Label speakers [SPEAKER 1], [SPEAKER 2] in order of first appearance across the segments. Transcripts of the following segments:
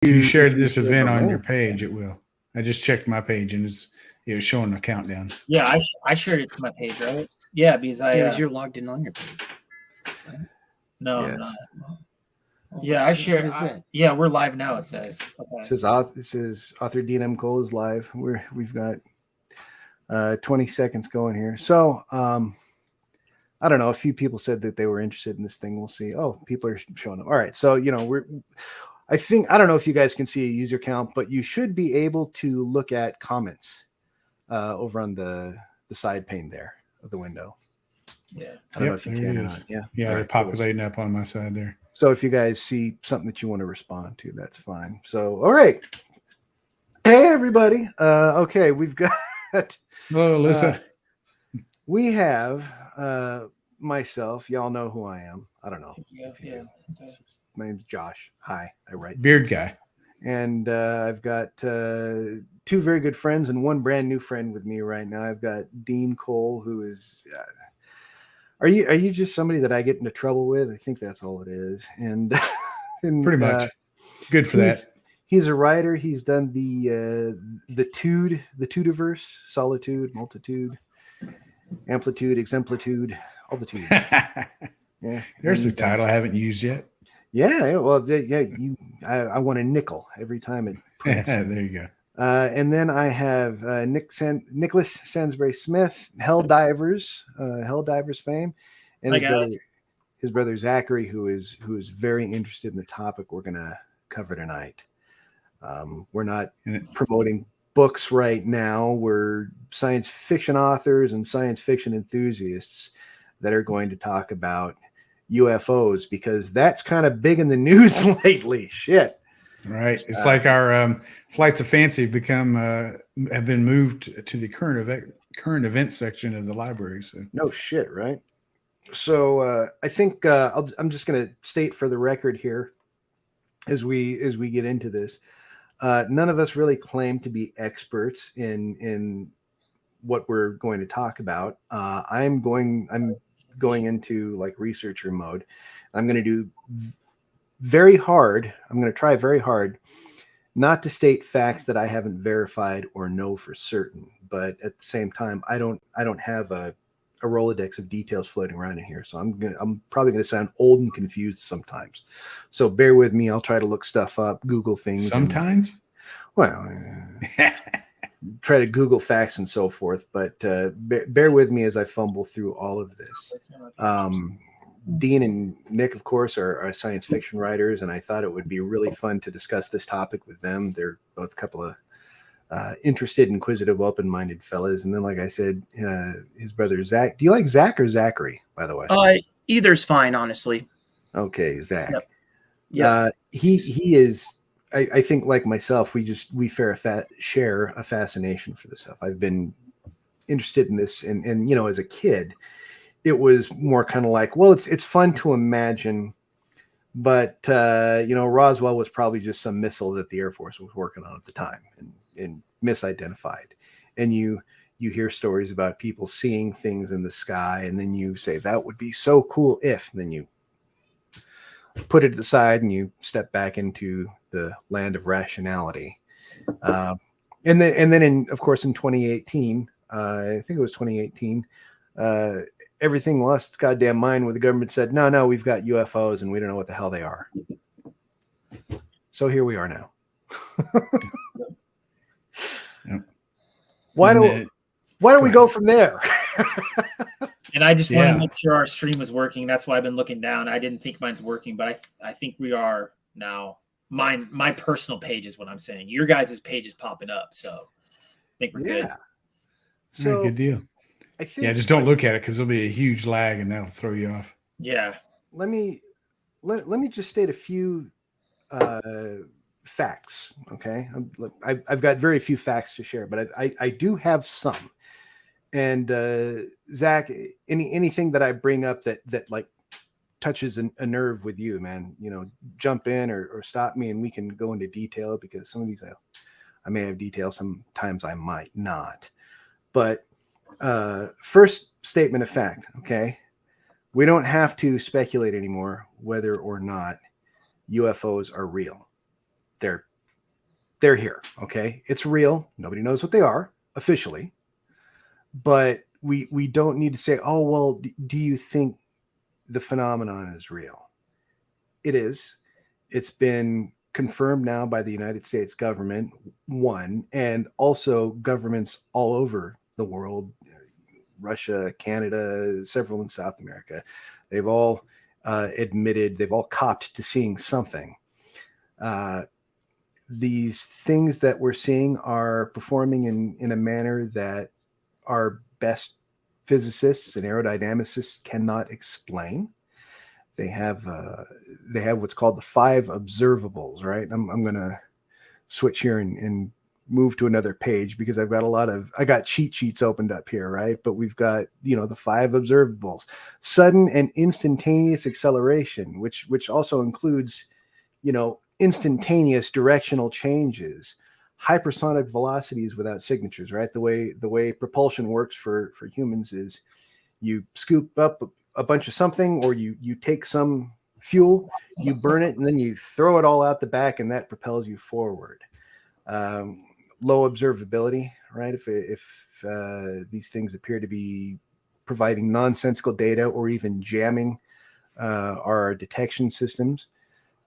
[SPEAKER 1] If you shared this
[SPEAKER 2] share
[SPEAKER 1] event
[SPEAKER 2] the
[SPEAKER 1] on your
[SPEAKER 2] link.
[SPEAKER 1] page, it will. I just checked my page and it was showing a countdown.
[SPEAKER 3] Yeah, I shared it to my page, right? Yeah, because
[SPEAKER 4] David, you're logged in on your page.
[SPEAKER 3] No,
[SPEAKER 2] Yes.
[SPEAKER 3] I'm not.
[SPEAKER 4] Oh,
[SPEAKER 3] Yeah, I shared.
[SPEAKER 4] what is that?
[SPEAKER 3] Yeah, we're live now. It says. Okay.
[SPEAKER 2] This says author Dean M. Cole is live. We've got 20 seconds going here. So I don't know. A few people said that they were interested in this thing. We'll see. Oh, people are showing up. All right. So I don't know if you guys can see a user count, but you should be able to look at comments over on the side pane there of the window.
[SPEAKER 3] Yeah.
[SPEAKER 2] I don't know if you can or not.
[SPEAKER 1] Yeah,
[SPEAKER 2] All
[SPEAKER 1] they're
[SPEAKER 2] right,
[SPEAKER 1] populating up on my side there.
[SPEAKER 2] So if you guys see something that you want to respond to, that's fine. So, all right. Hey, everybody. Okay, we've got...
[SPEAKER 1] Hello, Alyssa.
[SPEAKER 2] We have myself. Y'all know who I am. I don't know.
[SPEAKER 3] Yeah. Okay.
[SPEAKER 2] My name's Josh. Hi, I write.
[SPEAKER 1] Beard guy.
[SPEAKER 2] And I've got two very good friends and one brand new friend with me right now. I've got Dean Cole, who is... Are you just somebody that I get into trouble with? I think that's all it is. And
[SPEAKER 1] pretty much. Good for that.
[SPEAKER 2] He's a writer. He's done the Tudiverse, Solitude, Multitude, Amplitude, Exemplitude, all the tudes. Yeah.
[SPEAKER 1] There's a title I haven't used yet.
[SPEAKER 2] Yeah. Well, yeah. I want a nickel every time it prints.
[SPEAKER 1] There you go.
[SPEAKER 2] And then I have Nicholas Sansbury Smith, Helldivers fame, and his brother Zachary, who is very interested in the topic we're going to cover tonight. We're not promoting books right now. We're science fiction authors and science fiction enthusiasts that are going to talk about UFOs because that's kind of big in the news lately. Shit.
[SPEAKER 1] Right. It's like our flights of fancy have been moved to the current event section of the library. So
[SPEAKER 2] no shit, right? So I think I'm just going to state for the record here as we get into this. None of us really claim to be experts in what we're going to talk about. I'm going into like researcher mode. I'm going to do very hard. I'm going to try very hard not to state facts that I haven't verified or know for certain. But at the same time, I don't have a Rolodex of details floating around in here. So I'm probably going to sound old and confused sometimes. So bear with me. I'll try to look stuff up, Google things.
[SPEAKER 1] Sometimes?
[SPEAKER 2] Try to Google facts and so forth. But bear with me as I fumble through all of this. Dean and Nick, of course, are science fiction writers, and I thought it would be really fun to discuss this topic with them. They're both a couple of interested, inquisitive, open-minded fellas. And then, like I said, his brother Zach. Do you like Zach or Zachary, by the way?
[SPEAKER 4] Either's fine, honestly.
[SPEAKER 2] Okay, Zach.
[SPEAKER 4] Yep. Yeah.
[SPEAKER 2] He is. I think, like myself, we share a fascination for this stuff. I've been interested in this, and as a kid, it was more kind of like, well, it's fun to imagine, but Roswell was probably just some missile that the Air Force was working on at the time and misidentified. And you hear stories about people seeing things in the sky, and then you say that would be so cool if, and then you put it to the side and you step back into the land of rationality. And then of course in 2018, I think it was 2018, everything lost its goddamn mind when the government said, no, we've got UFOs and we don't know what the hell they are. So here we are now.
[SPEAKER 1] Yep.
[SPEAKER 2] Why don't we go from there?
[SPEAKER 3] And I just want to make sure our stream is working. That's why I've been looking down. I didn't think mine's working, but I think we are now. My personal page is what I'm saying. Your guys' page is popping up, so I think we're good.
[SPEAKER 1] So good deal. I think, just don't look at it because there'll be a huge lag and that'll throw you off.
[SPEAKER 3] Yeah.
[SPEAKER 2] Let me just state a few facts. Okay, I've got very few facts to share, but I do have some. And Zach, anything that I bring up that like touches a nerve with you, man, jump in or stop me and we can go into detail, because some of these I may have detail, sometimes I might not. But first statement of fact, okay? We don't have to speculate anymore whether or not UFOs are real. They're they're here. Okay, it's real. Nobody knows what they are officially, but we don't need to say, oh well, do you think the phenomenon is real? It is. It's been confirmed now by the United States government, one, and also governments all over the world, Russia, Canada, several in South America. They've all admitted, they've all copped to seeing something. These things that we're seeing are performing in a manner that our best physicists and aerodynamicists cannot explain. They have what's called the 5 observables, right? I'm going to switch here and move to another page because I got cheat sheets opened up here, right? But we've got, the 5 observables: sudden and instantaneous acceleration, which also includes, instantaneous directional changes, hypersonic velocities without signatures, right? The way propulsion works for humans is you scoop up a bunch of something, or you take some fuel, you burn it, and then you throw it all out the back, and that propels you forward. Low observability, right? If these things appear to be providing nonsensical data or even jamming our detection systems.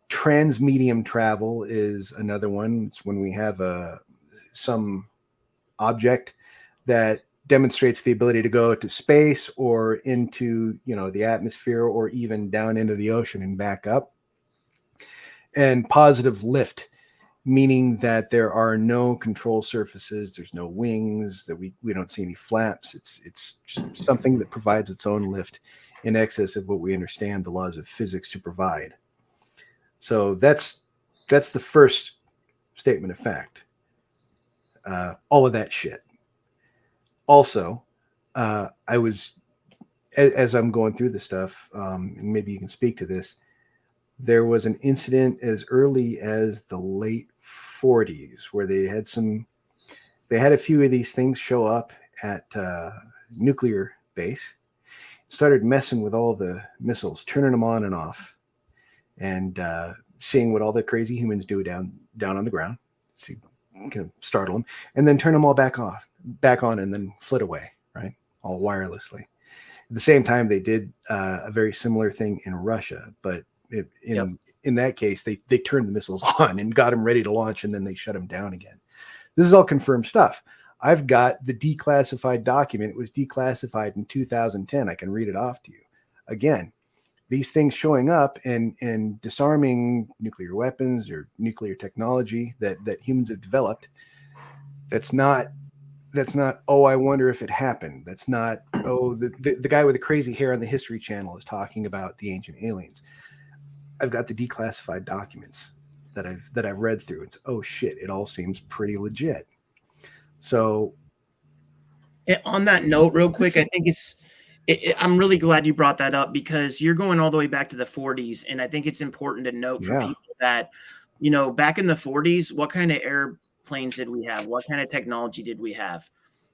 [SPEAKER 2] Transmedium travel is another one. It's when we have some object that demonstrates the ability to go to space or into, the atmosphere, or even down into the ocean and back up. And positive lift, meaning that there are no control surfaces, there's no wings, that we don't see any flaps. It's just something that provides its own lift in excess of what we understand the laws of physics to provide. So that's the first statement of fact. All of that shit. Also, I was, as I'm going through this stuff, and maybe you can speak to this, there was an incident as early as the late 40s where they had a few of these things show up at nuclear base, started messing with all the missiles, turning them on and off, and seeing what all the crazy humans do down on the ground, see, kind of startle them, and then turn them all back on, and then flit away, right? All wirelessly. At the same time, they did a very similar thing in Russia, but in that case, they turned the missiles on and got them ready to launch, and then they shut them down again. This is all confirmed stuff. I've got the declassified document. It was declassified in 2010. I can read it off to you. Again, these things showing up and disarming nuclear weapons or nuclear technology that humans have developed. That's not, oh, I wonder if it happened. That's not, oh, the guy with the crazy hair on the History Channel is talking about the ancient aliens. I've got the declassified documents that I've read through. It's, oh shit, it all seems pretty legit. So
[SPEAKER 4] on that note, real quick, I think I'm really glad you brought that up, because you're going all the way back to the 40s. And I think it's important to note for people that, back in the 40s, what kind of airplanes did we have? What kind of technology did we have?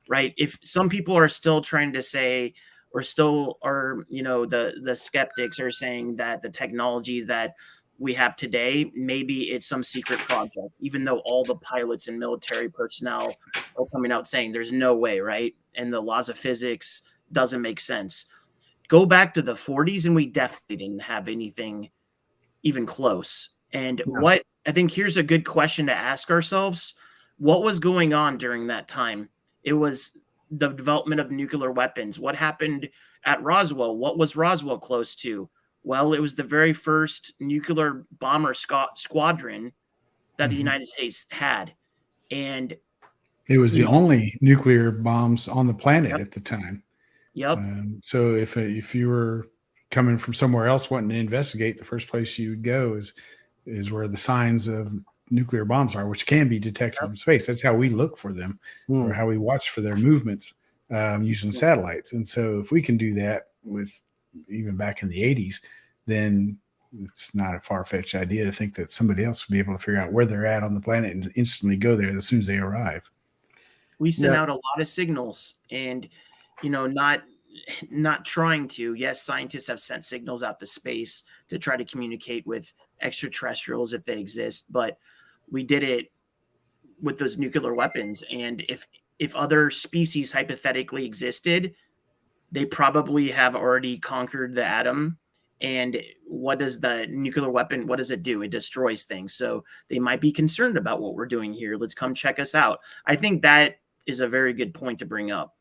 [SPEAKER 4] Right? If some people are still trying to say, or still are, the skeptics are saying that the technology that we have today, maybe it's some secret project, even though all the pilots and military personnel are coming out saying there's no way, right? And the laws of physics doesn't make sense. Go back to the 40s and we definitely didn't have anything even close. And what I think here's a good question to ask ourselves: what was going on during that time? It was the development of nuclear weapons. What happened at Roswell? What was Roswell close to? Well, it was the very first nuclear bomber squadron that the United States had. And
[SPEAKER 1] it was the only nuclear bombs on the planet at the time.
[SPEAKER 4] Yep.
[SPEAKER 1] So if you were coming from somewhere else wanting to investigate, the first place you would go is where the signs of nuclear bombs are, which can be detected from space. That's how we look for them, or how we watch for their movements using satellites. And so if we can do that with even back in the 80s, then it's not a far-fetched idea to think that somebody else will be able to figure out where they're at on the planet and instantly go there as soon as they arrive.
[SPEAKER 4] We send out a lot of signals, and not trying to. Yes, scientists have sent signals out to space to try to communicate with extraterrestrials if they exist, but we did it with those nuclear weapons. And if other species hypothetically existed, they probably have already conquered the atom. And what does the nuclear weapon, what does it do? It destroys things. So they might be concerned about what we're doing here. Let's come check us out. I think that is a very good point to bring up,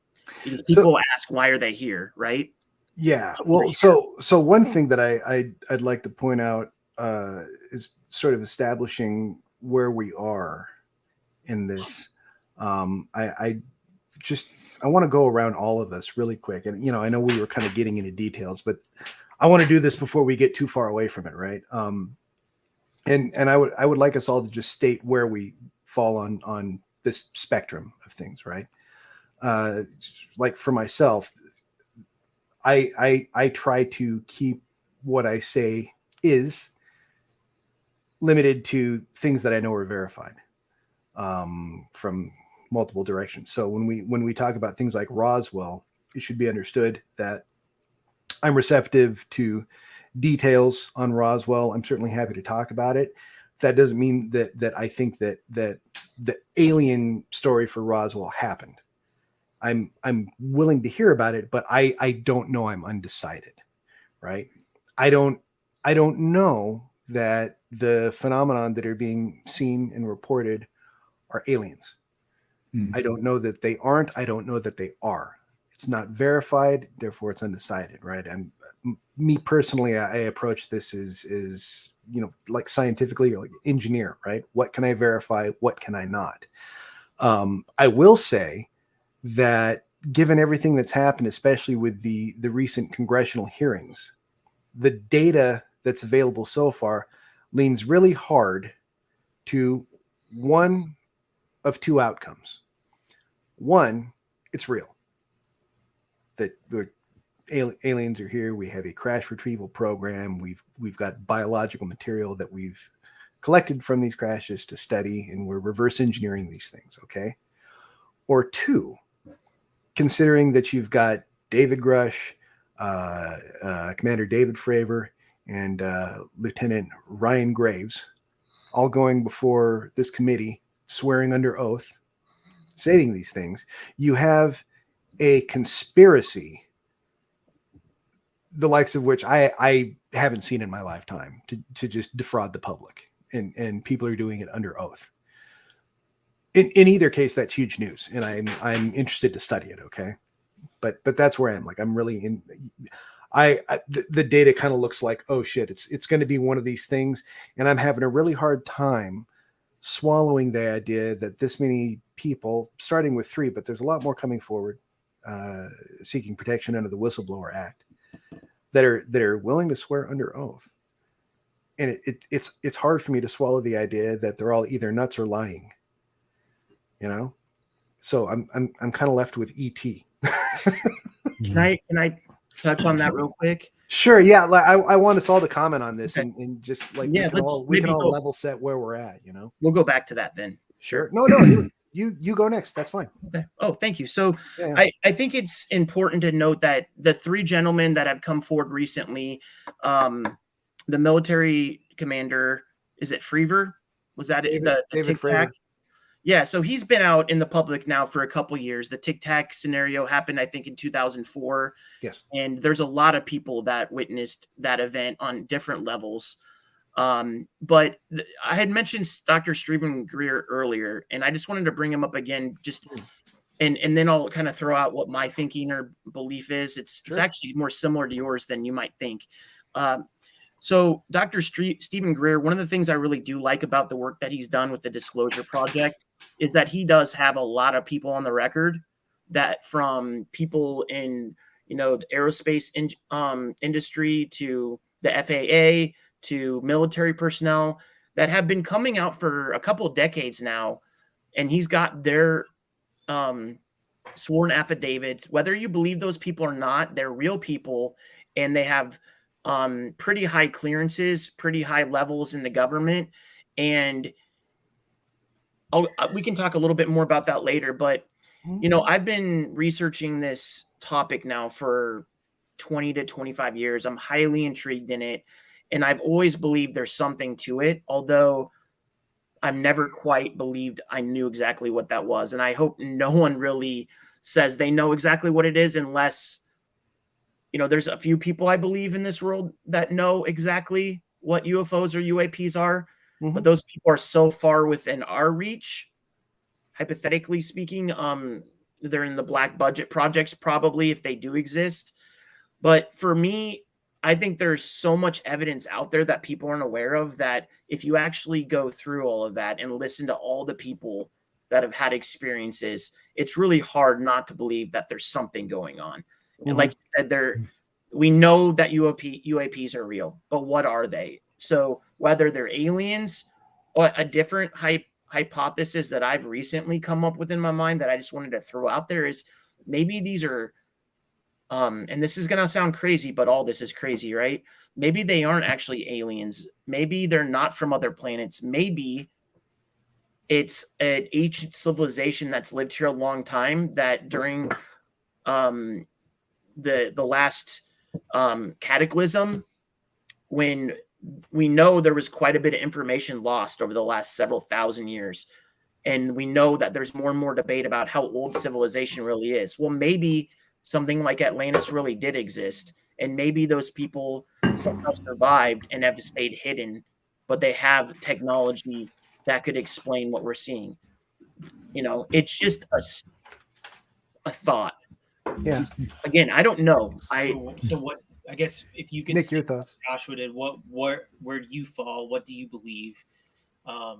[SPEAKER 4] because people ask, why are they here? Right?
[SPEAKER 2] Yeah. Well, so one thing that I'd like to point out is sort of establishing where we are in this. I want to go around all of us really quick. And, you know, I know we were kind of getting into details, but I want to do this before we get too far away from it. Right. And I would like us all to just state where we fall on this spectrum of things. Right. Like for myself, I try to keep what I say is limited to things that I know are verified from multiple directions. So when we talk about things like Roswell, it should be understood that I'm receptive to details on Roswell. I'm certainly happy to talk about it. That doesn't mean that I think that the alien story for Roswell happened. I'm willing to hear about it, but I don't know. I'm undecided, right? I don't know that the phenomenon that are being seen and reported are aliens. I don't know that they aren't. I don't know that they are. It's not verified, therefore it's undecided, right? And me personally, I approach this is you know, like scientifically, or like engineer, right? What can I verify? What can I not? I will say that given everything that's happened, especially with the recent congressional hearings, the data that's available so far leans really hard to one of two outcomes. One, it's real. That aliens are here. We have a crash retrieval program. We've got biological material that we've collected from these crashes to study, and we're reverse engineering these things, okay? Or two, considering that you've got David Grusch, Commander David Fravor, and Lieutenant Ryan Graves all going before this committee, swearing under oath, stating these things, you have a conspiracy, the likes of which I haven't seen in my lifetime, to just defraud the public, and people are doing it under oath. In either case, that's huge news, and I'm interested to study it. Okay, but that's where I am. Like, I'm really in. The data kind of looks like, oh shit, it's going to be one of these things, and I'm having a really hard time swallowing the idea that this many people, starting with 3, but there's a lot more coming forward, seeking protection under the Whistleblower Act, that are willing to swear under oath. And it's hard for me to swallow the idea that they're all either nuts or lying. You know, so I'm kind of left with ET.
[SPEAKER 4] Can I touch on that real quick?
[SPEAKER 2] Sure. Yeah. Like, I want us all to comment on this, okay. and just like,
[SPEAKER 4] yeah,
[SPEAKER 2] we can all level set where we're at, you know.
[SPEAKER 4] We'll go back to that then.
[SPEAKER 2] Sure. No, you go next. That's fine.
[SPEAKER 4] Okay. Oh, thank you. So yeah. I think it's important to note that the 3 gentlemen that have come forward recently, the military commander, is it Fravor? Was that David, the Tic Tac? Yeah, so he's been out in the public now for a couple years. The Tic Tac scenario happened, I think, in 2004.
[SPEAKER 2] Yes.
[SPEAKER 4] And there's a lot of people that witnessed that event on different levels. But I had mentioned Dr. Stephen Greer earlier, and I just wanted to bring him up again, and then I'll kind of throw out what my thinking or belief is. It's actually more similar to yours than you might think. So Dr. Stephen Greer, one of the things I really do like about the work that he's done with the Disclosure Project is that he does have a lot of people on the record, that from people in, you know, the aerospace industry to the FAA to military personnel, that have been coming out for a couple of decades now. And he's got their sworn affidavits. Whether you believe those people or not, they're real people, and they have pretty high clearances, pretty high levels in the government. And we can talk a little bit more about that later, but you know, I've been researching this topic now for 20 to 25 years. I'm highly intrigued in it, and I've always believed there's something to it. Although I've never quite believed I knew exactly what that was. And I hope no one really says they know exactly what it is, unless, you know, there's a few people I believe in this world that know exactly what UFOs or UAPs are. But those people are so far within our reach, hypothetically speaking. They're in the black budget projects, probably, if they do exist. But for me, I think there's so much evidence out there that people aren't aware of, that if you actually go through all of that and listen to all the people that have had experiences, it's really hard not to believe that there's something going on. And like you said, we know that UAPs are real, but what are they? So whether they're aliens, or a different hypothesis that I've recently come up with in my mind that I just wanted to throw out there is, maybe these are, and this is going to sound crazy, but all this is crazy, right? Maybe they aren't actually aliens. Maybe they're not from other planets. Maybe it's an ancient civilization that's lived here a long time, that during the last cataclysm, when we know there was quite a bit of information lost over the last several thousand years, and we know that there's more and more debate about how old civilization really is. Well, maybe something like Atlantis really did exist, and maybe those people somehow survived and have stayed hidden, but they have technology that could explain what we're seeing. You know, it's just a thought.
[SPEAKER 2] Yeah.
[SPEAKER 4] Again, I don't know.
[SPEAKER 3] So what? I guess if you could,
[SPEAKER 2] Nick, your thoughts.
[SPEAKER 3] Joshua did. Where do you fall? What do you believe?
[SPEAKER 4] Oh,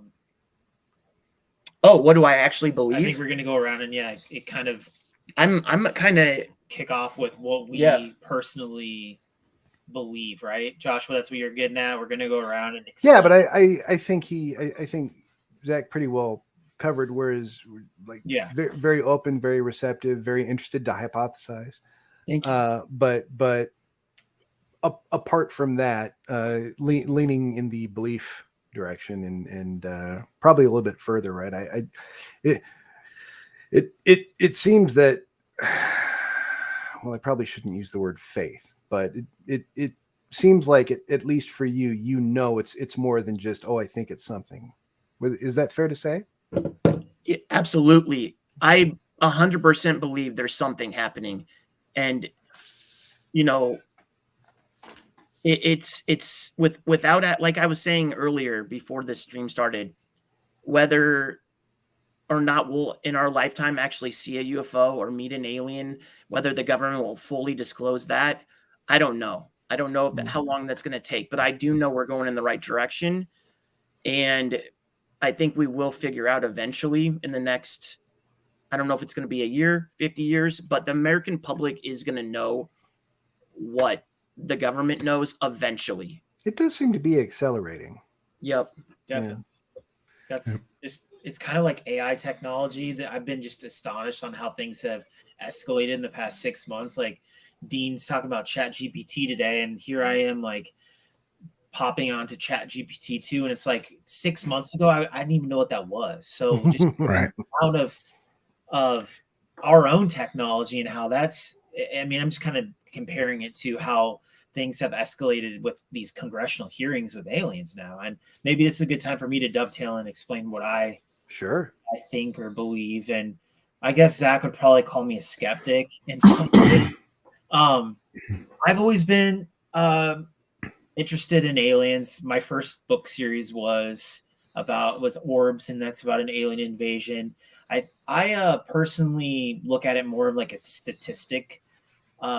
[SPEAKER 4] what do I actually believe?
[SPEAKER 3] I think we're gonna go around, and it kind of.
[SPEAKER 4] I'm kind of
[SPEAKER 3] kick off with what we personally believe, right, Joshua? That's what you're getting at. We're gonna go around and explain.
[SPEAKER 2] Yeah, but I think Zach pretty well covered, whereas very, very open, very receptive, very interested to hypothesize.
[SPEAKER 4] Thank you.
[SPEAKER 2] But apart from that, leaning in the belief direction and probably a little bit further, right? It seems that, well, I probably shouldn't use the word faith, but it seems like at least for you, you know, it's more than just, oh, I think it's something. Is that fair to say?
[SPEAKER 4] Yeah, absolutely. I 100% believe there's something happening, and you know, it's without, like I was saying earlier before this stream started, whether or not we'll in our lifetime actually see a UFO or meet an alien, whether the government will fully disclose that, I don't know. I don't know how long that's going to take, but I do know we're going in the right direction. And I think we will figure out eventually in the next, I don't know if it's going to be a year, 50 years, but the American public is going to know what the government knows eventually.
[SPEAKER 2] It does seem to be accelerating.
[SPEAKER 4] Yep.
[SPEAKER 3] Definitely. Yeah. That's just, it's kind of like AI technology that I've been just astonished on how things have escalated in the past 6 months. Like Dean's talking about ChatGPT today, and here I am like popping onto ChatGPT 2, and it's like 6 months ago I didn't even know what that was. So just out of our own technology and how that's, I mean, I'm just kind of comparing it to how things have escalated with these congressional hearings with aliens now. And maybe this is a good time for me to dovetail and explain what I think or believe. And I guess Zach would probably call me a skeptic in some ways. I've always been interested in aliens. My first book series was Orbs, and that's about an alien invasion. I personally look at it more of like a statistic.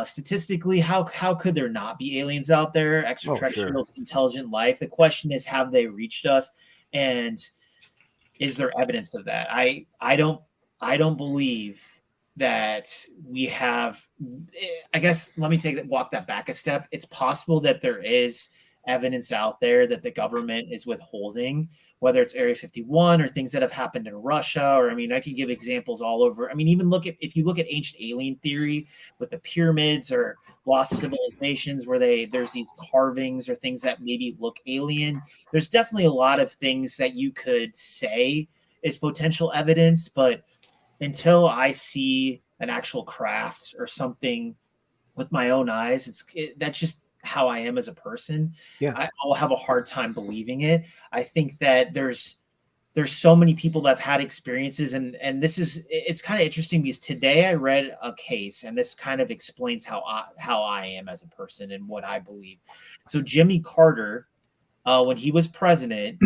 [SPEAKER 3] Statistically, how could there not be aliens out there, extraterrestrials, intelligent life? The question is, have they reached us, and is there evidence of that? I don't believe that we have. I guess let me walk that back a step. It's possible that there is evidence out there that the government is withholding, whether it's Area 51 or things that have happened in Russia, or I mean, I could give examples all over. I mean, even if you look at ancient alien theory with the pyramids or lost civilizations where there's these carvings or things that maybe look alien. There's definitely a lot of things that you could say is potential evidence, but until I see an actual craft or something with my own eyes, that's just how I am as a person.
[SPEAKER 2] Yeah,
[SPEAKER 3] I'll have a hard time believing it. I think that there's there's so many people that have had experiences, and it's kind of interesting because today I read a case, and this kind of explains how I am as a person and what I believe. So Jimmy Carter, when he was president,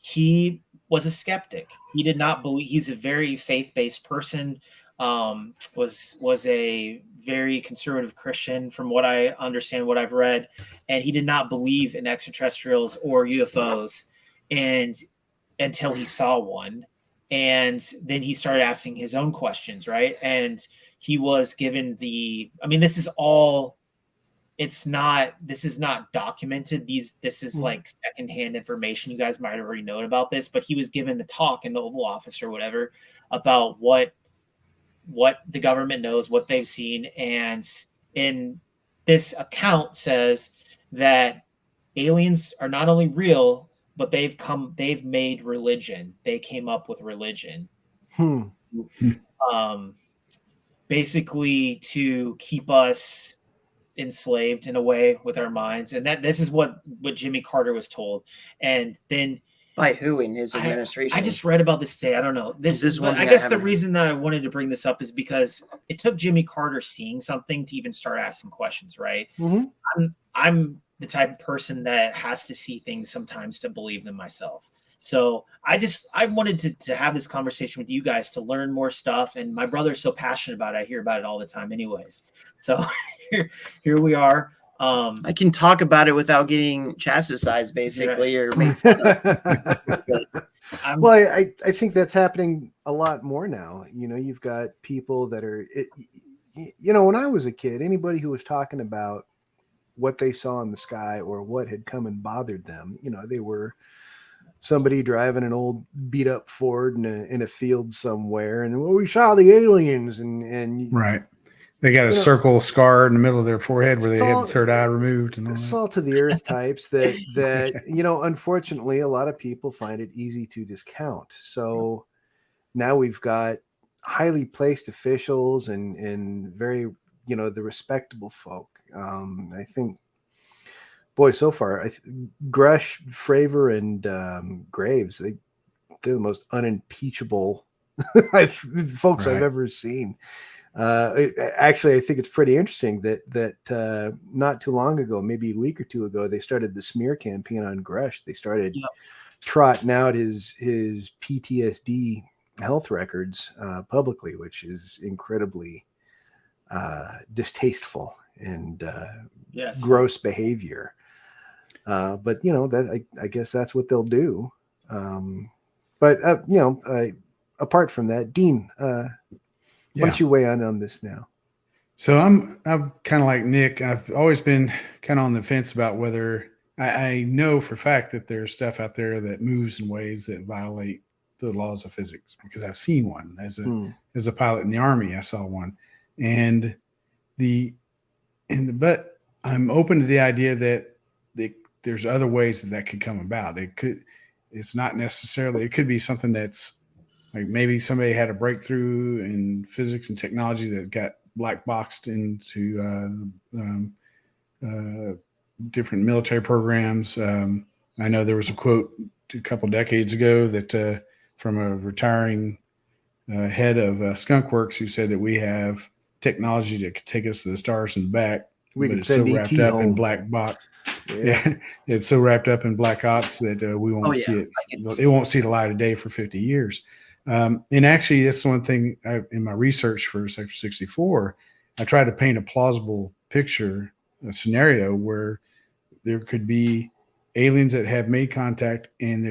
[SPEAKER 3] he was a skeptic. He did not believe. He's a very faith-based person. Was a very conservative Christian, from what I understand, what I've read, and he did not believe in extraterrestrials or UFOs, and until he saw one, and then he started asking his own questions, right? And he was given this is all. This is not documented. This is like secondhand information. You guys might have already known about this, but he was given the talk in the Oval Office or whatever about what the government knows, what they've seen. And in this account says that aliens are not only real, but they've made religion. They came up with religion. Basically to keep us enslaved in a way with our minds. And this is what Jimmy Carter was told. And then
[SPEAKER 4] by who in his administration?
[SPEAKER 3] I just read about this today. I don't know. I guess the reason that I wanted to bring this up is because it took Jimmy Carter seeing something to even start asking questions, right? I'm the type of person that has to see things sometimes to believe them myself. So I wanted to have this conversation with you guys to learn more stuff. And my brother's so passionate about it. I hear about it all the time anyways. So here we are.
[SPEAKER 4] I can talk about it without getting chastised, basically, or made fun of.
[SPEAKER 2] Well, I think that's happening a lot more now. You've got people that are, when I was a kid, anybody who was talking about what they saw in the sky or what had come and bothered them, they were somebody driving an old beat up Ford in a field somewhere, and we saw the aliens, and
[SPEAKER 1] right. They got a circle scar in the middle of their forehead where they had the third eye removed, and all
[SPEAKER 2] salt of the earth types that unfortunately, a lot of people find it easy to discount. So now we've got highly placed officials and very, the respectable folk. I think, boy, so far, Grusch, Fravor, and Graves, they're the most unimpeachable folks I've ever seen. Actually, I think it's pretty interesting that not too long ago, maybe a week or two ago, they started the smear campaign on Grusch. They started trotting out his PTSD health records publicly, which is incredibly distasteful and gross behavior. But I guess that's what they'll do. But apart from that, Dean, why don't you weigh in on this now?
[SPEAKER 1] So I'm kind of like Nick. I've always been kind of on the fence about whether I know for a fact that there's stuff out there that moves in ways that violate the laws of physics, because I've seen one as a pilot in the Army. I saw one, but I'm open to the idea that there's other ways that could come about. It's not necessarily, it could be something that's like maybe somebody had a breakthrough in physics and technology that got black boxed into different military programs. I know there was a quote a couple decades ago that from a retiring head of Skunk Works who said that we have technology that could take us to the stars and back.
[SPEAKER 2] We
[SPEAKER 1] but
[SPEAKER 2] could
[SPEAKER 1] it's so
[SPEAKER 2] send
[SPEAKER 1] wrapped
[SPEAKER 2] ET
[SPEAKER 1] up
[SPEAKER 2] home.
[SPEAKER 1] in black box. Yeah, it's so wrapped up in black ops that we won't see it. It won't see the light of day for 50 years. And actually, that's one thing in my research for Sector 64, I tried to paint a plausible picture, a scenario where there could be aliens that have made contact, and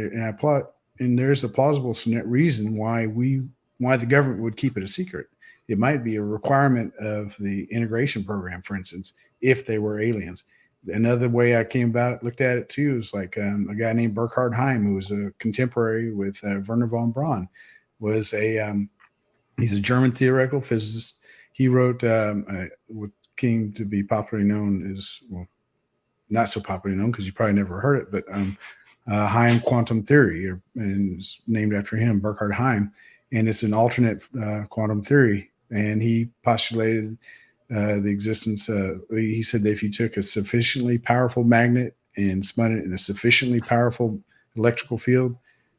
[SPEAKER 1] there's a plausible reason why the government would keep it a secret. It might be a requirement of the integration program, for instance, if they were aliens. Another way I looked at it too, is like a guy named Burkhard Heim, who was a contemporary with Werner von Braun, he's a German theoretical physicist. He wrote what came to be popularly known as, well, not so popularly known because you probably never heard it, but Heim quantum theory, and it's named after him, Burkhard Heim, and it's an alternate quantum theory. And he postulated the existence. He said that if you took a sufficiently powerful magnet and spun it in a sufficiently powerful electrical field,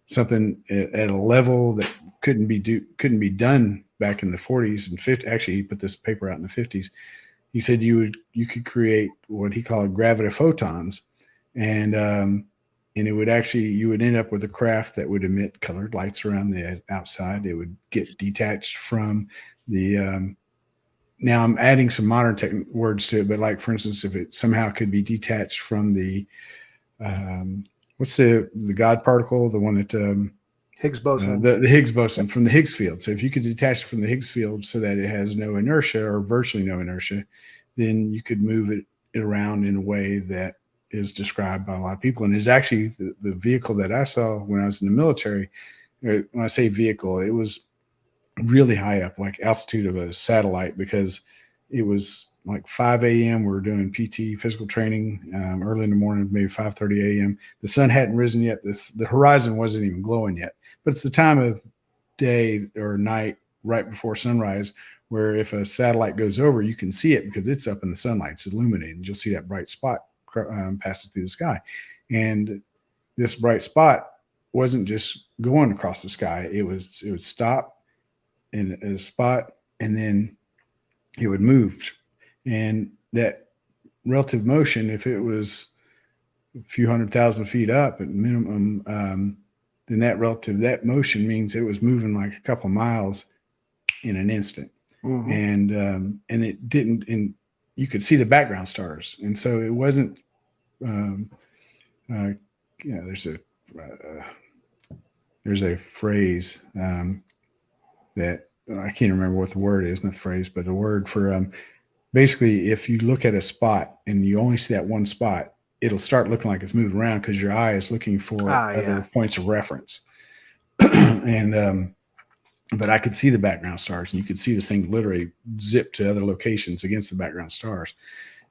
[SPEAKER 1] something at a level that couldn't be done back in the 40s and 50s. Actually, he put this paper out in the 50s. He said you could create what he called graviphotons, and it would actually, you would end up with a craft that would emit colored lights around the outside. It would get detached from the now I'm adding some modern words to it, but like, for instance, if it somehow could be detached from the what's the God particle, the one that
[SPEAKER 2] Higgs boson,
[SPEAKER 1] the Higgs boson, from the Higgs field. So if you could detach it from the Higgs field so that it has no inertia or virtually no inertia, then you could move it around in a way that is described by a lot of people. And it's actually the vehicle that I saw when I was in the military. When I say vehicle, it was really high up, like altitude of a satellite, because it was like 5 a.m. We were doing PT, physical training, early in the morning, maybe 5:30 a.m. The sun hadn't risen yet. The horizon wasn't even glowing yet. But it's the time of day or night right before sunrise where if a satellite goes over, you can see it because it's up in the sunlight. It's illuminated. You'll see that bright spot passes through the sky. And this bright spot wasn't just going across the sky. It would stop in a spot and then it would move. And that relative motion, if it was a few 100,000 feet up at minimum, then that motion means it was moving like a couple of miles in an instant. Mm-hmm. And it didn't, and you could see the background stars. And so it wasn't, there's a phrase that I can't remember what the word is, not the phrase, but the word for basically, if you look at a spot and you only see that one spot, it'll start looking like it's moving around because your eye is looking for other points of reference. And but I could see the background stars, and you could see this thing literally zip to other locations against the background stars,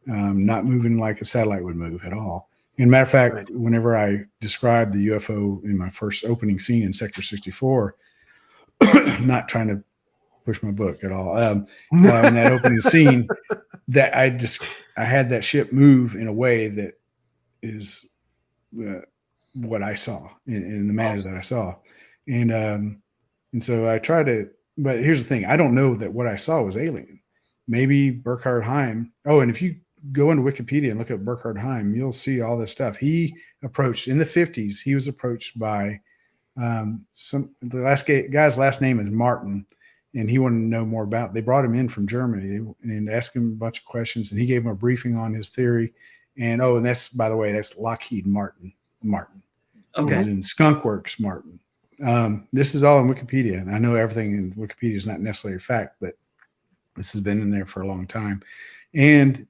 [SPEAKER 1] not moving like a satellite would move at all. And matter of fact, whenever I described the UFO in my first opening scene in Sector 64, not trying to push my book at all. In that opening scene, that I had that ship move in a way that is what I saw in the manner that I saw, and so I try to. But here's the thing: I don't know that what I saw was alien. Maybe Burkhard Heim. Oh, and if you go into Wikipedia and look at Burkhard Heim, you'll see all this stuff. He approached in the 50s. He was approached by the guy's last name is Martin, and he wanted to know more about. They brought him in from Germany and asked him a bunch of questions, and he gave him a briefing on his theory. And that's, by the way, that's Lockheed Martin. Okay, in Skunk Works Martin. This is all in Wikipedia, and I know everything in Wikipedia is not necessarily a fact, but this has been in there for a long time. And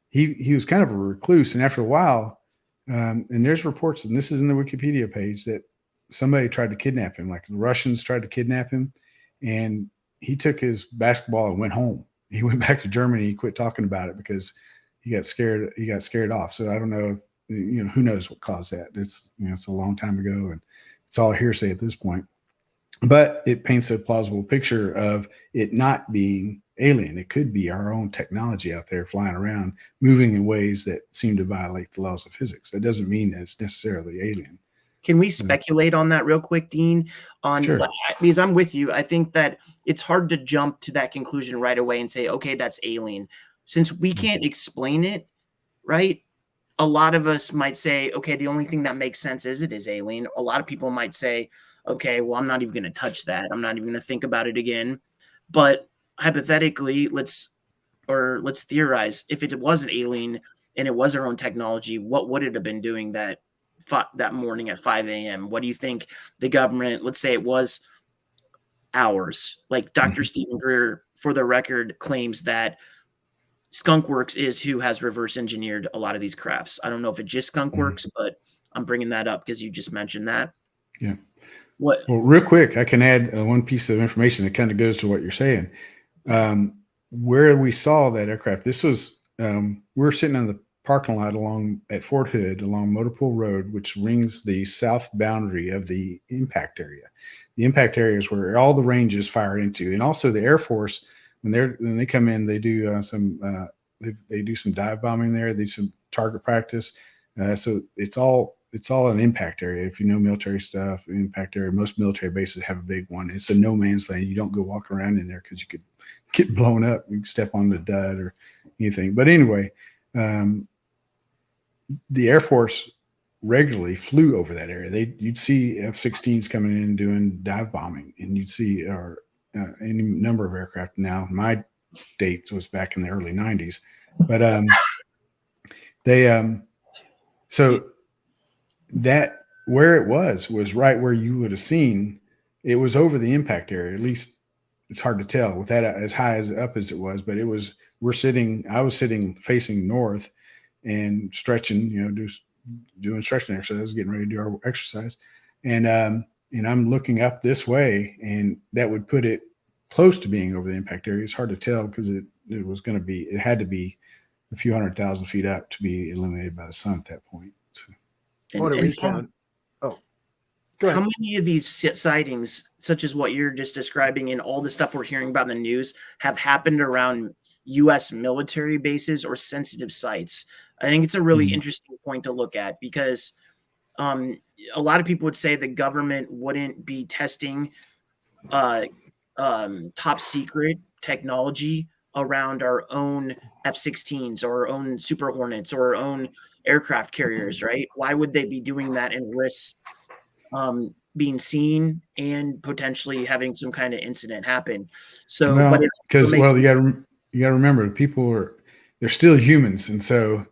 [SPEAKER 1] he was kind of a recluse, and after a while, and there's reports, and this is in the Wikipedia page, that somebody tried to kidnap him, like the Russians tried to kidnap him, and he took his basketball and went home. He went back to Germany. He quit talking about it because he got scared. He got scared off. So I don't know, who knows what caused that. It's a long time ago, and it's all hearsay at this point. But it paints a plausible picture of it not being alien. It could be our own technology out there flying around, moving in ways that seem to violate the laws of physics. That doesn't mean that it's necessarily alien.
[SPEAKER 4] Can we speculate on that real quick, Dean? Sure. Because I'm with you. I think that it's hard to jump to that conclusion right away and say, okay, that's alien. Since we can't explain it, right? A lot of us might say, okay, the only thing that makes sense is it is alien. A lot of people might say, okay, well, I'm not even going to touch that. I'm not even going to think about it again. But hypothetically, let's theorize. If it was an alien and it was our own technology, what would it have been doing that morning at 5 a.m.? What do you think the government, let's say it was ours, like Dr. Stephen Greer, for the record, claims that Skunk Works is who has reverse engineered a lot of these crafts. I don't know if it's just Skunk Works, but I'm bringing that up because you just mentioned that.
[SPEAKER 1] Yeah. Well, real quick, I can add one piece of information that kind of goes to what you're saying. Where we saw that aircraft, this was, we're sitting on the parking lot at Fort Hood along Motorpool Road, which rings the south boundary of the impact area. The impact area is where all the ranges fire into, and also the Air Force, when they come in, they do some dive bombing there. They do some target practice. So it's all it's all an impact area. If you know military stuff, impact area, most military bases have a big one. It's a no man's land. You don't go walk around in there because you could get blown up. You can step on the dud or anything. But anyway, the Air Force regularly flew over that area. You'd see F-16s coming in and doing dive bombing, and you'd see any number of aircraft. Now, my dates was back in the early 90s, but so that where it was right where you would have seen it was over the impact area. At least it's hard to tell with that as high as up as it was, but I was sitting facing north and stretching, doing stretching exercises, getting ready to do our exercise. And I'm looking up this way, and that would put it close to being over the impact area. It's hard to tell because it had to be a few 100,000 feet up to be illuminated by the sun at that point. So.
[SPEAKER 2] I want to recount. Go ahead.
[SPEAKER 4] How many of these sightings, such as what you're just describing and all the stuff we're hearing about in the news, have happened around U.S. military bases or sensitive sites? I think it's a really interesting point to look at because a lot of people would say the government wouldn't be testing top secret technology around our own F-16s or our own Super Hornets or our own aircraft carriers, right? Why would they be doing that and risk being seen and potentially having some kind of incident happen? So,
[SPEAKER 1] because you got to remember, they're still humans, and so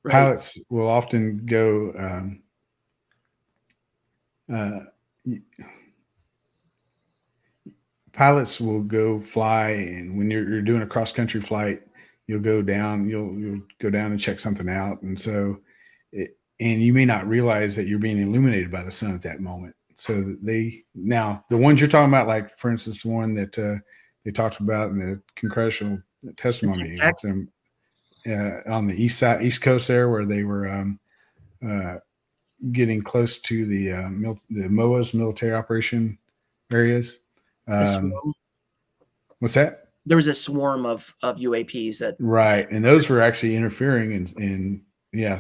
[SPEAKER 1] right. Pilots will often go. Pilots will go fly, and when you're doing a cross country flight, you'll go down and check something out, and so and you may not realize that you're being illuminated by the sun at that moment. So the ones you're talking about, like for instance, the one that they talked about in the congressional testimony with them on the east coast there, where they were getting close to the MOAs, military operation areas. What's that?
[SPEAKER 4] There was a swarm of UAPs that
[SPEAKER 1] right, and those were actually interfering, and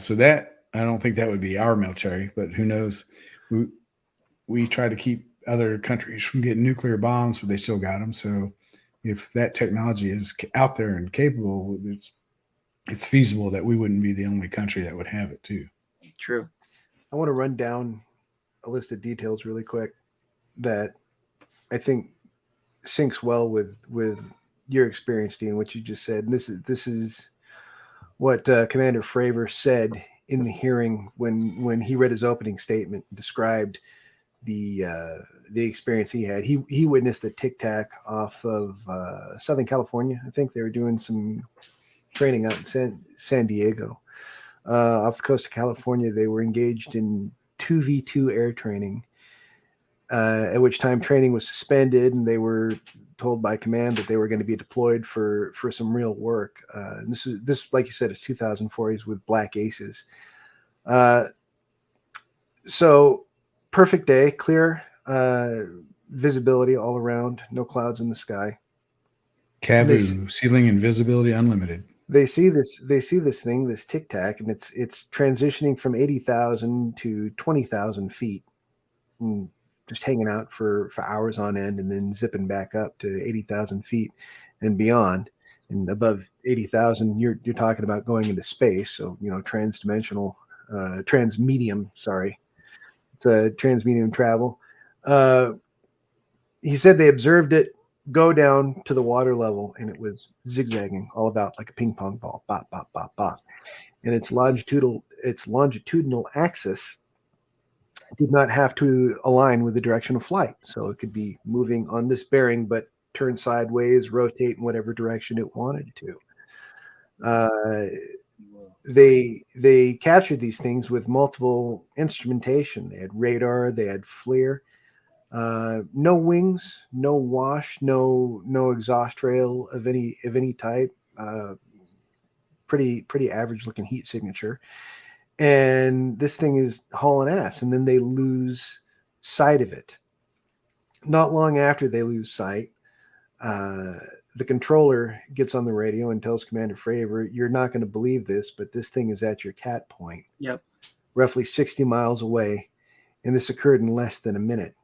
[SPEAKER 1] so that I don't think that would be our military, but who knows? We try to keep other countries from getting nuclear bombs, but they still got them. So if that technology is out there and capable, it's feasible that we wouldn't be the only country that would have it too.
[SPEAKER 4] True.
[SPEAKER 2] I want to run down a list of details really quick that I think syncs well with your experience, Dean, what you just said. And this is what Commander Fravor said in the hearing when he read his opening statement and described the experience he had. He witnessed the Tic Tac off of Southern California. I think they were doing some training out in San Diego. Off the coast of California, they were engaged in 2v2 air training, at which time training was suspended, and they were told by command that they were going to be deployed for some real work. And this, like you said, is 2004. He's with Black Aces. So perfect day, clear visibility all around, no clouds in the sky.
[SPEAKER 1] CAVU, ceiling and visibility unlimited.
[SPEAKER 2] They see this thing, this Tic Tac, and it's transitioning from 80,000 to 20,000 feet, and just hanging out for hours on end, and then zipping back up to 80,000 feet and beyond. And above 80,000, you're talking about going into space. So transmedium. Sorry, it's a transmedium travel. He said they observed it go down to the water level, and it was zigzagging all about like a ping pong ball, bop, bop, bop, bop. And its longitudinal axis did not have to align with the direction of flight. So it could be moving on this bearing, but turn sideways, rotate in whatever direction it wanted to. They captured these things with multiple instrumentation. They had radar, they had FLIR. No wings, no wash, no exhaust trail of any type. Pretty average looking heat signature, and this thing is hauling ass. And then they lose sight of it. Not long after they lose sight, the controller gets on the radio and tells Commander Fravor, "You're not going to believe this, but this thing is at your cat point."
[SPEAKER 4] Yep.
[SPEAKER 2] roughly 60 miles away, and this occurred in less than a minute.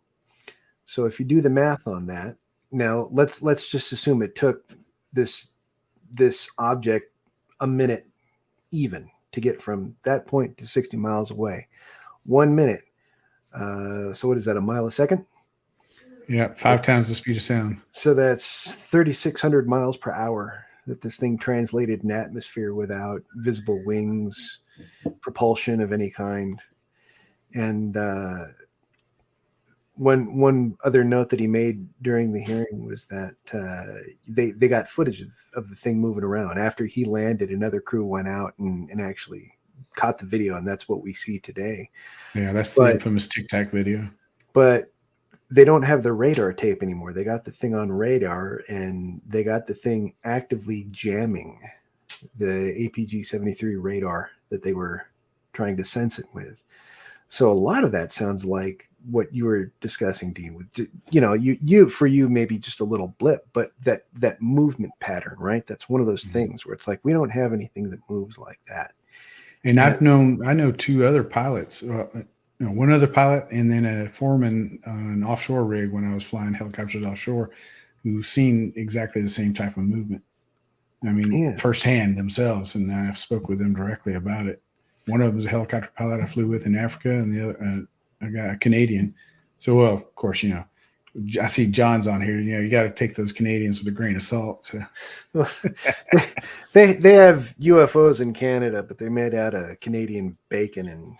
[SPEAKER 2] So if you do the math on that, now let's just assume it took this object a minute even to get from that point to 60 miles away. 1 minute. So what is that, a mile a second?
[SPEAKER 1] Yeah, 5 times the speed of sound.
[SPEAKER 2] So that's 3,600 miles per hour that this thing translated in atmosphere without visible wings, propulsion of any kind. And one other note that he made during the hearing was that they got footage of the thing moving around. After he landed, another crew went out and actually caught the video, and that's what we see today.
[SPEAKER 1] Yeah, that's the infamous Tic Tac video. But
[SPEAKER 2] they don't have the radar tape anymore. They got the thing on radar, and they got the thing actively jamming the APG-73 radar that they were trying to sense it with. So a lot of that sounds like what you were discussing, Dean, with, you know, you for you, maybe just a little blip, but that movement pattern, right? That's one of those things where it's like, we don't have anything that moves like that.
[SPEAKER 1] And I know 2 other pilots, one other pilot, and then a foreman on an offshore rig when I was flying helicopters offshore, who've seen exactly the same type of movement. I mean, firsthand themselves, and I spoke with them directly about it. One of them was a helicopter pilot I flew with in Africa, and the other, a Canadian. So, well, of course, you know, I see John's on here. You know, you got to take those Canadians with a grain of salt. So.
[SPEAKER 2] they have UFOs in Canada, but they're made out of Canadian bacon and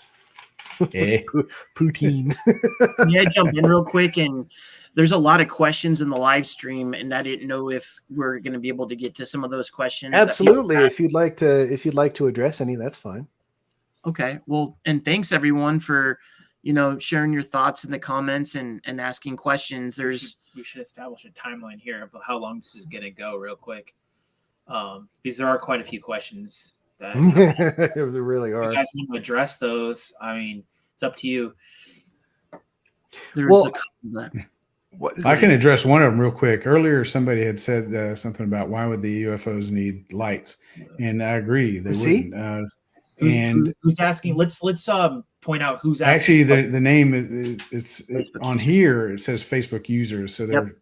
[SPEAKER 2] poutine.
[SPEAKER 4] Yeah, jump in real quick, and there's a lot of questions in the live stream, and I didn't know if we're going to be able to get to some of those questions.
[SPEAKER 2] Absolutely, if you'd like to address any, that's fine.
[SPEAKER 4] Okay, well, and thanks everyone for, you know, sharing your thoughts in the comments and asking questions.
[SPEAKER 3] We should establish a timeline here of how long this is going to go real quick. Because there are quite a few questions that
[SPEAKER 2] there really are.
[SPEAKER 3] If you guys want to address those, I mean, it's up to you.
[SPEAKER 1] I can address one of them real quick. Earlier, somebody had said something about why would the UFOs need lights, and I agree they wouldn't.
[SPEAKER 3] Who's asking? Let's point out who's asking.
[SPEAKER 1] Actually, the name it's on here. It says Facebook users, so they're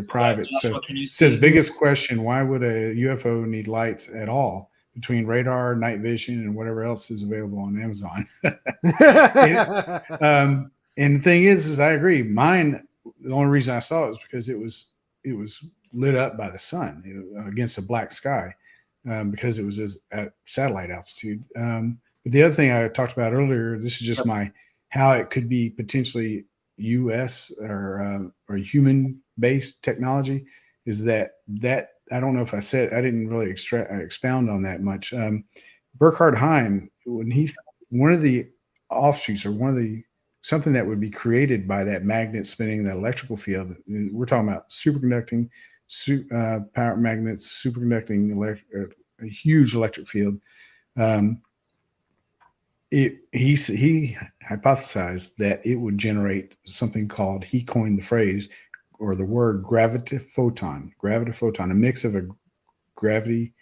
[SPEAKER 1] private.
[SPEAKER 3] Joshua,
[SPEAKER 1] so it says biggest question: why would a UFO need lights at all between radar, night vision, and whatever else is available on Amazon? And the thing is I agree. Mine, the only reason I saw it was because it was lit up by the sun against a black sky. Because it was at satellite altitude. But the other thing I talked about earlier, this is just how it could be potentially U.S. or human-based technology, is that I don't know if I said, I didn't really expound on that much. Burkhard Heim, one of the offshoots or something that would be created by that magnet spinning the electrical field, and we're talking about superconducting power magnets, superconducting a huge electric field. He hypothesized that it would generate something called, he coined the phrase or the word gravitophoton, a mix of a gravity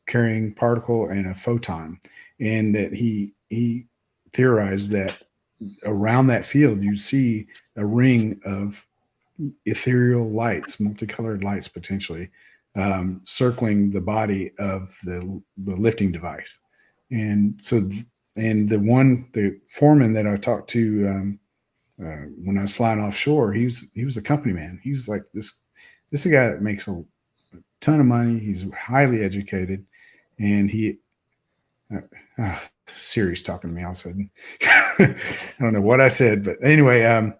[SPEAKER 1] carrying particle and a photon, and that he theorized that around that field you'd see a ring of ethereal lights, multicolored lights potentially, circling the body of the lifting device. And so, the foreman that I talked to when I was flying offshore, he was a company man. He was like, this is a guy that makes a ton of money. He's highly educated, and he Siri's talking to me all of a sudden. I don't know what I said, but anyway,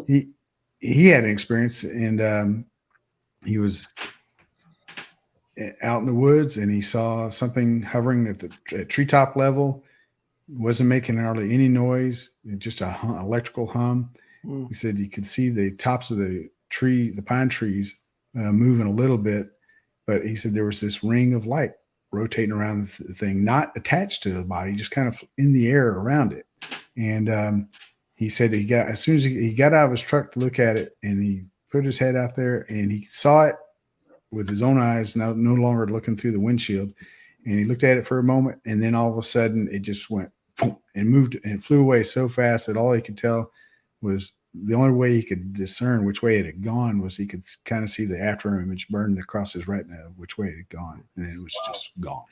[SPEAKER 1] he had an experience, and he was out in the woods, and he saw something hovering at the treetop level. Wasn't making hardly any noise, just a electrical hum. He said you could see the tops of the pine trees moving a little bit, but he said there was this ring of light rotating around the thing, not attached to the body, just kind of in the air around it. And he said as soon as he got out of his truck to look at it, and he put his head out there, and he saw it with his own eyes, no longer looking through the windshield. And he looked at it for a moment, and then all of a sudden it just went and moved and flew away so fast that all he could tell was the only way he could discern which way it had gone was he could kind of see the after image burned across his retina, which way it had gone. And then it was just gone.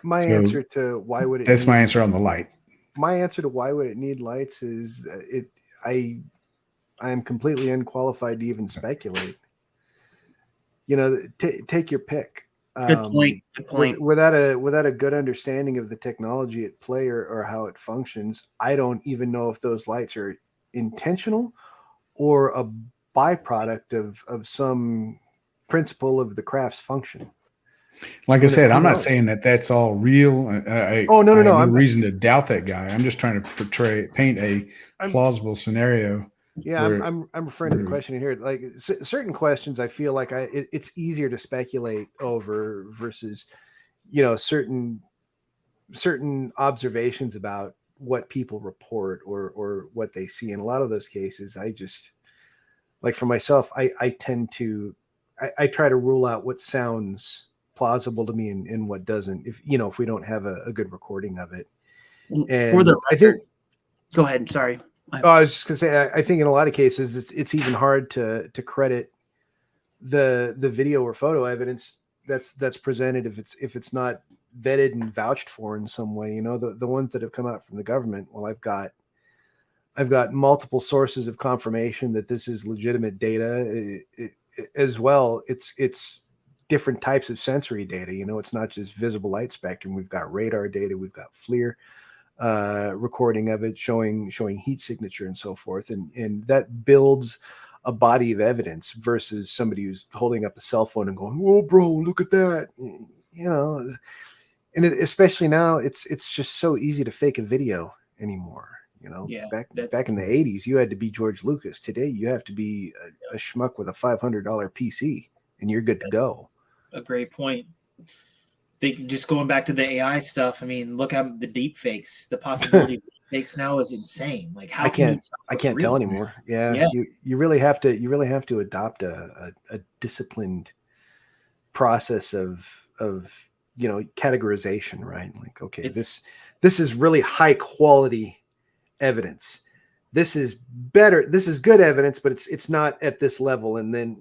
[SPEAKER 2] My answer to why would it
[SPEAKER 1] that's my answer on the light.
[SPEAKER 2] My answer to why would it need lights is I am completely unqualified to even speculate. Take your pick.
[SPEAKER 4] Good point. Good point.
[SPEAKER 2] Without a good understanding of the technology at play or how it functions, I don't even know if those lights are intentional or a byproduct of some principle of the craft's function.
[SPEAKER 1] Like I said, I'm not saying that that's all real.
[SPEAKER 2] No.
[SPEAKER 1] I have no reason to doubt that guy. I'm just trying to paint a plausible scenario.
[SPEAKER 2] Yeah, I'm referring to the question here. Like certain questions, I feel like it's easier to speculate over versus, certain observations about what people report or what they see. In a lot of those cases, I just, like for myself, I tend to, I try to rule out what sounds plausible to me and what doesn't, if we don't have a good recording of it. And
[SPEAKER 4] for the record, I think, go ahead. Sorry.
[SPEAKER 2] I was just gonna say, I think in a lot of cases it's even hard to credit the video or photo evidence that's presented if it's not vetted and vouched for in some way. The ones that have come out from the government. Well, I've got multiple sources of confirmation that this is legitimate data. As well, it's different types of sensory data. It's not just visible light spectrum. We've got radar data. We've got FLIR recording of it showing heat signature and so forth. And that builds a body of evidence versus somebody who's holding up a cell phone and going, "Whoa, bro, look at that." And especially now it's just so easy to fake a video anymore. Back in the 80s, you had to be George Lucas. Today, you have to be a schmuck with a $500 PC and you're good to go.
[SPEAKER 3] A great point. Just going back to the AI stuff. I mean, look at the deep fakes. The possibility of deep fakes now is insane. Like, how I can't
[SPEAKER 2] tell anymore. Yeah. You really have to adopt a disciplined process of categorization, right? Like, okay, this is really high quality evidence. This is better. This is good evidence, but it's not at this level. And then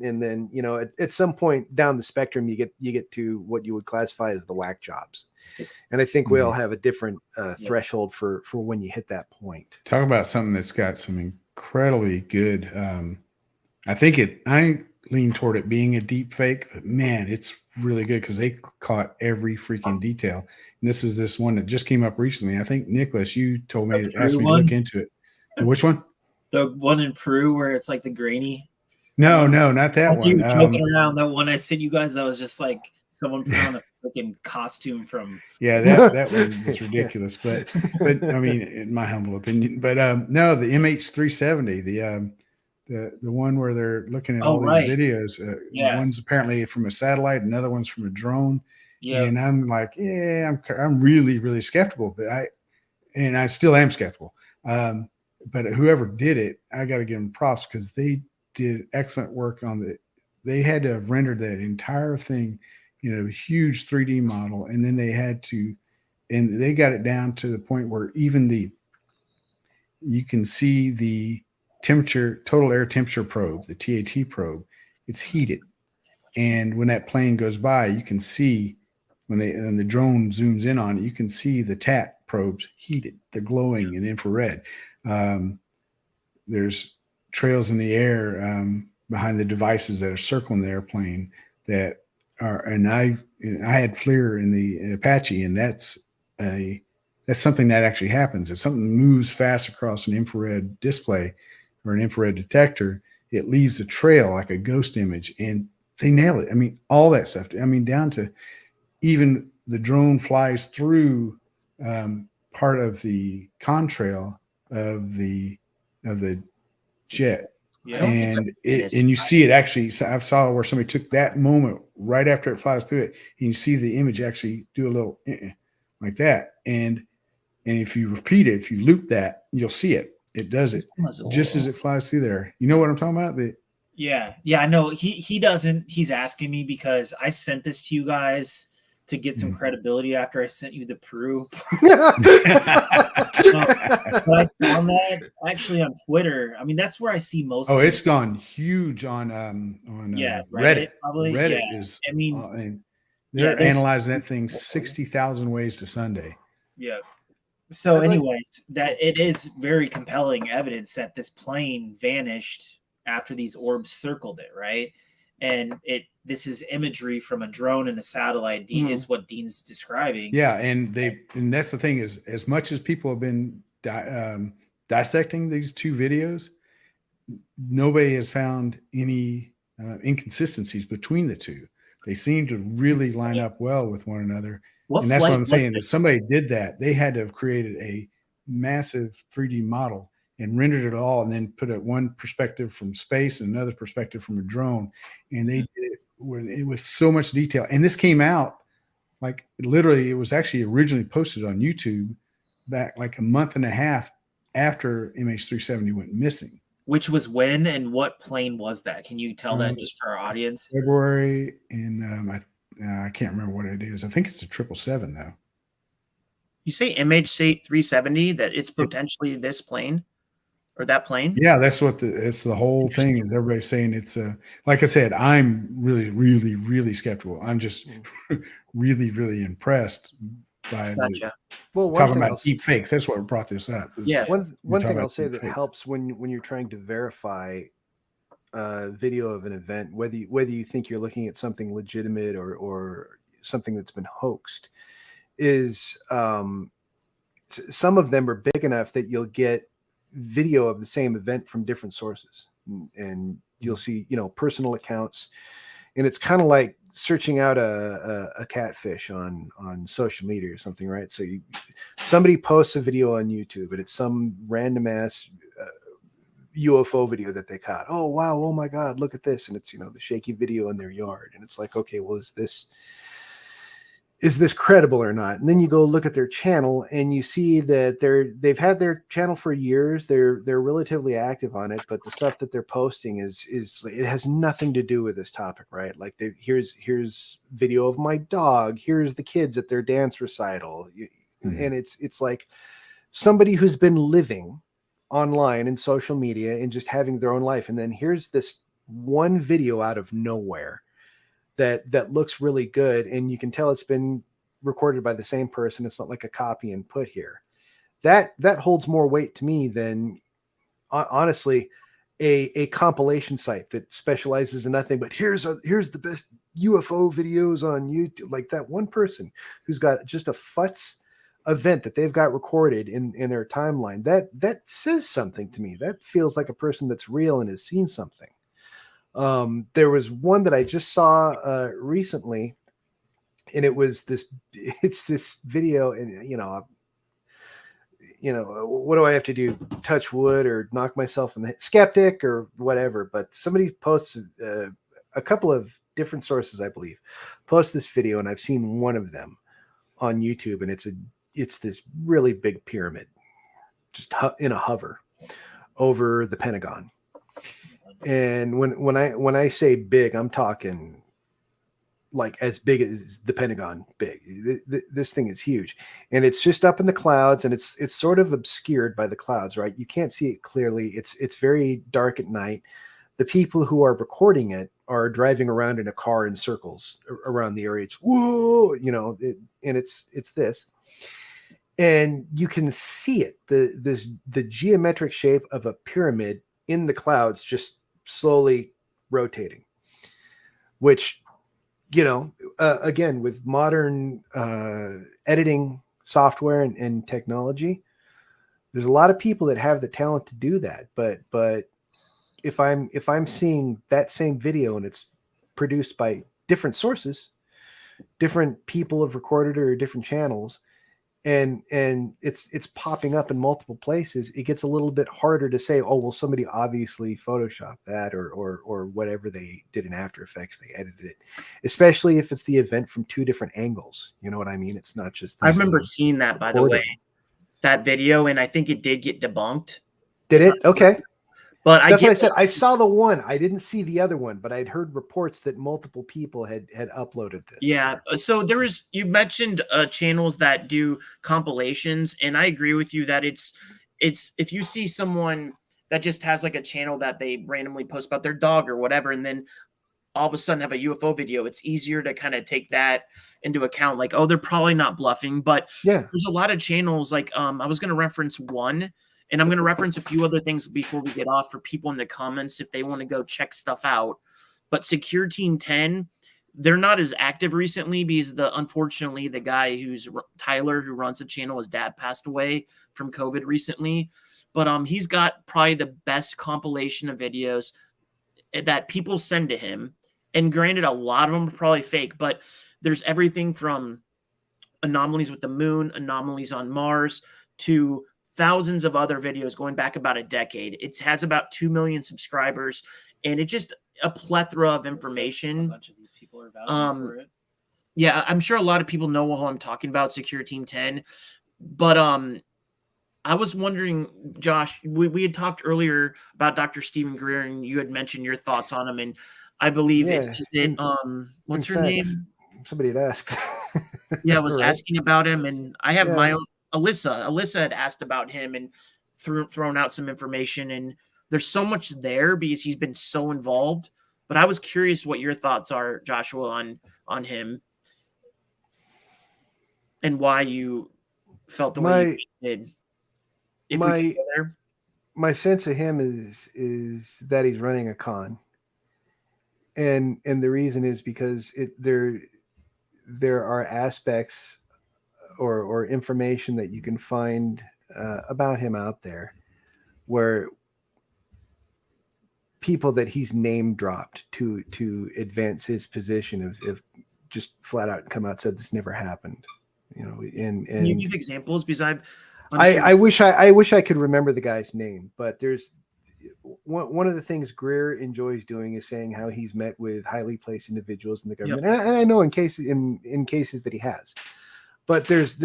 [SPEAKER 2] at some point down the spectrum, you get to what you would classify as the whack jobs. And I think we all have a different threshold for when you hit that point.
[SPEAKER 1] Talk about something that's got some incredibly good. I lean toward it being a deep fake, but man, it's really good because they caught every freaking detail. And this one that just came up recently. I think Nicholas, you told me, asked me to look into it. Which one?
[SPEAKER 3] The one in Peru where it's like the grainy.
[SPEAKER 1] No, not that one.
[SPEAKER 3] You were joking around. That one I sent you guys, that was just like someone put on a freaking costume from.
[SPEAKER 1] Yeah, that one was ridiculous. But I mean, in my humble opinion. But no, the MH370, the one where they're looking at all these videos. One's apparently from a satellite, another one's from a drone. Yeah, and I'm like, I'm really, really skeptical. But I still am skeptical. But whoever did it, I got to give them props because they did excellent work on they had to have rendered that entire thing, huge 3D model. And then they got it down to the point where even you can see the total air temperature probe, the TAT probe, it's heated. And when that plane goes by, you can see when the drone zooms in on it, you can see the TAT probes heated. They're glowing in infrared. There's trails in the air behind the devices that are circling the airplane that are, and I had FLIR in the Apache, and that's something that actually happens. If something moves fast across an infrared display or an infrared detector, it leaves a trail like a ghost image, and they nail it. I mean, all that stuff. I mean, down to even the drone flies through part of the contrail of the jet, and you see it actually. I saw where somebody took that moment right after it flies through it, and you see the image actually do a little like that. And if you repeat it, if you loop that, you'll see it. It does it just as it flies through there. You know what I'm talking about?
[SPEAKER 3] Yeah, I know. He doesn't. He's asking me because I sent this to you guys to get some credibility after I sent you the proof. But I found that actually on Twitter. I mean, that's where I see most.
[SPEAKER 1] Oh, it's gone huge on Reddit.
[SPEAKER 3] Probably.
[SPEAKER 1] Reddit
[SPEAKER 3] Yeah.
[SPEAKER 1] is.
[SPEAKER 3] I mean,
[SPEAKER 1] and they're analyzing that thing 60,000 ways to Sunday.
[SPEAKER 3] Yeah. So, anyways, that it is very compelling evidence that this plane vanished after these orbs circled it, right? And this is imagery from a drone and a satellite. Dean is what Dean's describing.
[SPEAKER 1] Yeah, and that's the thing is, as much as people have been dissecting these two videos, nobody has found any inconsistencies between the two. They seem to really line up well with one another. And that's what I'm saying. If somebody did that, they had to have created a massive 3D model and rendered it all, and then put one perspective from space and another perspective from a drone. And they did it with so much detail. And this came out like literally, it was actually originally posted on YouTube back like a month and a half after MH370 went missing.
[SPEAKER 3] Which was when and what plane was that? Can you tell that just for our audience?
[SPEAKER 1] February, and I can't remember what it is. I think it's a 777 though.
[SPEAKER 4] You say MH370 that it's potentially this plane or that plane?
[SPEAKER 1] Yeah, that's what it's the whole thing is. Everybody's saying it's like I said, I'm really, really, really skeptical. I'm just really, really impressed by talking about deep fakes. That's what brought this up.
[SPEAKER 2] Yeah. One thing I'll say that helps when you're trying to verify video of an event, whether you think you're looking at something legitimate or something that's been hoaxed, is some of them are big enough that you'll get video of the same event from different sources, and you'll see personal accounts, and it's kind of like searching out a catfish on social media or something, right? So somebody posts a video on YouTube and it's some random ass UFO video that they caught. Oh wow, oh my god, look at this. And it's the shaky video in their yard, and it's like, okay, well, is this credible or not? And then you go look at their channel and you see that they've had their channel for years. They're relatively active on it, but the stuff that they're posting is it has nothing to do with this topic, right? Like here's video of my dog, here's the kids at their dance recital. And it's like somebody who's been living online and social media and just having their own life, and then here's this one video out of nowhere that looks really good, and you can tell it's been recorded by the same person. It's not like a copy and put here. That holds more weight to me than honestly a compilation site that specializes in nothing but here's the best UFO videos on YouTube. Like that one person who's got just a futz event that they've got recorded in their timeline, that says something to me. That feels like a person that's real and has seen something. There was one that I just saw recently, and it's this video, and what do I have to do? Touch wood or knock myself in the skeptic or whatever. But somebody posts a couple of different sources, I believe, post this video, and I've seen one of them on YouTube, and it's this really big pyramid just in a hover over the Pentagon. And when I say big, I'm talking like as big as the Pentagon big. This thing is huge, and it's just up in the clouds, and it's sort of obscured by the clouds, right? You can't see it clearly. It's very dark at night. The people who are recording it are driving around in a car in circles around the area. It's whoa, and it's this. And you can see it, the geometric shape of a pyramid in the clouds, just slowly rotating, which, again, with modern editing software and technology, there's a lot of people that have the talent to do that. But if I'm seeing that same video and it's produced by different sources, different people have recorded it or different channels, and it's popping up in multiple places, it gets a little bit harder to say, oh, well, somebody obviously photoshopped that or whatever they did in After Effects, they edited it, especially if it's the event from two different angles. You know what I mean? It's not just
[SPEAKER 4] I remember seeing that, by the way, that video, and I think it did get debunked.
[SPEAKER 2] Did it? Okay.
[SPEAKER 4] But
[SPEAKER 2] that's what I said. I saw the one. I didn't see the other one, but I'd heard reports that multiple people had uploaded this.
[SPEAKER 4] Yeah. So you mentioned channels that do compilations, and I agree with you that it's if you see someone that just has like a channel that they randomly post about their dog or whatever, and then all of a sudden have a UFO video, it's easier to kind of take that into account. Like, oh, they're probably not bluffing, but
[SPEAKER 2] yeah,
[SPEAKER 4] there's a lot of channels. Like, I was going to reference one, and I'm going to reference a few other things before we get off for people in the comments if they want to go check stuff out. But Secure Team 10, they're not as active recently because unfortunately the guy who's Tyler, who runs the channel, his dad passed away from COVID recently. But he's got probably the best compilation of videos that people send to him. And granted, a lot of them are probably fake, but there's everything from anomalies with the moon, anomalies on Mars, to thousands of other videos going back about a decade. It has about 2 million subscribers, and it's just a plethora of information.
[SPEAKER 3] A bunch of these people are vouching for it.
[SPEAKER 4] Yeah, I'm sure a lot of people know who I'm talking about, Secure Team 10. But I was wondering, Josh, we had talked earlier about Dr. Stephen Greer, and you had mentioned your thoughts on him, and I believe what's her name?
[SPEAKER 2] Somebody had asked.
[SPEAKER 4] Yeah, I was asking about him, and I have my own Alyssa had asked about him and thrown out some information, and there's so much there because he's been so involved. But I was curious what your thoughts are, Joshua, on him and why you felt the way you did. If we could go there.
[SPEAKER 2] My sense of him is that he's running a con. And the reason is because there are aspects or information that you can find about him out there where people that he's name dropped to advance his position of just flat out come out said this never happened, and
[SPEAKER 4] can you give examples? Because
[SPEAKER 2] I wish I could remember the guy's name, but there's one of the things Greer enjoys doing is saying how he's met with highly placed individuals in the government. Yep. And I know in cases that he has, but there's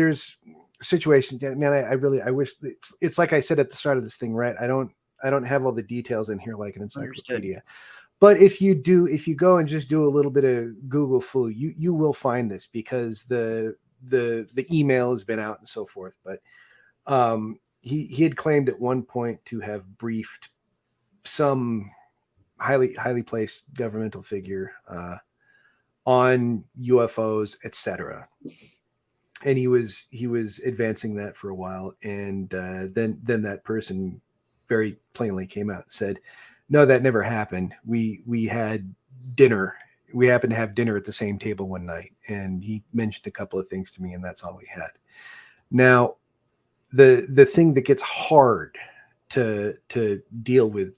[SPEAKER 2] situations, man, I wish it's like I said at the start of this thing, right? I don't have all the details in here like an encyclopedia. Understood. But if you go and just do a little bit of Google foo, you will find this because the email has been out and so forth. But he had claimed at one point to have briefed some highly placed governmental figure on UFOs, etc. And he was advancing that for a while, and then that person very plainly came out and said, "No, that never happened. We had dinner. We happened to have dinner at the same table one night, and he mentioned a couple of things to me, and that's all we had." Now, the thing that gets hard to deal with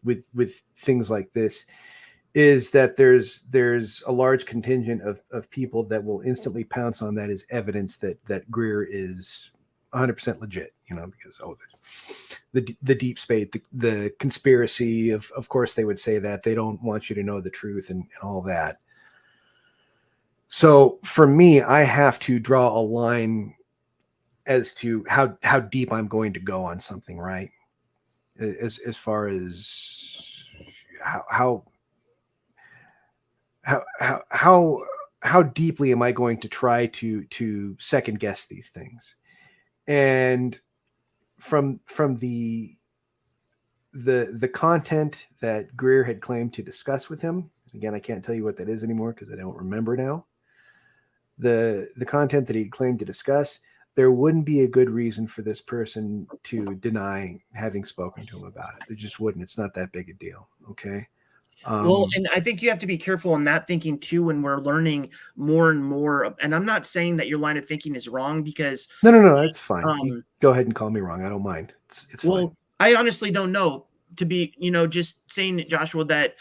[SPEAKER 2] things like this is that there's a large contingent of people that will instantly pounce on that as evidence that Greer is 100% legit, because the deep state, the conspiracy, of course they would say that they don't want you to know the truth and all that. So for me, I have to draw a line as to how deep I'm going to go on something, right? As far as how deeply am I going to try to second guess these things? And from the content that Greer had claimed to discuss with him, again, I can't tell you what that is anymore because I don't remember now. The content that he claimed to discuss, there wouldn't be a good reason for this person to deny having spoken to him about it. There just wouldn't. It's not that big a deal. Okay.
[SPEAKER 4] Well, and I think you have to be careful in that thinking too, when we're learning more and more. And I'm not saying that your line of thinking is wrong because
[SPEAKER 2] no, that's fine. You go ahead and call me wrong. I don't mind. It's
[SPEAKER 4] well,
[SPEAKER 2] fine.
[SPEAKER 4] I honestly don't know, to be, just saying, Joshua, that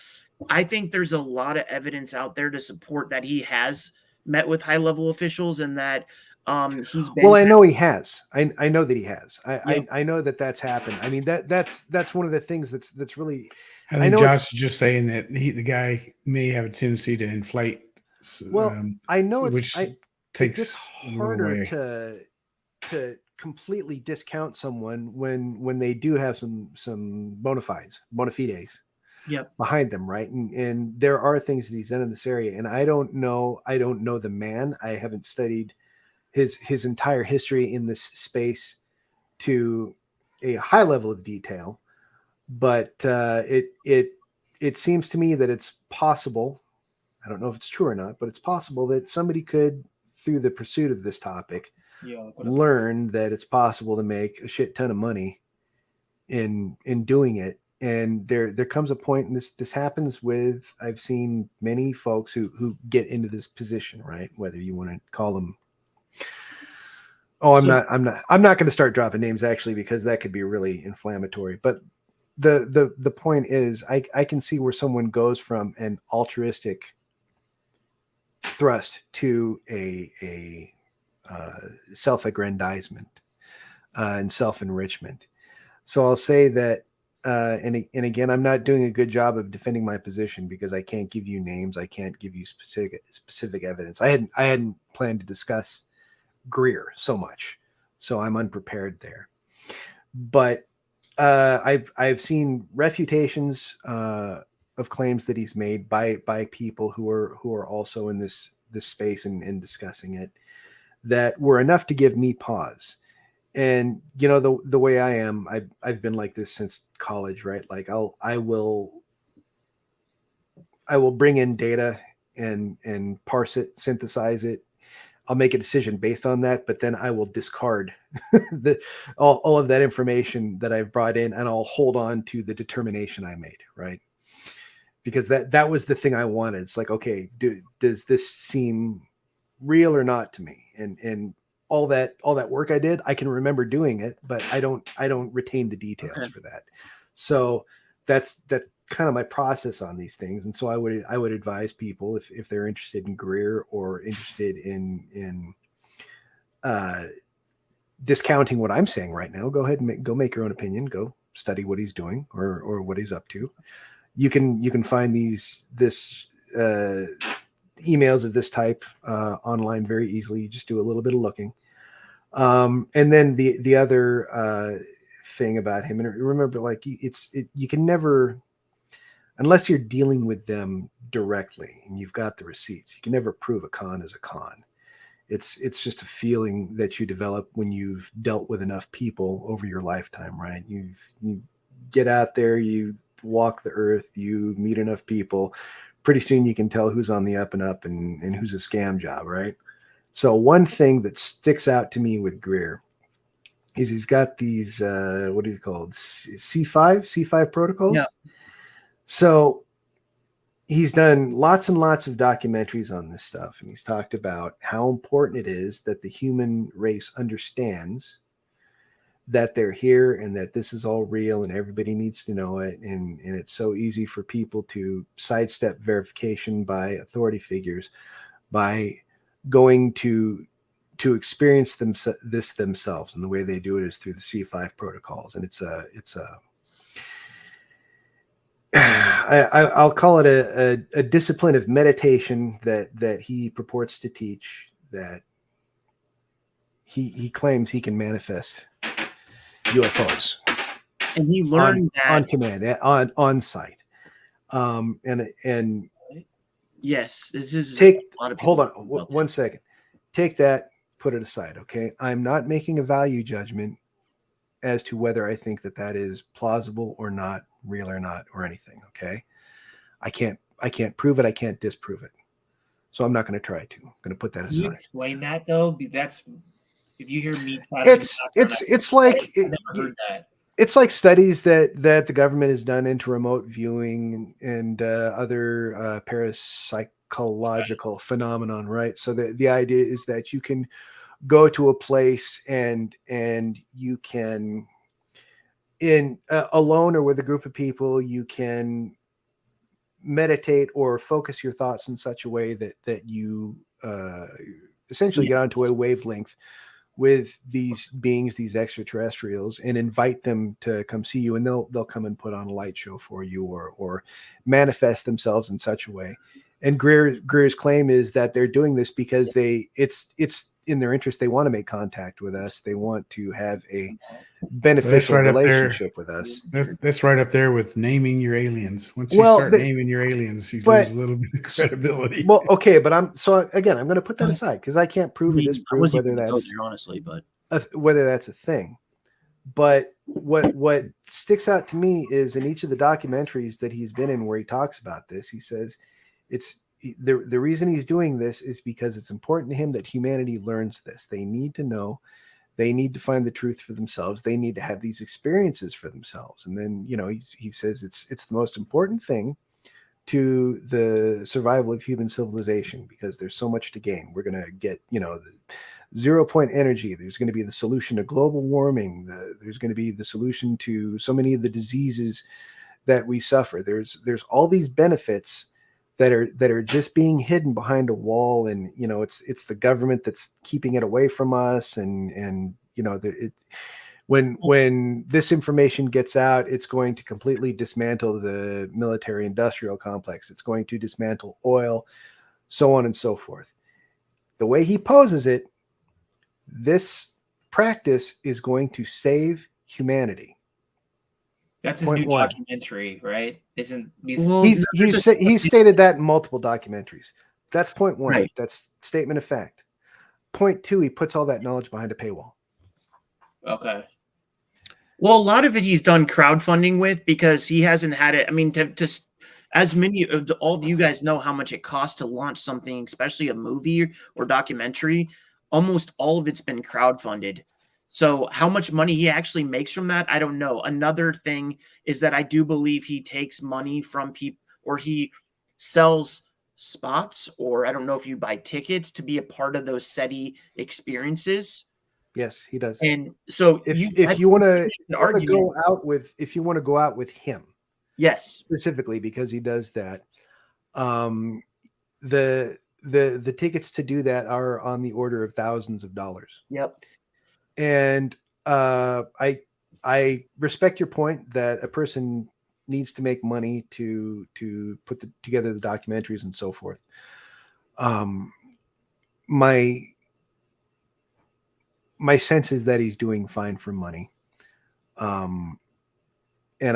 [SPEAKER 4] I think there's a lot of evidence out there to support that he has met with high level officials and that he's been.
[SPEAKER 2] Well, I know he has. I know that he has. I know that's happened. I mean, that's one of the things that's really.
[SPEAKER 1] I think Josh is just saying that the guy may have a tendency to inflate.
[SPEAKER 2] Well, I know
[SPEAKER 1] which
[SPEAKER 2] it gets harder to completely discount someone when they do have some bona fides behind them, right? And there are things that he's done in this area, and I don't know the man. I haven't studied his entire history in this space to a high level of detail, but it seems to me that it's possible. I don't know if it's true or not, but it's possible that somebody could, through the pursuit of this topic, learn that it's possible to make a shit ton of money in doing it. And there comes a point, and this happens with, I've seen many folks who get into this position, right? Whether you want to call them, I'm not going to start dropping names, actually, because that could be really inflammatory. But the point is, I can see where someone goes from an altruistic thrust to a self-aggrandizement and self-enrichment. So I'll say that, and again, I'm not doing a good job of defending my position because I can't give you names. I can't give you specific evidence. I hadn't planned to discuss Greer so much, so I'm unprepared there. But I've seen refutations of claims that he's made by people who are also in this space and discussing it, that were enough to give me pause. And the way I am, I've been like this since college, right? Like I will bring in data and parse it, synthesize it. I'll make a decision based on that, but then I will discard all of that information that I've brought in, and I'll hold on to the determination I made, right? Because that was the thing I wanted. It's like, okay, does this seem real or not to me? And all that work I did, I can remember doing it, but I don't retain the details for that. So that's kind of my process on these things. And so I would advise people, if they're interested in Greer or interested in discounting what I'm saying right now, go ahead and go make your own opinion. Go study what he's doing or what he's up to. You can find these emails of this type online very easily. You just do a little bit of looking. And then the other thing about him, and remember, like, you can never, unless you're dealing with them directly and you've got the receipts, you can never prove a con as a con. It's just a feeling that you develop when you've dealt with enough people over your lifetime, right? You get out there, you walk the earth, you meet enough people, pretty soon you can tell who's on the up and up and who's a scam job, right? So one thing that sticks out to me with Greer is he's got these, what is it called? C5 protocols.
[SPEAKER 4] Yeah.
[SPEAKER 2] So he's done lots and lots of documentaries on this stuff. And he's talked about how important it is that the human race understands that they're here and that this is all real and everybody needs to know it. And it's so easy for people to sidestep verification by authority figures by going to experience this themselves. And the way they do it is through the C5 protocols. And I'll call it a discipline of meditation that he purports to teach, that he claims he can manifest UFOs,
[SPEAKER 4] and he learned that
[SPEAKER 2] on command, on site. And
[SPEAKER 4] yes, this is
[SPEAKER 2] hold on one second. Take that, put it aside. Okay. I'm not making a value judgment as to whether I think that is plausible or not, real or not, or anything. Okay. I can't prove it. I can't disprove it. So I'm not going to try to. I'm going to put that aside.
[SPEAKER 3] Can you explain that though? That's, if you hear me,
[SPEAKER 2] it's like,
[SPEAKER 3] I've never heard that.
[SPEAKER 2] It's like studies that the government has done into remote viewing and other parapsychological phenomenon, right? So the idea is that you can go to a place and you can, in alone or with a group of people, you can meditate or focus your thoughts in such a way that you essentially get onto a wavelength with these beings, these extraterrestrials, and invite them to come see you, and they'll come and put on a light show for you or manifest themselves in such a way. And Greer's claim is that they're doing this because it's in their interest, they want to make contact with us. They want to have a beneficial relationship with us.
[SPEAKER 1] That's right up there with naming your aliens. Once you start naming your aliens, you lose a little bit of credibility.
[SPEAKER 2] Well, okay, but I'm going to put that aside because I can't prove or disprove whether that's
[SPEAKER 4] honestly, but
[SPEAKER 2] whether that's a thing. But what sticks out to me is in each of the documentaries that he's been in where he talks about this, he says it's the reason he's doing this is because it's important to him that humanity learns this. They need to know. They need to find the truth for themselves. They need to have these experiences for themselves. And then, he says it's the most important thing to the survival of human civilization because there's so much to gain. We're going to get, the 0 point energy. There's going to be the solution to global warming. There's going to be the solution to so many of the diseases that we suffer. There's all these benefits that are just being hidden behind a wall, and it's the government that's keeping it away from us, and when this information gets out, it's going to completely dismantle the military industrial complex. It's going to dismantle oil, so on and so forth. The way he poses it, this practice is going to save humanity.
[SPEAKER 3] That's his new documentary, right? He's stated that in multiple documentaries. That's point one. Right. That's statement of fact. Point two, he puts all that knowledge behind a paywall. Okay.
[SPEAKER 4] Well, a lot of it he's done crowdfunding with because he hasn't had it. I mean, as many of all of you guys know how much it costs to launch something, especially a movie or documentary. Almost all of it's been crowdfunded. So how much money he actually makes from that, I don't know. Another thing is that I do believe he takes money from people, or he sells spots, or I don't know if you buy tickets to be a part of those SETI experiences.
[SPEAKER 2] Yes, he does.
[SPEAKER 4] And so
[SPEAKER 2] if you want to go out with him,
[SPEAKER 4] yes,
[SPEAKER 2] specifically because he does that, the tickets to do that are on the order of thousands of dollars.
[SPEAKER 4] Yep.
[SPEAKER 2] And I respect your point that a person needs to make money to put together the documentaries and so forth. My sense is that he's doing fine for money. And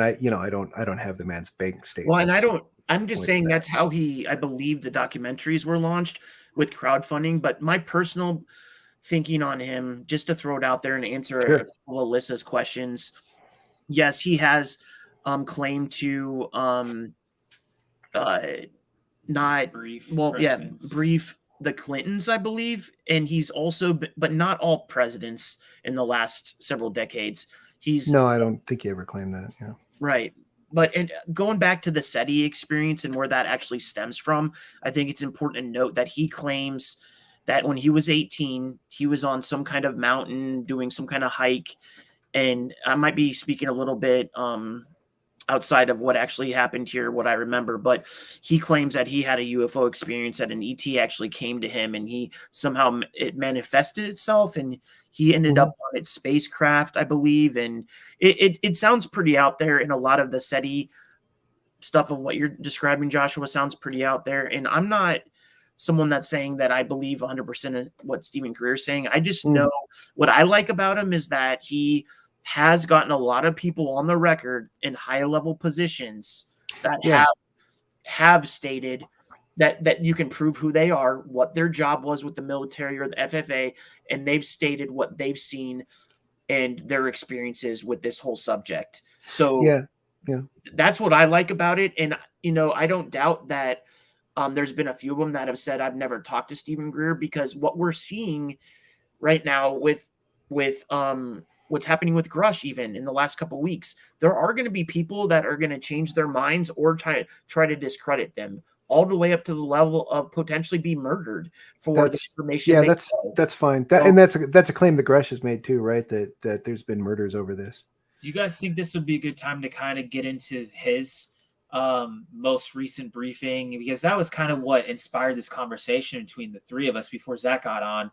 [SPEAKER 2] I don't have the man's bank statement.
[SPEAKER 4] Well, and I'm just saying that's how I believe the documentaries were launched with crowdfunding. But my personal thinking on him, just to throw it out there and answer a couple of Alyssa's questions. Yes, he has claimed to not brief the Clintons, I believe, and he's also, but not all presidents in the last several decades.
[SPEAKER 2] No, I don't think he ever claimed that. Yeah,
[SPEAKER 4] right. But going back to the SETI experience and where that actually stems from, I think it's important to note that he claims that when he was 18, he was on some kind of mountain doing some kind of hike. And I might be speaking a little bit outside of what actually happened here, what I remember, but he claims that he had a UFO experience, that an ET actually came to him, and he somehow it manifested itself, and he ended up on its spacecraft, I believe. And it sounds pretty out there, and a lot of the SETI stuff of what you're describing, Joshua, sounds pretty out there. And I'm not someone that's saying that I believe 100% of what Stephen Greer is saying. I just know what I like about him is that he has gotten a lot of people on the record in high level positions that have stated that you can prove who they are, what their job was with the military or the FFA, and they've stated what they've seen and their experiences with this whole subject. So that's what I like about it. And, I don't doubt that there's been a few of them that have said, I've never talked to Stephen Greer, because what we're seeing right now with what's happening with Grusch, even in the last couple of weeks, there are going to be people that are going to change their minds or try to discredit them, all the way up to the level of potentially be murdered for the information.
[SPEAKER 2] Yeah, that's fine. And that's a claim that Grusch has made too, right? That there's been murders over this.
[SPEAKER 3] Do you guys think this would be a good time to kind of get into his most recent briefing? Because that was kind of what inspired this conversation between the three of us before Zach got on.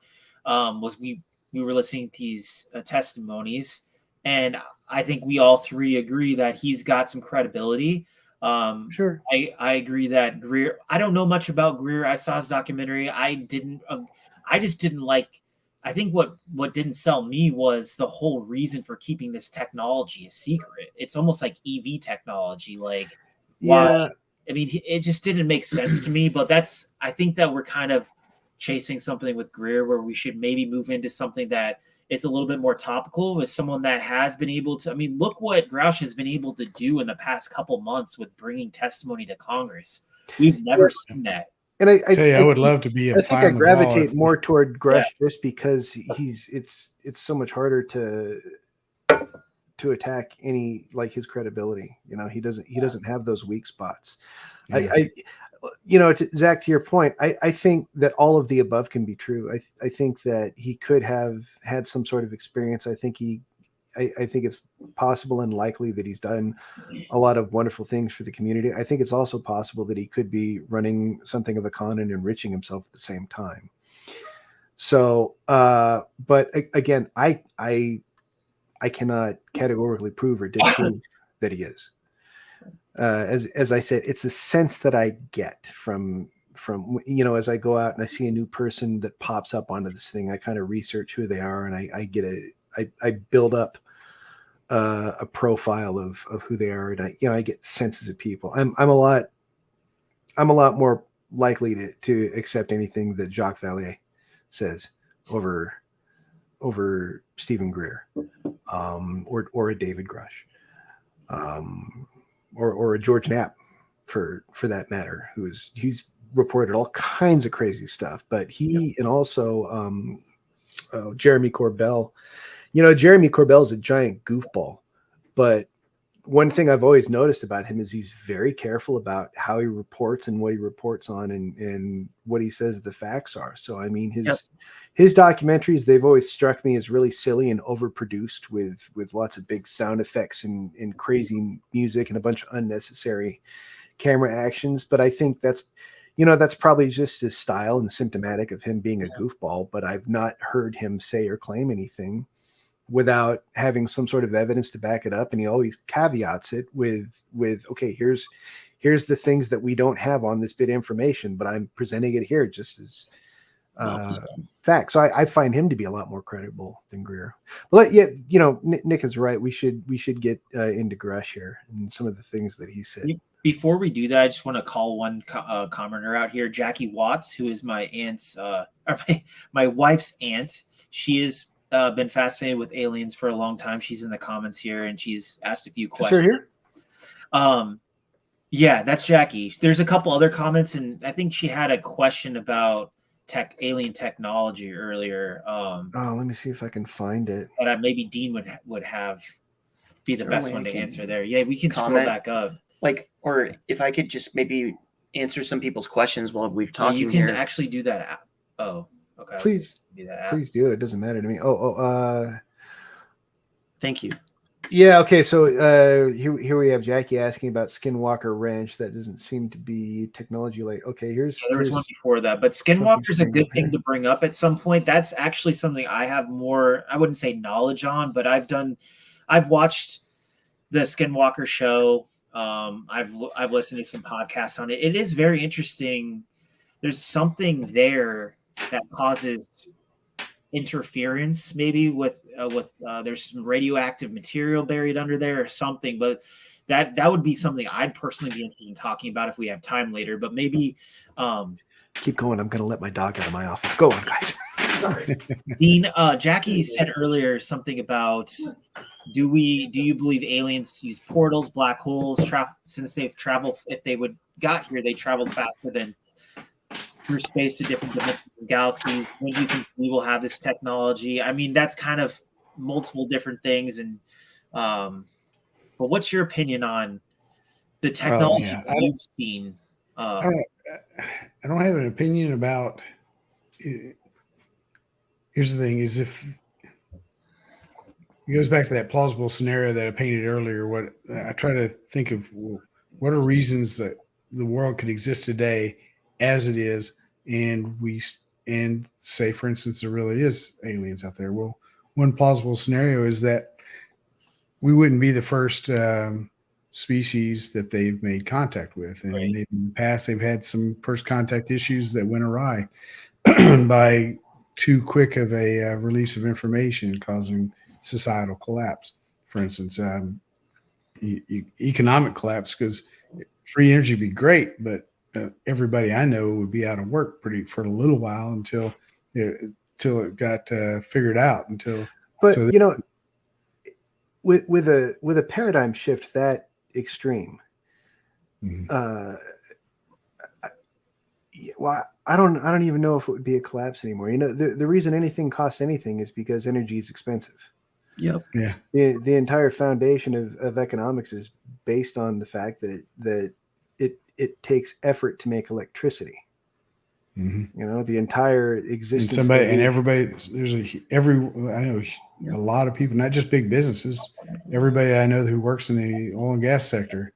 [SPEAKER 3] Was we were listening to these testimonies, and I think we all three agree that he's got some credibility.
[SPEAKER 2] Sure.
[SPEAKER 3] I agree that Greer, I don't know much about Greer. I saw his documentary. I just didn't like I think what didn't sell me was the whole reason for keeping this technology a secret. It's almost like EV technology. Like, why?
[SPEAKER 2] Yeah.
[SPEAKER 3] I mean, it just didn't make sense to me. But I think that we're kind of chasing something with Greer where we should maybe move into something that is a little bit more topical with someone that has been able to. I mean, look what Grusch has been able to do in the past couple months with bringing testimony to Congress. We've never seen that.
[SPEAKER 2] And
[SPEAKER 1] I would love to be a
[SPEAKER 2] I think
[SPEAKER 1] fly
[SPEAKER 2] I
[SPEAKER 1] on the wall
[SPEAKER 2] gravitate
[SPEAKER 1] if-
[SPEAKER 2] more toward Grusch just because it's so much harder to attack any, like, his credibility. You know, he doesn't have those weak spots.
[SPEAKER 1] Yeah.
[SPEAKER 2] I you know, Zach, to your point, I think that all of the above can be true. I think that he could have had some sort of experience. I think it's possible and likely that he's done a lot of wonderful things for the community. I think it's also possible that he could be running something of a con and enriching himself at the same time. So, but again, I cannot categorically prove or disprove that he is. As I said, it's a sense that I get from, you know, as I go out and I see a new person that pops up onto this thing, I kind of research who they are, and I build up a profile of who they are, and I get senses of people. I'm a lot more likely to accept anything that Jacques Vallée says over Stephen Greer, or a David Grusch, or a George Knapp, for that matter, he's reported all kinds of crazy stuff. But he and also Jeremy Corbell. You know, Jeremy Corbell is a giant goofball, but one thing I've always noticed about him is he's very careful about how he reports and what he reports on, and what he says the facts are. So, I mean, his documentaries, they've always struck me as really silly and overproduced with lots of big sound effects and crazy music and a bunch of unnecessary camera actions. But I think that's probably just his style and symptomatic of him being a goofball. But I've not heard him say or claim anything without having some sort of evidence to back it up. And he always caveats it with, okay, here's the things that we don't have on this bit of information, but I'm presenting it here just as fact. So I find him to be a lot more credible than Greer. But yeah, you know, Nick is right. We should get into Grusch here and some of the things that he said.
[SPEAKER 3] Before we do that, I just want to call one commenter out here, Jackie Watts, who is my aunt's, or my wife's aunt. She has been fascinated with aliens for a long time. She's in the comments here, and she's asked a few questions. Yeah, that's Jackie. There's a couple other comments, and I think she had a question about alien technology earlier.
[SPEAKER 2] Let me see if I can find it.
[SPEAKER 3] But maybe Dean would be the best one to answer there. Yeah, we can scroll back up.
[SPEAKER 4] Like, or if I could just maybe answer some people's questions while we've talked.
[SPEAKER 3] You can actually do that. Oh, okay.
[SPEAKER 2] Please do. It doesn't matter to me.
[SPEAKER 4] Thank you.
[SPEAKER 2] Yeah. Okay. So here we have Jackie asking about Skinwalker Ranch. That doesn't seem to be technology. Like, okay, there was
[SPEAKER 3] one before that, but Skinwalker is a good thing to bring up at some point. That's actually something I have more, I wouldn't say knowledge on, but I've watched the Skinwalker show. I've listened to some podcasts on it. It is very interesting. There's something there that causes interference, maybe with there's some radioactive material buried under there or something. But that would be something I'd personally be interested in talking about if we have time later. But maybe
[SPEAKER 2] keep going. I'm going to let my dog out of my office. Go on, guys.
[SPEAKER 3] Sorry, Dean. Jackie said earlier something about do you believe aliens use portals, black holes, since they've traveled? If they got here, they traveled faster than through space to different dimensions and galaxies. When do you think we will have this technology? I mean, that's kind of multiple different things. And but what's your opinion on the technology that you've seen?
[SPEAKER 1] I don't have an opinion about. Here's the thing: is if it goes back to that plausible scenario that I painted earlier. What I try to think of, what are reasons that the world could exist today as it is, and say, for instance, there really is aliens out there. Well, one plausible scenario is that we wouldn't be the first species that they've made contact with, and maybe in the past they've had some first contact issues that went awry by too quick of a release of information causing societal collapse. For instance, economic collapse, because free energy would be great, but everybody I know would be out of work for a little while until it got figured out.
[SPEAKER 2] But you know, with a paradigm shift that extreme, well, I don't even know if it would be a collapse anymore. You know, the reason anything costs anything is because energy is expensive.
[SPEAKER 4] Yep.
[SPEAKER 1] Yeah.
[SPEAKER 2] The entire foundation of economics is based on the fact that it takes effort to make electricity. You know, the entire existence.
[SPEAKER 1] I know a lot of people, not just big businesses, everybody I know who works in the oil and gas sector,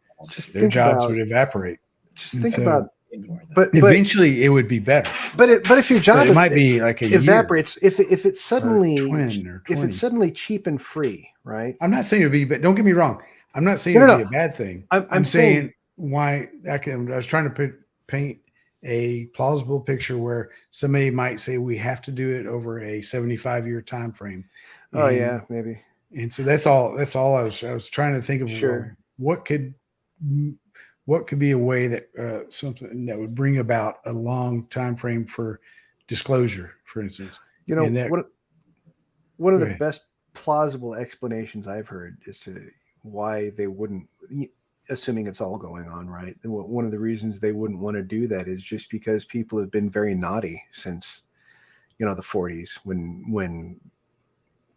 [SPEAKER 1] their jobs would evaporate.
[SPEAKER 2] Just think about. But
[SPEAKER 1] eventually it would be better.
[SPEAKER 2] But if your job
[SPEAKER 1] might be like
[SPEAKER 2] evaporates, if it's suddenly
[SPEAKER 1] if
[SPEAKER 2] it's suddenly cheap and free, right?
[SPEAKER 1] I'm not saying it would be, but don't get me wrong. I'm not saying it would be a bad thing. I'm saying why I was trying to paint a plausible picture where somebody might say we have to do it over a 75-year time frame.
[SPEAKER 2] Oh yeah, maybe.
[SPEAKER 1] And so that's all I was trying to think of.
[SPEAKER 2] Sure.
[SPEAKER 1] What could be a way that something that would bring about a long time frame for disclosure, for instance.
[SPEAKER 2] You know, one of the best plausible explanations I've heard as to why they wouldn't, assuming it's all going on, right? One of the reasons they wouldn't want to do that is just because people have been very naughty since, the 40s when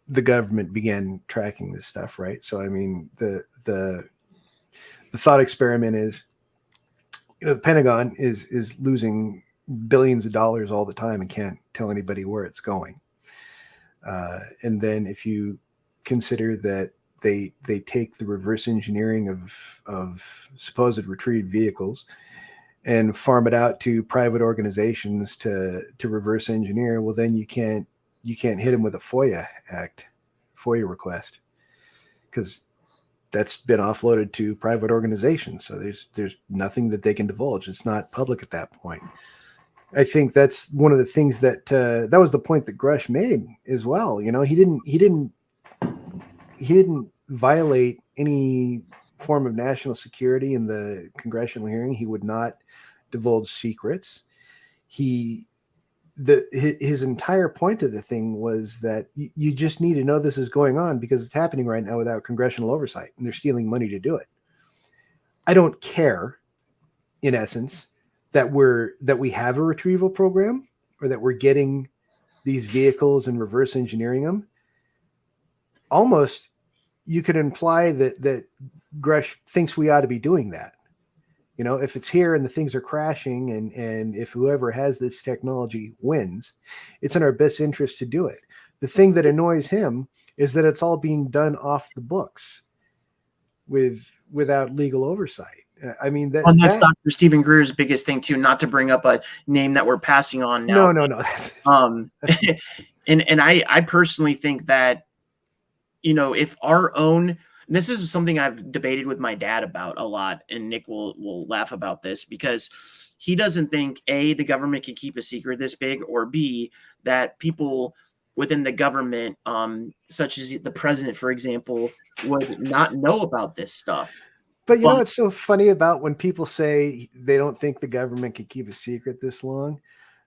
[SPEAKER 2] the government began tracking this stuff, right? So I mean, the thought experiment is, the Pentagon is losing billions of dollars all the time and can't tell anybody where it's going. And then if you consider that they take the reverse engineering of supposed retrieved vehicles and farm it out to private organizations to reverse engineer, well, then you can't hit them with a FOIA request, because that's been offloaded to private organizations. So there's nothing that they can divulge. It's not public at that point. I think that's one of the things that was the point that Grusch made as well. He didn't violate any form of national security in the congressional hearing. He would not divulge secrets. His entire point of the thing was that you just need to know this is going on because it's happening right now without congressional oversight, and they're stealing money to do it. I don't care, in essence, that we have a retrieval program or that we're getting these vehicles and reverse engineering them. Almost, you could imply that Grusch thinks we ought to be doing that. If it's here and the things are crashing and if whoever has this technology wins, it's in our best interest to do it. The thing that annoys him is that it's all being done off the books without legal oversight. I mean,
[SPEAKER 4] that's Dr. Stephen Greer's biggest thing too, not to bring up a name that we're passing on now.
[SPEAKER 2] No.
[SPEAKER 4] And I personally think that, if our own, this is something I've debated with my dad about a lot, and Nick will laugh about this, because he doesn't think A, the government can keep a secret this big, or B, that people within the government, such as the president, for example, would not know about this stuff.
[SPEAKER 2] But you know what's so funny about when people say they don't think the government can keep a secret this long?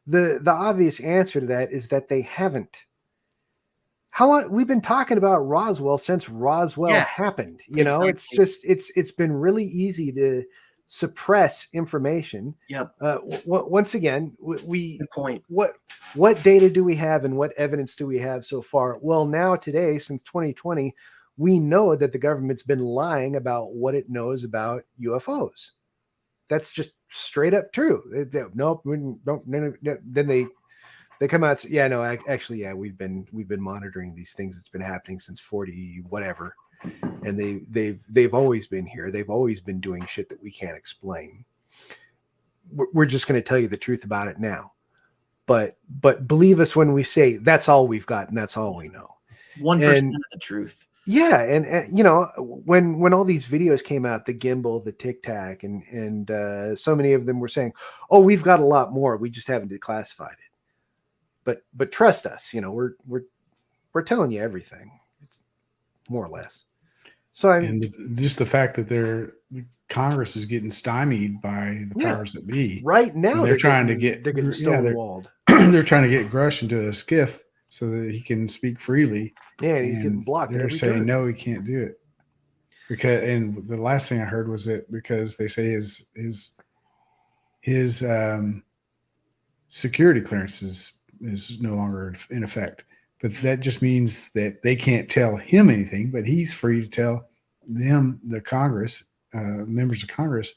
[SPEAKER 2] The obvious answer to that is that they haven't. How long we've been talking about Roswell since Roswell happened. Exactly. It's just it's been really easy to suppress information.
[SPEAKER 4] Yep.
[SPEAKER 2] Once again,
[SPEAKER 4] Good point.
[SPEAKER 2] What data do we have and what evidence do we have so far? Well, now today, since 2020, we know that the government's been lying about what it knows about UFOs. That's just straight up true. Nope, then they come out and say, yeah, no, actually, yeah, we've been monitoring these things. It's been happening since 40 whatever, and they've always been here. They've always been doing shit that we can't explain. We're just going to tell you the truth about it now, but believe us when we say that's all we've got and that's all we know.
[SPEAKER 4] 1% of the truth.
[SPEAKER 2] Yeah, and when all these videos came out, the gimbal, the Tic Tac, and so many of them were saying, "Oh, we've got a lot more. We just haven't declassified it." but trust us, we're telling you everything. It's more or less. So
[SPEAKER 1] just the fact that the Congress is getting stymied by the powers that be
[SPEAKER 2] right now.
[SPEAKER 1] They're trying to get
[SPEAKER 2] stonewalled.
[SPEAKER 1] They're trying to get Grusch into a skiff so that he can speak freely.
[SPEAKER 2] Yeah, and he's getting blocked.
[SPEAKER 1] They're saying no, he can't do it and the last thing I heard was that because they say his security clearance is no longer in effect. But that just means that they can't tell him anything, but he's free to tell them, the Congress, members of Congress,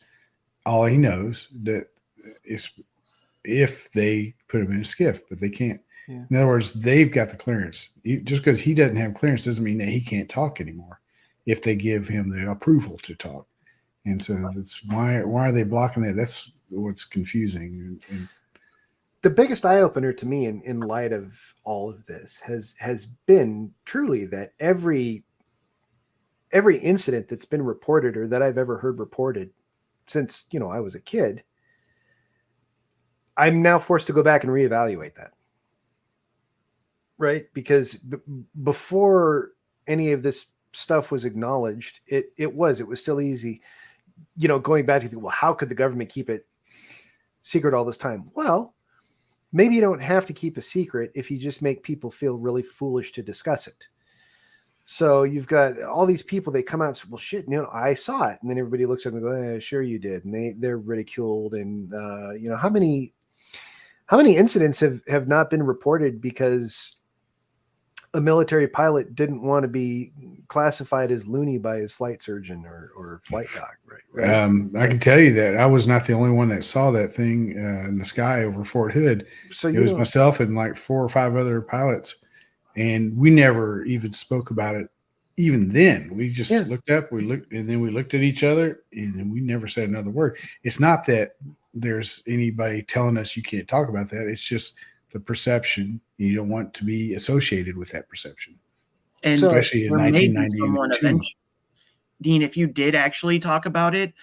[SPEAKER 1] all he knows that is if they put him in a skiff, but they can't.
[SPEAKER 2] Yeah.
[SPEAKER 1] In other words, they've got the clearance. Just because he doesn't have clearance doesn't mean that he can't talk anymore if they give him the approval to talk. And so that's why are they blocking that? That's what's confusing. And
[SPEAKER 2] the biggest eye opener to me in light of all of this has been truly that every incident that's been reported or that I've ever heard reported since, I was a kid, I'm now forced to go back and reevaluate that. Right? Because before any of this stuff was acknowledged, it was still easy, going back to how could the government keep it secret all this time? Well, maybe you don't have to keep a secret if you just make people feel really foolish to discuss it. So you've got all these people, they come out and say, well, shit, I saw it. And then everybody looks at them and go, sure you did. And they're ridiculed. And, how many incidents have not been reported because a military pilot didn't want to be classified as loony by his flight surgeon or flight doc, right? I
[SPEAKER 1] can tell you that I was not the only one that saw that thing in the sky over Fort Hood. So it was myself and like 4 or 5 other pilots, and we never even spoke about it. Even then, we just looked up, and then we looked at each other, and then we never said another word. It's not that there's anybody telling us you can't talk about that. It's just the perception. You don't want to be associated with that perception.
[SPEAKER 4] And
[SPEAKER 1] especially in 1992.
[SPEAKER 4] Dean, if you did actually talk about it,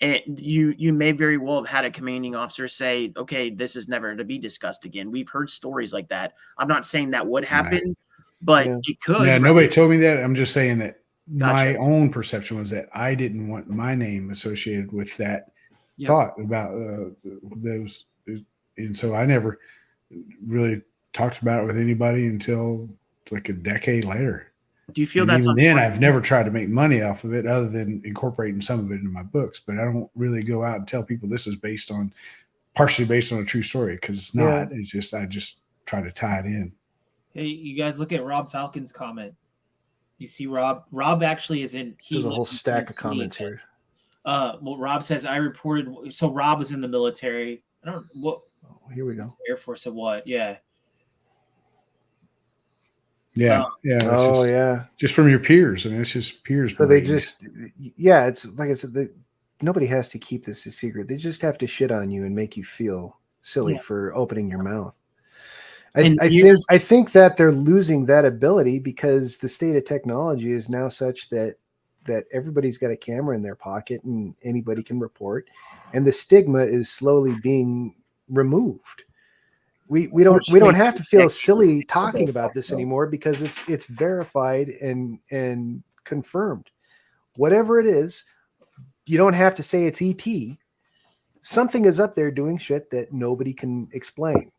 [SPEAKER 4] you may very well have had a commanding officer say, okay, this is never to be discussed again. We've heard stories like that. I'm not saying that would happen, but it could.
[SPEAKER 1] Yeah, nobody told me that. I'm just saying that my own perception was that I didn't want my name associated with that thought about those. And so I never really talked about it with anybody until like a decade later.
[SPEAKER 4] Do you feel
[SPEAKER 1] even then I've never tried to make money off of it other than incorporating some of it in my books, but I don't really go out and tell people this is partially based on a true story, because it's not. It's just I just try to tie it in.
[SPEAKER 3] Hey, you guys look at Rob Falcon's comment. You see Rob actually is in.
[SPEAKER 2] There's a whole stack of comments here.
[SPEAKER 3] Well, Rob says I reported. So Rob was in the military. I don't what.
[SPEAKER 2] Here we go.
[SPEAKER 3] Air Force of what? Yeah.
[SPEAKER 1] Yeah. Just from your peers. I mean, it's just peers.
[SPEAKER 2] So they just, it's like I said, nobody has to keep this a secret. They just have to shit on you and make you feel silly for opening your mouth. I think that they're losing that ability because the state of technology is now such that everybody's got a camera in their pocket and anybody can report, and the stigma is slowly being removed. We don't have to feel silly talking about this anymore because it's verified and confirmed. Whatever it is, you don't have to say it's ET. Something is up there doing shit that nobody can explain.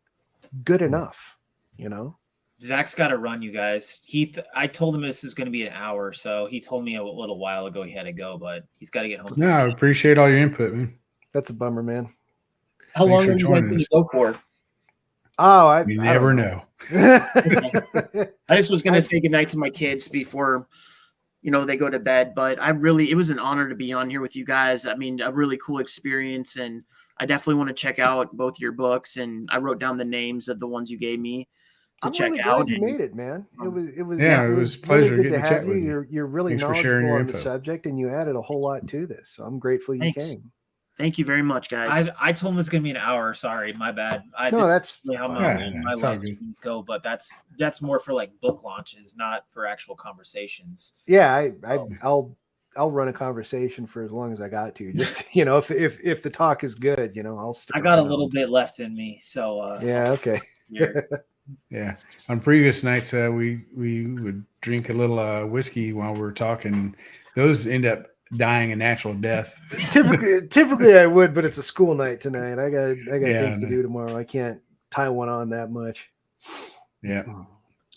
[SPEAKER 2] Good enough,
[SPEAKER 3] Zach's got to run, you guys. I told him this is going to be an hour, so he told me a little while ago he had to go, but he's got to get home.
[SPEAKER 1] No, I appreciate all your input, man.
[SPEAKER 2] That's a bummer, man.
[SPEAKER 3] How long are you guys going to go for?
[SPEAKER 2] Oh,
[SPEAKER 1] you never know.
[SPEAKER 4] I just was going to say goodnight to my kids before, they go to bed. But it was an honor to be on here with you guys. I mean, a really cool experience, and I definitely want to check out both your books. And I wrote down the names of the ones you gave me to check out.
[SPEAKER 2] You made it, man. It was
[SPEAKER 1] a pleasure
[SPEAKER 2] really good
[SPEAKER 1] to
[SPEAKER 2] have
[SPEAKER 1] you.
[SPEAKER 2] You. You're really knowledgeable on the subject, and you added a whole lot to this. So I'm grateful you came.
[SPEAKER 4] Thank you very much, guys.
[SPEAKER 3] I told him it's going to be an hour. Sorry, my bad.
[SPEAKER 2] That's
[SPEAKER 3] really how my live streams go, but that's more for like book launches, not for actual conversations.
[SPEAKER 2] Yeah, I'll run a conversation for as long as I got to. Just if the talk is good, I'll stick
[SPEAKER 3] I got
[SPEAKER 2] around.
[SPEAKER 3] a little bit left in me, so
[SPEAKER 2] okay.
[SPEAKER 1] Yeah. On previous nights, we would drink a little whiskey while we were talking. Those end up dying a natural death.
[SPEAKER 2] Typically I would, but it's a school night tonight. I got
[SPEAKER 1] Yeah,
[SPEAKER 2] things to do tomorrow. I can't tie one on that much.
[SPEAKER 1] Yeah.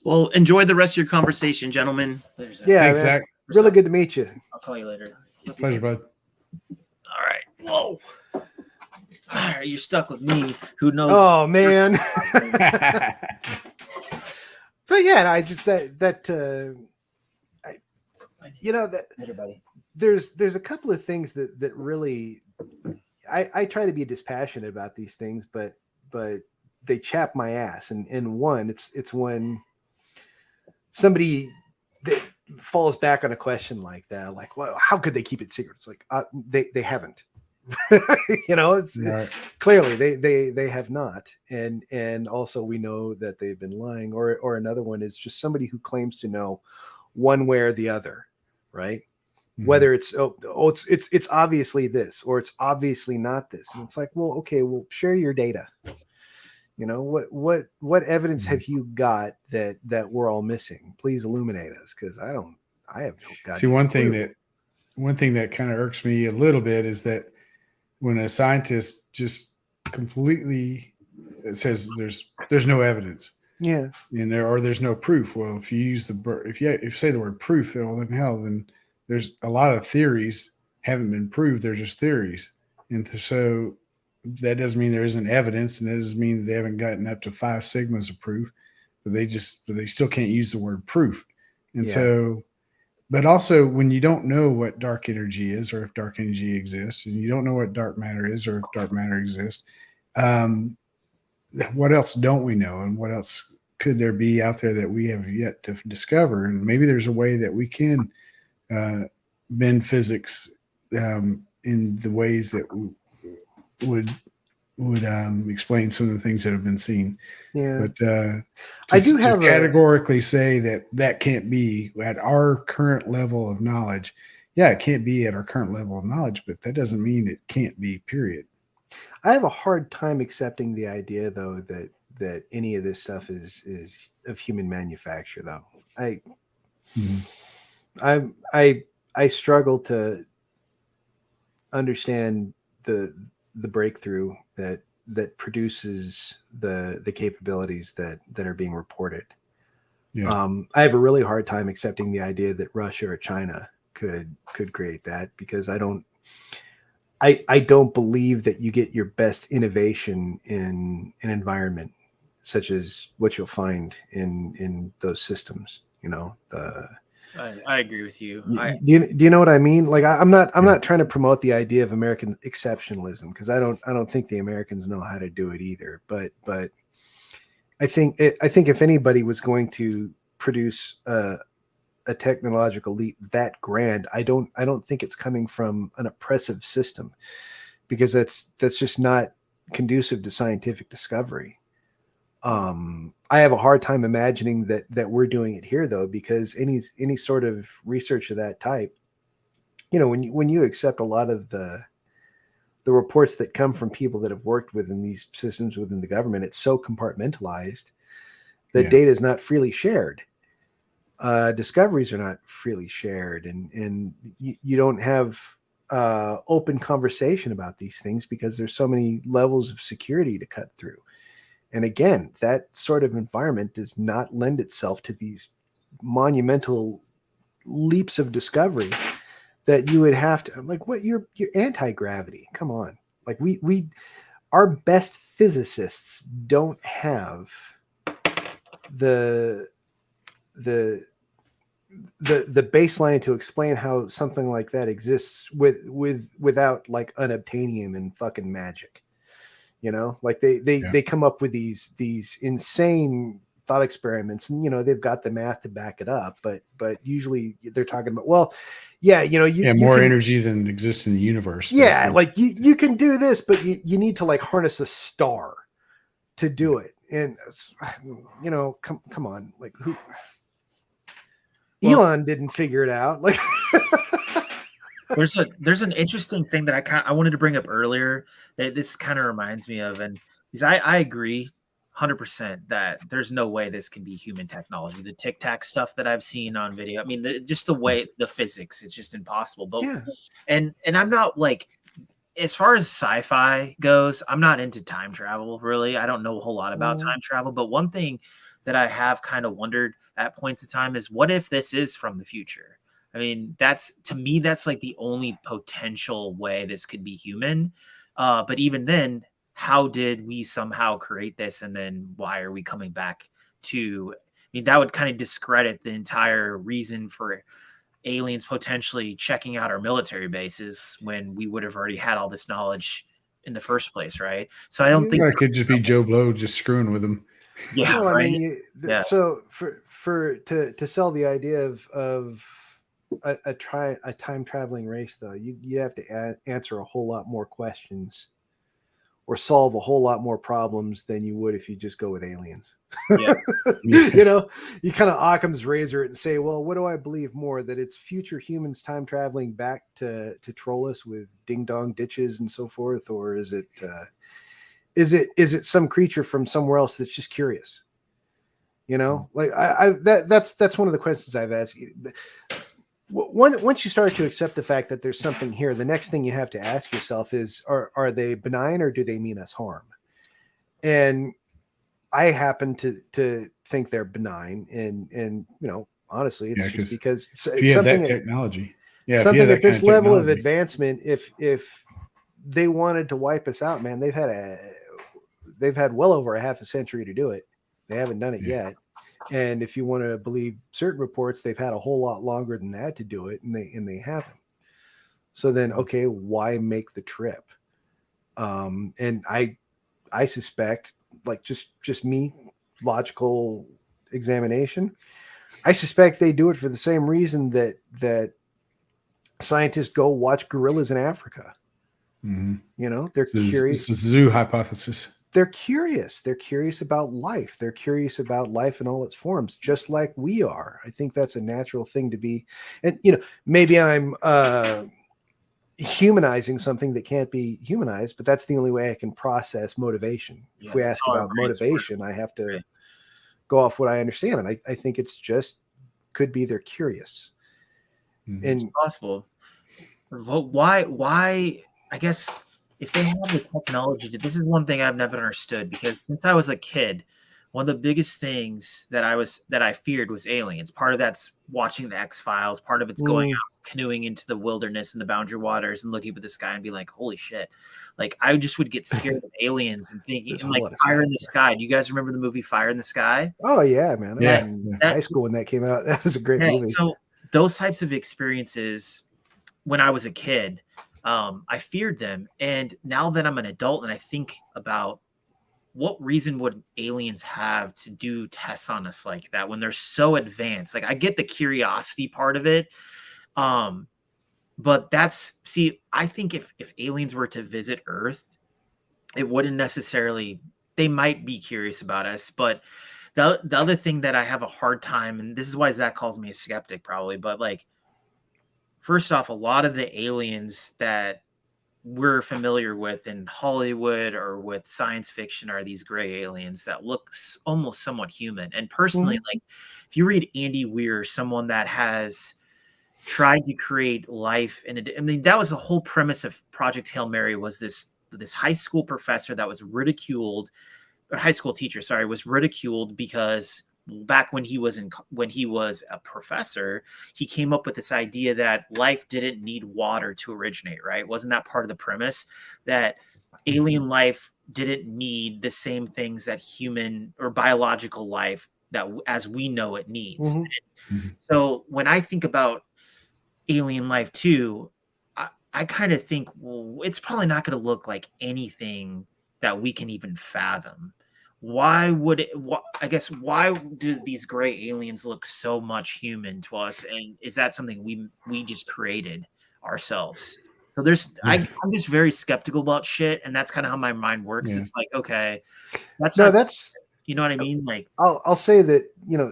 [SPEAKER 4] Well, enjoy the rest of your conversation, gentlemen.
[SPEAKER 2] Yeah,
[SPEAKER 1] Thanks,
[SPEAKER 2] man.
[SPEAKER 1] Zach.
[SPEAKER 2] Really good to meet you.
[SPEAKER 3] I'll call you later.
[SPEAKER 1] Pleasure, bud.
[SPEAKER 3] All right. Whoa. All right, you're stuck with me. Who knows?
[SPEAKER 2] Oh man. But yeah, I just
[SPEAKER 3] Everybody.
[SPEAKER 2] there's a couple of things that really I try to be dispassionate about these things, but they chap my ass. And one, it's when somebody that falls back on a question like that, like, well, how could they keep it secret? It's like they haven't. It's
[SPEAKER 1] Right.
[SPEAKER 2] Clearly they have not, and also we know that they've been lying. Or another one is just somebody who claims to know one way or the other, right?
[SPEAKER 1] Mhm.
[SPEAKER 2] Whether it's it's obviously this or it's obviously not this, and it's like, well, okay, well, share your data. What evidence have you got that we're all missing? Please illuminate us, because I have no goddamn
[SPEAKER 1] See, one
[SPEAKER 2] clue.
[SPEAKER 1] thing that kind of irks me a little bit is that when a scientist just completely says there's no evidence,
[SPEAKER 2] Yeah,
[SPEAKER 1] and there's no proof. Well, if you use if you say the word proof, well, then there's a lot of theories haven't been proved. They're just theories, and so that doesn't mean there isn't evidence, and that doesn't mean they haven't gotten up to 5 sigmas of proof. But they still can't use the word proof, and
[SPEAKER 2] Yeah.
[SPEAKER 1] so. But also, when you don't know what dark energy is, or if dark energy exists, and you don't know what dark matter is, or if dark matter exists, what else don't we know, and what else could there be out there that we have yet to discover? And maybe there's a way that we can bend physics in the ways that would explain some of the things that have been seen.
[SPEAKER 2] Yeah.
[SPEAKER 1] But
[SPEAKER 2] I do have
[SPEAKER 1] categorically say that can't be at our current level of knowledge. Yeah, it can't be at our current level of knowledge, but that doesn't mean it can't be, period.
[SPEAKER 2] I have a hard time accepting the idea, though, that any of this stuff is of human manufacture, though. I struggle to understand the breakthrough that produces the capabilities that are being reported.
[SPEAKER 1] Yeah.
[SPEAKER 2] I have a really hard time accepting the idea that Russia or China could create that, because I don't believe that you get your best innovation in an environment such as what you'll find in those systems.
[SPEAKER 3] I agree with you.
[SPEAKER 2] Do you know what I mean? Like, I'm not trying to promote the idea of American exceptionalism, because I don't think the Americans know how to do it either. But I think if anybody was going to produce a technological leap that grand, I don't think it's coming from an oppressive system, because that's just not conducive to scientific discovery. I have a hard time imagining that we're doing it here, though, because any sort of research of that type, when you accept a lot of the reports that come from people that have worked within these systems within the government, it's so compartmentalized that data is not freely shared. Discoveries are not freely shared, and you don't have open conversation about these things, because there's so many levels of security to cut through. And again, that sort of environment does not lend itself to these monumental leaps of discovery that you would have to, like, what you're anti-gravity. Come on. Like, our best physicists don't have the baseline to explain how something like that exists without like unobtainium and fucking magic. Like they come up with these insane thought experiments, and they've got the math to back it up, but usually they're talking about, well, yeah,
[SPEAKER 1] more energy than exists in the universe.
[SPEAKER 2] Yeah, like you can do this, but you need to like harness a star to do it. And come on, like who? Elon didn't figure it out. Like
[SPEAKER 3] there's an interesting thing that I wanted to bring up earlier that this kind of reminds me of, and because I agree 100% that there's no way this can be human technology. The Tic Tac stuff that I've seen on video, I mean, just the way the physics, it's just impossible. But and I'm not like, as far as sci-fi goes, I'm not into time travel really. I don't know a whole lot about time travel, but one thing that I have kind of wondered at points of time is, what if this is from the future? I mean, that's, to me, that's like the only potential way this could be human. But even then, how did we somehow create this? And then why are we coming back to, I mean, that would kind of discredit the entire reason for aliens potentially checking out our military bases when we would have already had all this knowledge in the first place, right? So I don't think
[SPEAKER 1] that could just be Joe Blow just screwing with them.
[SPEAKER 3] Yeah,
[SPEAKER 2] well,
[SPEAKER 3] right?
[SPEAKER 2] I mean, so to sell the idea of a time traveling race, though, you have to answer a whole lot more questions or solve a whole lot more problems than you would if you just go with aliens.
[SPEAKER 3] Yeah.
[SPEAKER 2] You know, you kind of Occam's razor it and say, well, what do I believe more, that it's future humans time traveling back to troll us with ding dong ditches and so forth, or is it some creature from somewhere else that's just curious? You know, like that's one of the questions I've asked. Once you start to accept the fact that there's something here, the next thing you have to ask yourself is, are they benign or do they mean us harm? And I happen to think they're benign, and you know, honestly, it's just because
[SPEAKER 1] if you have that technology,
[SPEAKER 2] something at this level of advancement, if they wanted to wipe us out, man, they've had well over a half a century to do it. They haven't done it yet. And if you want to believe certain reports, they've had a whole lot longer than that to do it, and they haven't. So then, okay, why make the trip? And I suspect, like just me, logical examination, I suspect they do it for the same reason that scientists go watch gorillas in Africa.
[SPEAKER 1] Mm-hmm.
[SPEAKER 2] You know, they're curious.
[SPEAKER 1] It's a zoo hypothesis.
[SPEAKER 2] They're curious. They're curious about life. They're curious about life in all its forms, just like we are. I think that's a natural thing to be. And, you know, maybe I'm humanizing something that can't be humanized, but that's the only way I can process motivation. If we ask about motivation, I have to go off what I understand. And I think it's just, could be they're curious.
[SPEAKER 3] Mm-hmm. And it's possible. Why, I guess, if they have the technology, this is one thing I've never understood, because since I was a kid, one of the biggest things that I feared was aliens. Part of that's watching the X-Files. Part of it's going out canoeing into the wilderness and the boundary waters and looking up at the sky and be like, holy shit. Like, I just would get scared of aliens and thinking, and like Fire in the Sky. Do you guys remember the movie Fire in the Sky?
[SPEAKER 2] Oh yeah, man. Yeah. High school when that came out. That was a great movie.
[SPEAKER 3] So those types of experiences when I was a kid, I feared them. And now that I'm an adult and I think about, what reason would aliens have to do tests on us like that when they're so advanced? Like, I get the curiosity part of it. But I think if aliens were to visit Earth, it wouldn't necessarily, they might be curious about us. But the other thing that I have a hard time, and this is why Zach calls me a skeptic probably, but like, first off, a lot of the aliens that we're familiar with in Hollywood or with science fiction are these gray aliens that look almost somewhat human. And personally, like, if you read Andy Weir, someone that has tried to create life I mean, that was the whole premise of Project Hail Mary, was this high school professor that was ridiculed, or high school teacher, sorry, was ridiculed because back when he was a professor, he came up with this idea that life didn't need water to originate, right? Wasn't that part of the premise, that alien life didn't need the same things that human or biological life that as we know it needs? So when I think about alien life too, I kind of think, well, it's probably not going to look like anything that we can even fathom. Why do these gray aliens look so much human to us? And is that something we just created ourselves? So I'm just very skeptical about shit. And that's kind of how my mind works. Yeah. It's like, okay, you know what I mean? Like,
[SPEAKER 2] I'll say that, you know,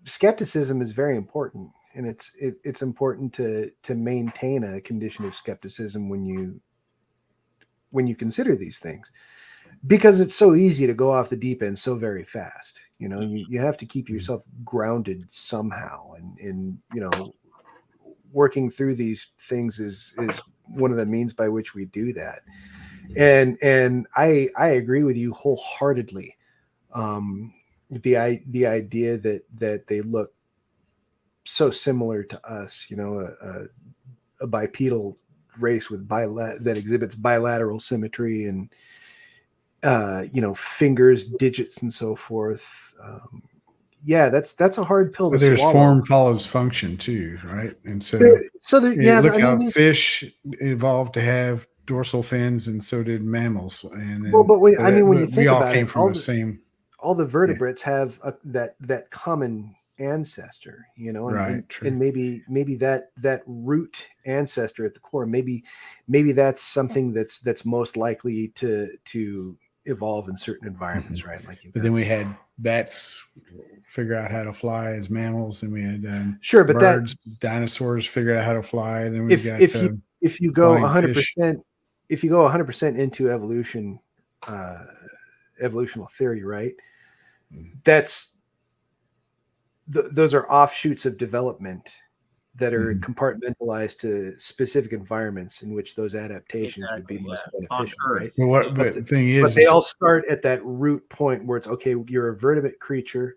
[SPEAKER 2] skepticism is very important, and it's important to maintain a condition of skepticism when you consider these things. because it's so easy to go off the deep end so very fast. You know, you have to keep yourself grounded somehow, and you know, working through these things is one of the means by which we do that. And I agree with you wholeheartedly. The idea that they look so similar to us, you know, a bipedal race with that exhibits bilateral symmetry and you know, fingers, digits, and so forth. Yeah, that's a hard pill to
[SPEAKER 1] But there's
[SPEAKER 2] swallow.
[SPEAKER 1] form follows function too, right? And so,
[SPEAKER 2] yeah,
[SPEAKER 1] look
[SPEAKER 2] I
[SPEAKER 1] how
[SPEAKER 2] mean,
[SPEAKER 1] fish evolved to have dorsal fins, and so did mammals. And then,
[SPEAKER 2] well, but when you think
[SPEAKER 1] we all
[SPEAKER 2] about
[SPEAKER 1] came
[SPEAKER 2] it,
[SPEAKER 1] from the same.
[SPEAKER 2] all the vertebrates have that common ancestor, you know,
[SPEAKER 1] Right, true.
[SPEAKER 2] and maybe that root ancestor at the core, maybe that's something that's most likely to evolve in certain environments, right? Like,
[SPEAKER 1] But then we had bats figure out how to fly as mammals, and we had
[SPEAKER 2] sure, but
[SPEAKER 1] birds, dinosaurs figured out how to fly. And then we've got
[SPEAKER 2] if you go
[SPEAKER 1] flying
[SPEAKER 2] 100%, if you go 100% into evolution, evolutional theory, right? That's those are offshoots of development that are compartmentalized to specific environments in which those adaptations would be most beneficial, right?
[SPEAKER 1] But the thing is,
[SPEAKER 2] but they all start at that root point where it's okay. You're a vertebrate creature.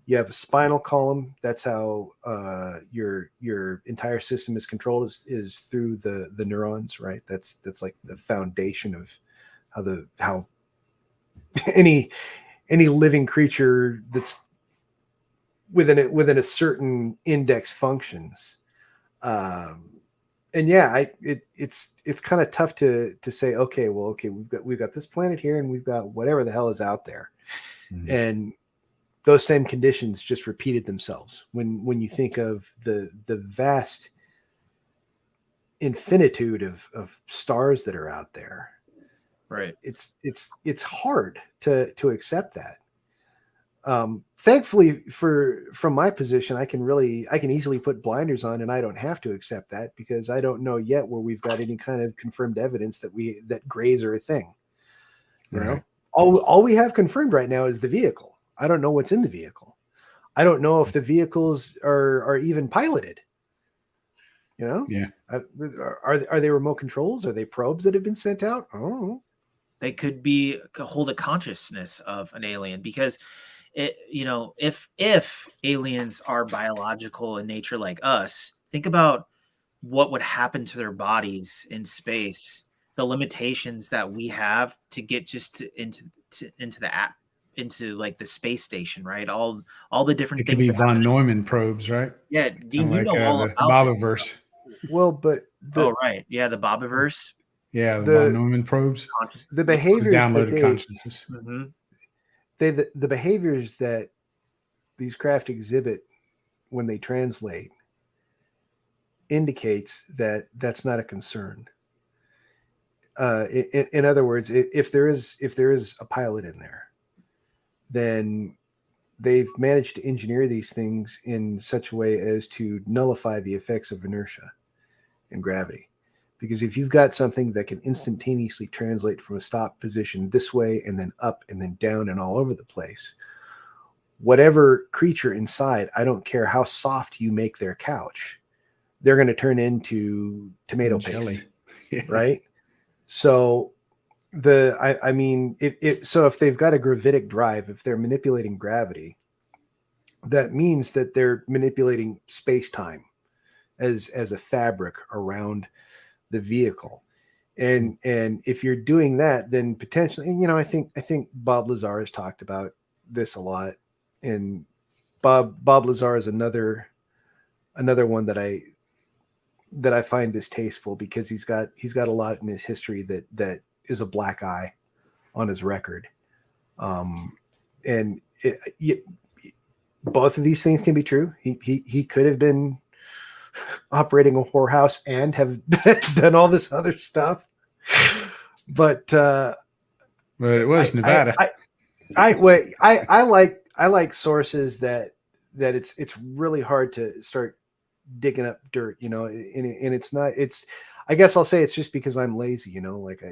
[SPEAKER 2] You have a spinal column. That's how your entire system is controlled is through the neurons, right? That's like the foundation of how any living creature that's within a certain index functions. And yeah, it's kind of tough to say, okay, we've got this planet here, and we've got whatever the hell is out there, and those same conditions just repeated themselves. When you think of the vast infinitude of stars that are out there,
[SPEAKER 3] right?
[SPEAKER 2] It's hard to accept that. Thankfully, from my position, I can easily put blinders on, and I don't have to accept that, because I don't know yet where we've got any kind of confirmed evidence that grays are a thing. You know, all we have confirmed right now is the vehicle. I don't know what's in the vehicle. I don't know if the vehicles are even piloted. You know,
[SPEAKER 1] yeah.
[SPEAKER 2] Are they remote controls? Are they probes that have been sent out? I don't know.
[SPEAKER 3] They could hold a consciousness of an alien, because you know, if aliens are biological in nature like us, think about what would happen to their bodies in space, the limitations that we have to get just into like the space station, right? All the different
[SPEAKER 1] it could
[SPEAKER 3] things.
[SPEAKER 1] Be von Neumann probes, right?
[SPEAKER 3] Yeah, Dean, you
[SPEAKER 1] like,
[SPEAKER 3] know all
[SPEAKER 1] the
[SPEAKER 3] about this
[SPEAKER 1] Bobiverse.
[SPEAKER 3] stuff.
[SPEAKER 2] Well, but
[SPEAKER 3] right, yeah, the Bobiverse.
[SPEAKER 1] Yeah, the von Neumann probes.
[SPEAKER 2] The behaviors
[SPEAKER 1] downloaded consciousness.
[SPEAKER 2] The behaviors that these craft exhibit when they translate indicates that that's not a concern. In other words, if there is a pilot in there, then they've managed to engineer these things in such a way as to nullify the effects of inertia and gravity. Because if you've got something that can instantaneously translate from a stop position this way and then up and then down and all over the place, whatever creature inside, I don't care how soft you make their couch, they're going to turn into tomato paste, right? So I mean, if they've got a gravitic drive, if they're manipulating gravity, that means that they're manipulating space-time as a fabric around the vehicle. And if you're doing that, then potentially, you know, I think Bob Lazar has talked about this a lot, and Bob Lazar is another one that I find distasteful, because he's got a lot in his history that is a black eye on his record. And both of these things can be true. He could have been operating a whorehouse and have done all this other stuff, but
[SPEAKER 1] it was Nevada.
[SPEAKER 2] I like sources that it's really hard to start digging up dirt, you know, and it's not, I guess I'll say it's just because I'm lazy, you know, like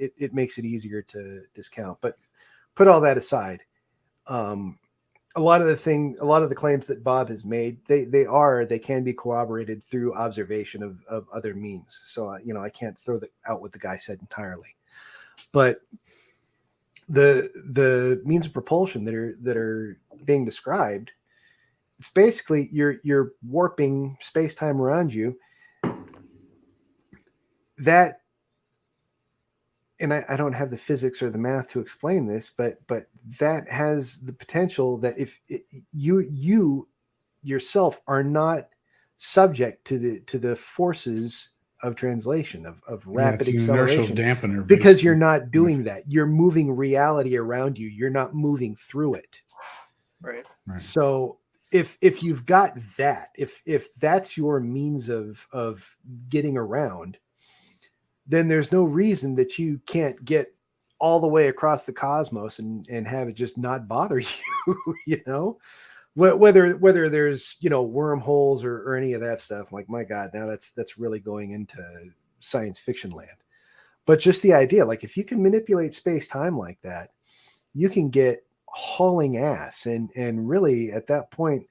[SPEAKER 2] it makes it easier to discount. But put all that aside, a lot of the claims that Bob has made, they can be corroborated through observation of other means. So I can't throw out what the guy said entirely, but the means of propulsion that are being described, it's basically you're warping space-time around you. That, and I don't have the physics or the math to explain this, but that has the potential that if you yourself are not subject to the forces of translation, of rapid acceleration,
[SPEAKER 1] dampener,
[SPEAKER 2] because you're not doing that. You're moving reality around you. You're not moving through it.
[SPEAKER 3] Right.
[SPEAKER 2] So if you've got that, if that's your means of getting around, then there's no reason that you can't get all the way across the cosmos and have it just not bother you. Whether there's, wormholes or any of that stuff. Like, my God, now that's really going into science fiction land. But just the idea, like, if you can manipulate space-time like that, you can get hauling ass. And really at that point,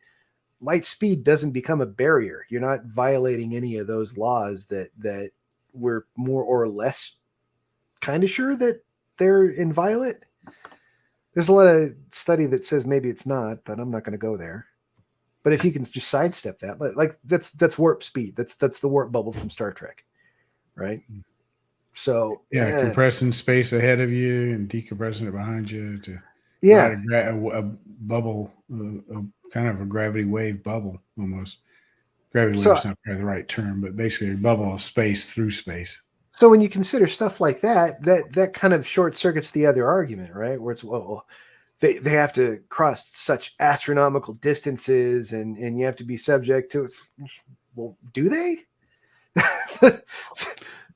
[SPEAKER 2] light speed doesn't become a barrier. You're not violating any of those laws that we're more or less kind of sure that they're inviolate. There's a lot of study that says maybe it's not, but I'm not going to go there. But if you can just sidestep that, like that's warp speed. That's the warp bubble from Star Trek, right? So
[SPEAKER 1] compressing space ahead of you and decompressing it behind you to a bubble, kind of a gravity wave bubble almost. Gravity wave is not probably the right term, but basically a bubble of space through space.
[SPEAKER 2] So when you consider stuff like that kind of short circuits the other argument, right? Where it's, they have to cross such astronomical distances and you have to be subject to it. Well, do they?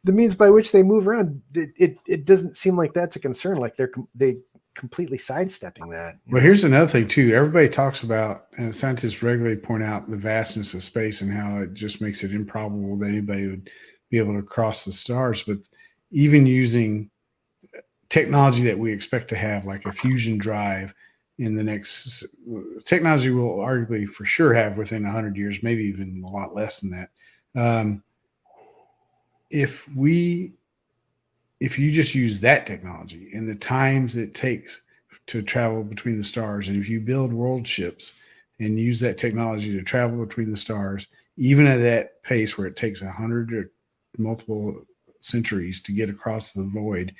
[SPEAKER 2] The means by which they move around, it doesn't seem like that's a concern. Like they completely sidestepping that.
[SPEAKER 1] Well, here's another thing too. Everybody talks about, and scientists regularly point out the vastness of space and how it just makes it improbable that anybody would be able to cross the stars. But even using technology that we expect to have, like a fusion drive in the next technology we'll arguably for sure have within 100 years, maybe even a lot less than that. If you just use that technology and the times it takes to travel between the stars, and if you build world ships and use that technology to travel between the stars, even at that pace where it takes 100 or multiple centuries to get across the void,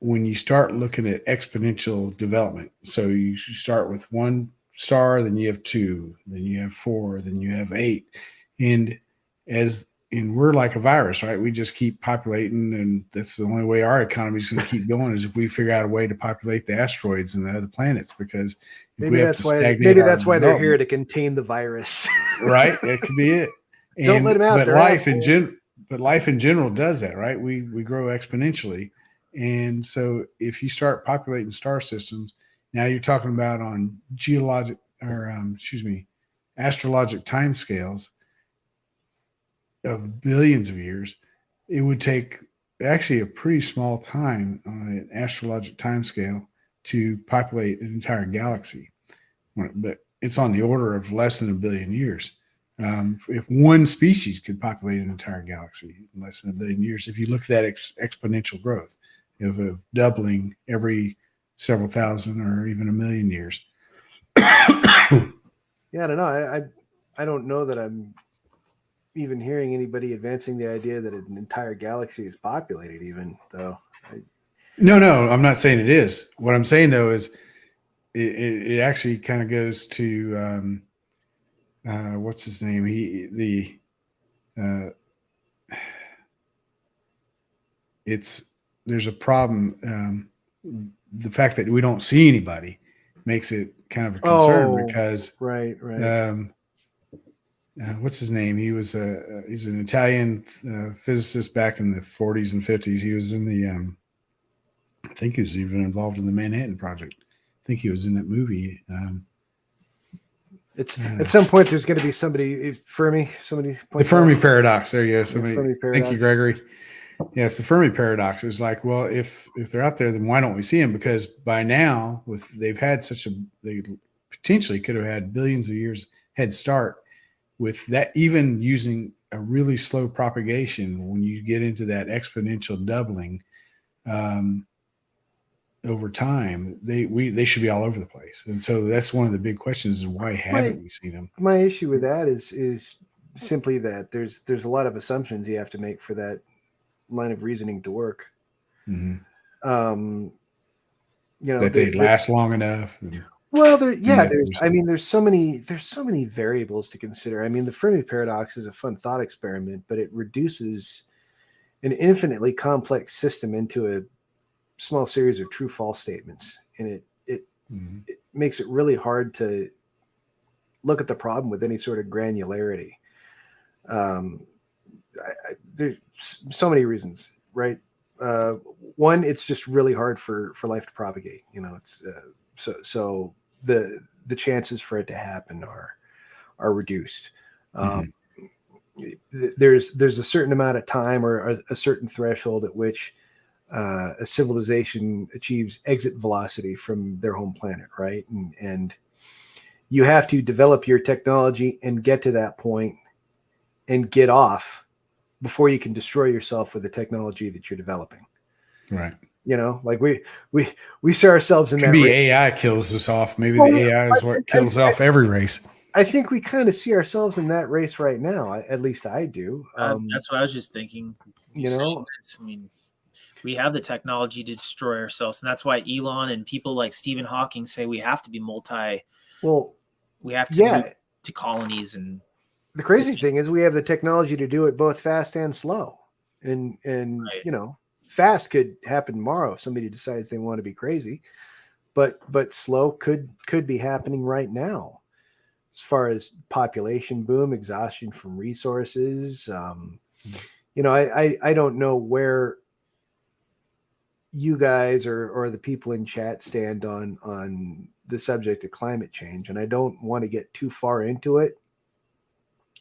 [SPEAKER 1] when you start looking at exponential development, so you start with one star, then you have two, then you have four, then you have eight, and we're like a virus, right? We just keep populating, and that's the only way our economy is going to keep going is if we figure out a way to populate the asteroids and the other planets. Because
[SPEAKER 2] maybe that's why they're here, to contain the virus,
[SPEAKER 1] right? That could be it.
[SPEAKER 2] Don't let them out.
[SPEAKER 1] But life in general does that, right? We grow exponentially, and so if you start populating star systems, now you're talking about on astrologic timescales of billions of years. It would take actually a pretty small time on an astrologic timescale to populate an entire galaxy, but it's on the order of less than 1 billion years. If one species could populate an entire galaxy in less than 1 billion years, if you look at that exponential growth of doubling every several thousand or even 1 million years.
[SPEAKER 2] Yeah, I don't know. I don't know that I'm even hearing anybody advancing the idea that an entire galaxy is populated, even though.
[SPEAKER 1] No, I'm not saying it is. What I'm saying though is it actually kind of goes to what's his name? There's a problem. The fact that we don't see anybody makes it kind of a concern because
[SPEAKER 2] right.
[SPEAKER 1] What's his name? He's an Italian physicist back in the 40s and 50s. He was in the I think he was even involved in the Manhattan Project. I think he was in that movie.
[SPEAKER 2] It's at some point there's going to be somebody. Fermi.
[SPEAKER 1] The Fermi paradox. There you go. Thank you, Gregory. Yeah, it's the Fermi paradox. It's like, well, if they're out there, then why don't we see them? Because by now, they potentially could have had billions of years head start with that. Even using a really slow propagation, when you get into that exponential doubling over time, they should be all over the place. And so that's one of the big questions: is why haven't we seen them?
[SPEAKER 2] My issue with that is simply that there's a lot of assumptions you have to make for that line of reasoning to work.
[SPEAKER 1] Mm-hmm.
[SPEAKER 2] You know,
[SPEAKER 1] that they last long enough.
[SPEAKER 2] Well, there's so many variables to consider. I mean, the Fermi paradox is a fun thought experiment, but it reduces an infinitely complex system into a small series of true false statements, and it makes it really hard to look at the problem with any sort of granularity. There's so many reasons, right? One, it's just really hard for life to propagate. You know, it's so the chances for it to happen are reduced. There's a certain amount of time or a certain threshold at which a civilization achieves exit velocity from their home planet, right? And you have to develop your technology and get to that point and get off before you can destroy yourself with the technology that you're developing.
[SPEAKER 1] Right.
[SPEAKER 2] You know, like we see ourselves in that.
[SPEAKER 1] Maybe AI kills us off. Maybe the AI is what kills off every race.
[SPEAKER 2] I think we kind of see ourselves in that race right now. At least I do.
[SPEAKER 3] That's what I was just thinking.
[SPEAKER 2] You know,
[SPEAKER 3] I mean, we have the technology to destroy ourselves, and that's why Elon and people like Stephen Hawking say we have to be we have to move to colonies. And
[SPEAKER 2] the crazy thing is we have the technology to do it both fast and slow. And
[SPEAKER 3] right.
[SPEAKER 2] You know, fast could happen tomorrow if somebody decides they want to be crazy, but slow could be happening right now. As far as population boom, exhaustion from resources, you know, I don't know where you guys or the people in chat stand on the subject of climate change, and I don't want to get too far into it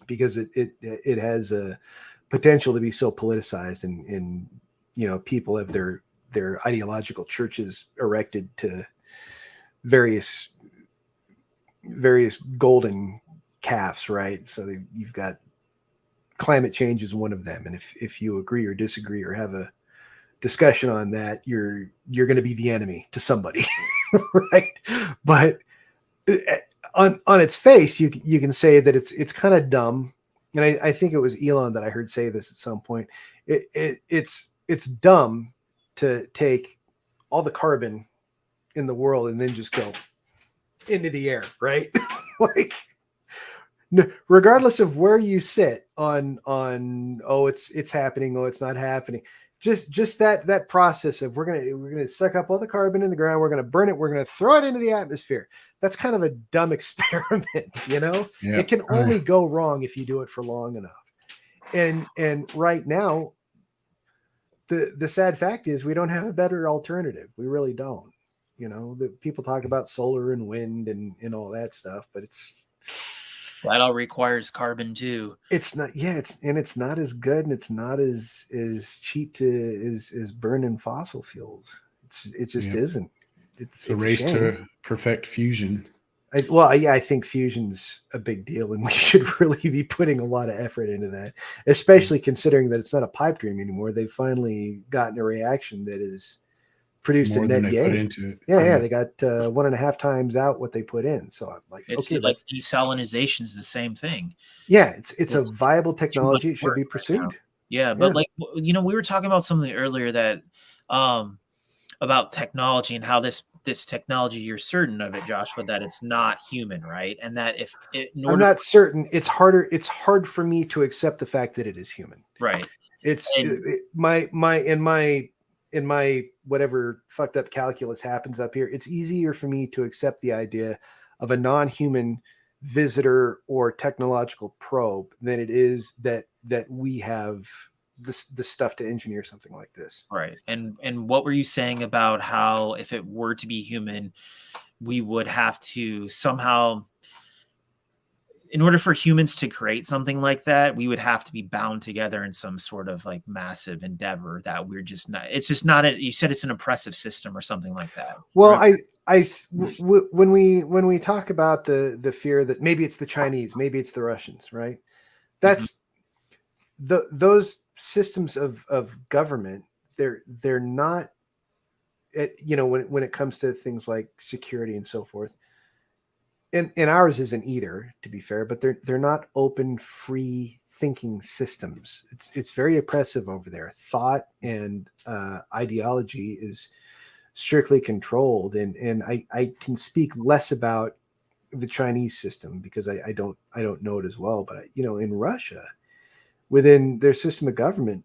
[SPEAKER 2] because it has a potential to be so politicized, and you know, people have their ideological churches erected to various golden calves, right? So you've got climate change is one of them, and if you agree or disagree or have a discussion on that, you're going to be the enemy to somebody, right? But on its face, you can say that it's kind of dumb, and I think it was Elon that I heard say this at some point. It's dumb to take all the carbon in the world and then just go into the air, right? Like, regardless of where you sit on it's happening, it's not happening. Just that process of we're gonna suck up all the carbon in the ground, we're gonna burn it, we're gonna throw it into the atmosphere. That's kind of a dumb experiment, you know. Yeah. It can only go wrong if you do it for long enough. And right now, the sad fact is we don't have a better alternative. We really don't. You know, the people talk about solar and wind and all that stuff, but
[SPEAKER 3] that all requires carbon too.
[SPEAKER 2] It's not, it's not as good, and it's not as cheap as burning fossil fuels. It just isn't. It's
[SPEAKER 1] a race to perfect fusion.
[SPEAKER 2] I think fusion's a big deal, and we should really be putting a lot of effort into that, especially considering that it's not a pipe dream anymore. They've finally gotten a reaction that is produced a net gain.
[SPEAKER 1] Into it.
[SPEAKER 2] Yeah, they got 1.5 times out what they put in. So I'm like,
[SPEAKER 3] it's like desalinization is the same thing.
[SPEAKER 2] Yeah, it's a viable technology. It should be pursued.
[SPEAKER 3] Right. Yeah, but like, you know, we were talking about something earlier that about technology and how this technology, you're certain of it, Joshua, that it's not human, right? And that
[SPEAKER 2] I'm not certain. It's hard for me to accept the fact that it is human.
[SPEAKER 3] Right.
[SPEAKER 2] In my whatever fucked up calculus happens up here, it's easier for me to accept the idea of a non-human visitor or technological probe than it is that we have the stuff to engineer something like this.
[SPEAKER 3] Right. And what were you saying about how if it were to be human, we would have to somehow in order for humans to create something like that, we would have to be bound together in some sort of like massive endeavor that we're just not. It's just not. You said it's an oppressive system or something like that.
[SPEAKER 2] Well, when we talk about the fear that maybe it's the Chinese, maybe it's the Russians, right? That's those systems of government. They're not, when it comes to things like security and so forth. And ours isn't either, to be fair, but they're not open, free thinking systems. It's very oppressive over there. Thought and ideology is strictly controlled, and I can speak less about the Chinese system because I don't know it as well. But in Russia, within their system of government,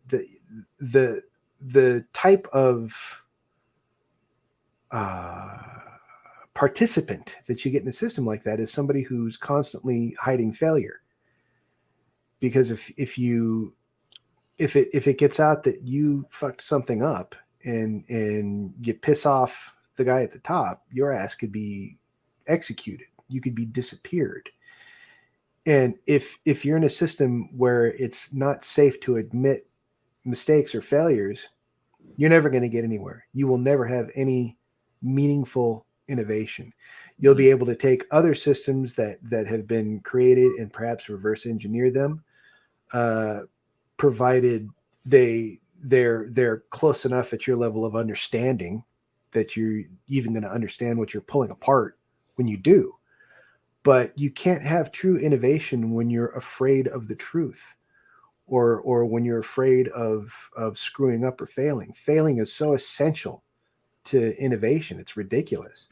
[SPEAKER 2] the type of participant that you get in a system like that is somebody who's constantly hiding failure. Because if it gets out that you fucked something up and you piss off the guy at the top, your ass could be executed. You could be disappeared. And if you're in a system where it's not safe to admit mistakes or failures, you're never going to get anywhere. You will never have any meaningful innovation. You'll be able to take other systems that have been created and perhaps reverse engineer them, provided they're close enough at your level of understanding that you're even going to understand what you're pulling apart when you do. But you can't have true innovation when you're afraid of the truth, or when you're afraid of screwing up or failing. Failing is so essential to innovation. It's ridiculous.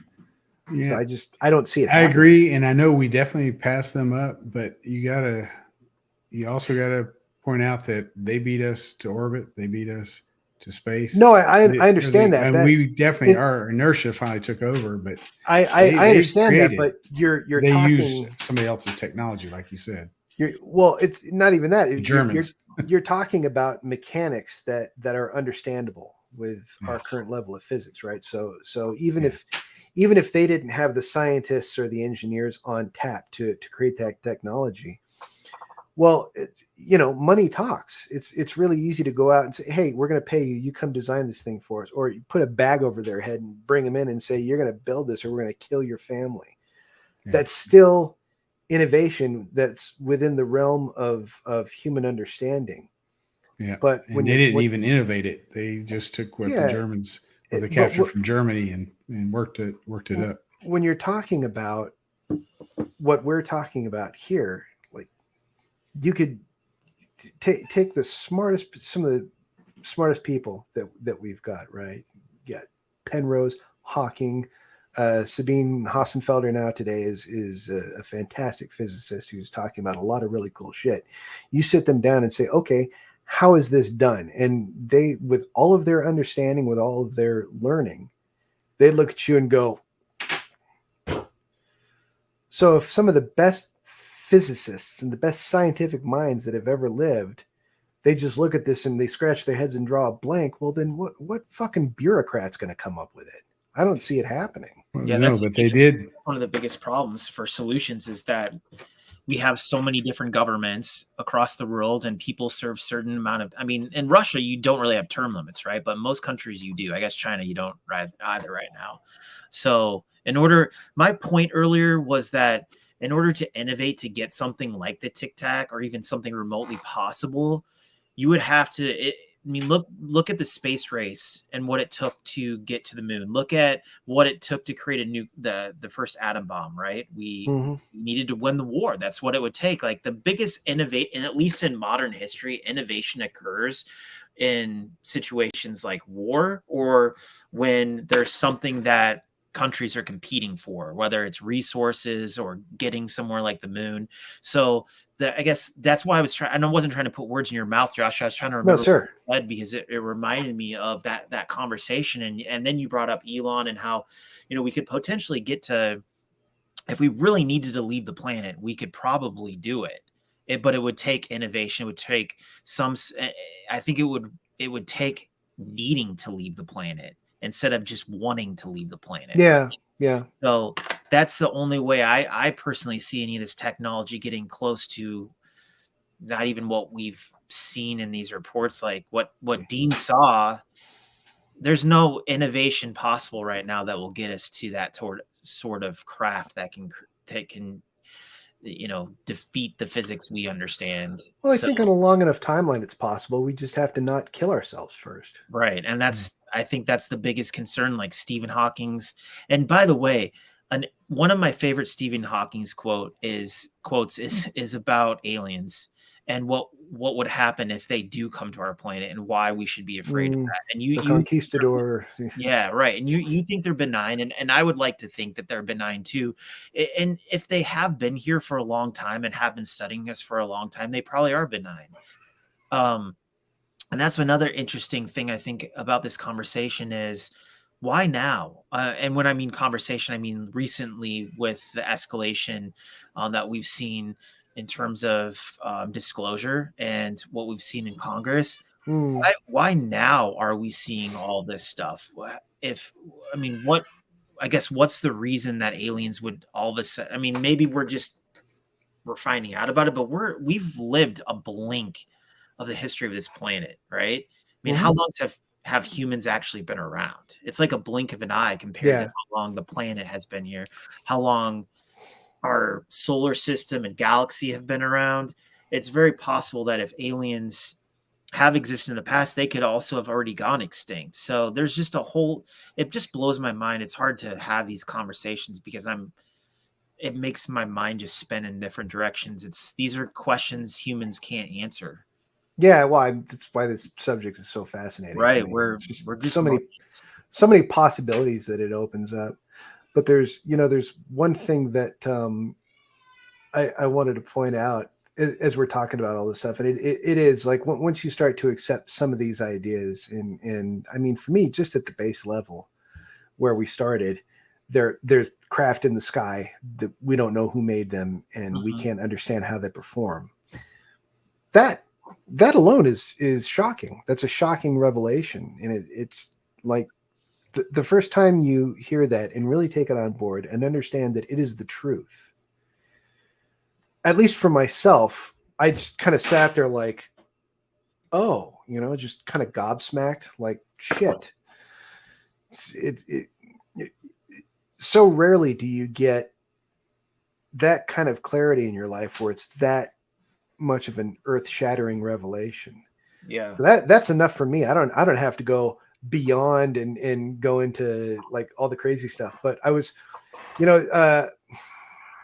[SPEAKER 1] Yeah.
[SPEAKER 2] So I don't see it
[SPEAKER 1] I
[SPEAKER 2] happening.
[SPEAKER 1] agree. And I know we definitely pass them up, but you also gotta point out that they beat us to orbit. They beat us to space.
[SPEAKER 2] No, I understand that.
[SPEAKER 1] And we definitely, our inertia finally took over, but
[SPEAKER 2] I understand that, but they
[SPEAKER 1] use somebody else's technology, like you said.
[SPEAKER 2] It's not even that.
[SPEAKER 1] Germans.
[SPEAKER 2] You're talking about mechanics that are understandable with our current level of physics, right? So even if they didn't have the scientists or the engineers on tap to create that technology, well, money talks. It's really easy to go out and say, hey, we're going to pay you. You come design this thing for us. Or you put a bag over their head and bring them in and say, you're going to build this or we're going to kill your family. Yeah. That's still innovation that's within the realm of human understanding.
[SPEAKER 1] Yeah. But when they didn't even innovate it, they just took what the Germans or they captured from Germany and worked it up.
[SPEAKER 2] When you're talking about what we're talking about here, you could take some of the smartest people that we've got, right? You got Penrose, Hawking, Sabine Hassenfelder now today is a fantastic physicist who's talking about a lot of really cool shit. You sit them down and say, okay, how is this done? And they, with all of their understanding, with all of their learning, they look at you and go. So if some of the best physicists and the best scientific minds that have ever lived, they just look at this and they scratch their heads and draw a blank, well, then what fucking bureaucrat's going to come up with it? I don't see it happening.
[SPEAKER 3] Yeah,
[SPEAKER 1] no, but they did.
[SPEAKER 3] One of the biggest problems for solutions is that we have so many different governments across the world and people serve certain amount of, in Russia, you don't really have term limits, right? But most countries you do. I guess China, you don't either right now. So my point earlier was that in order to innovate, to get something like the Tic Tac or even something remotely possible, you would have to, look at the space race and what it took to get to the moon. Look at what it took to create the first atom bomb, right? We needed to win the war. That's what it would take. Like the biggest and at least in modern history, innovation occurs in situations like war or when there's something that countries are competing for, whether it's resources or getting somewhere like the moon. So I guess that's why I was trying. I wasn't trying to put words in your mouth, Josh. I was trying to remember.
[SPEAKER 2] No, sir.
[SPEAKER 3] Because it reminded me of that conversation. And then you brought up Elon and how, we could potentially get to, if we really needed to leave the planet, we could probably do it. But it would take innovation. It would take I think it would take needing to leave the planet instead of just wanting to leave the planet.
[SPEAKER 2] Yeah. Yeah.
[SPEAKER 3] So that's the only way I personally see any of this technology getting close to not even what we've seen in these reports. Like what Dean saw, there's no innovation possible right now that will get us to that sort of craft that can defeat the physics we understand.
[SPEAKER 2] Well, I think on a long enough timeline, it's possible. We just have to not kill ourselves first.
[SPEAKER 3] Right. And I think that's the biggest concern, like Stephen Hawking's. And by the way, one of my favorite Stephen Hawking's quotes is about aliens and what would happen if they do come to our planet and why we should be afraid of that. And the
[SPEAKER 2] conquistador.
[SPEAKER 3] Yeah, right. And you think they're benign, and I would like to think that they're benign too. And if they have been here for a long time and have been studying us for a long time, they probably are benign. And that's another interesting thing I think about this conversation is why now? And when I mean conversation, I mean recently with the escalation that we've seen in terms of disclosure and what we've seen in Congress. Why now are we seeing all this stuff? What's the reason that aliens would all of a sudden, maybe we're finding out about it, but we've lived a blink of the history of this planet, right? How long have humans actually been around? It's like a blink of an eye compared to how long the planet has been here, how long our solar system and galaxy have been around. It's very possible that if aliens have existed in the past, they could also have already gone extinct. So there's just it just blows my mind. It's hard to have these conversations because it makes my mind just spin in different directions. These are questions humans can't answer.
[SPEAKER 2] Yeah, well, that's why this subject is so fascinating.
[SPEAKER 3] Right, we're just
[SPEAKER 2] so many possibilities that it opens up. But there's one thing that I wanted to point out as we're talking about all this stuff, and it is like once you start to accept some of these ideas, and for me, just at the base level where we started, there's craft in the sky that we don't know who made them, and we can't understand how they perform. That alone is shocking. That's a shocking revelation, and it's like the first time you hear that and really take it on board and understand that it is the truth. At least for myself, I just kind of sat there like, oh, just kind of gobsmacked, like shit. So rarely do you get that kind of clarity in your life where it's that much of an earth-shattering revelation.
[SPEAKER 3] Yeah.
[SPEAKER 2] So that's enough for me. I don't have to go beyond and go into like all the crazy stuff. But I was, a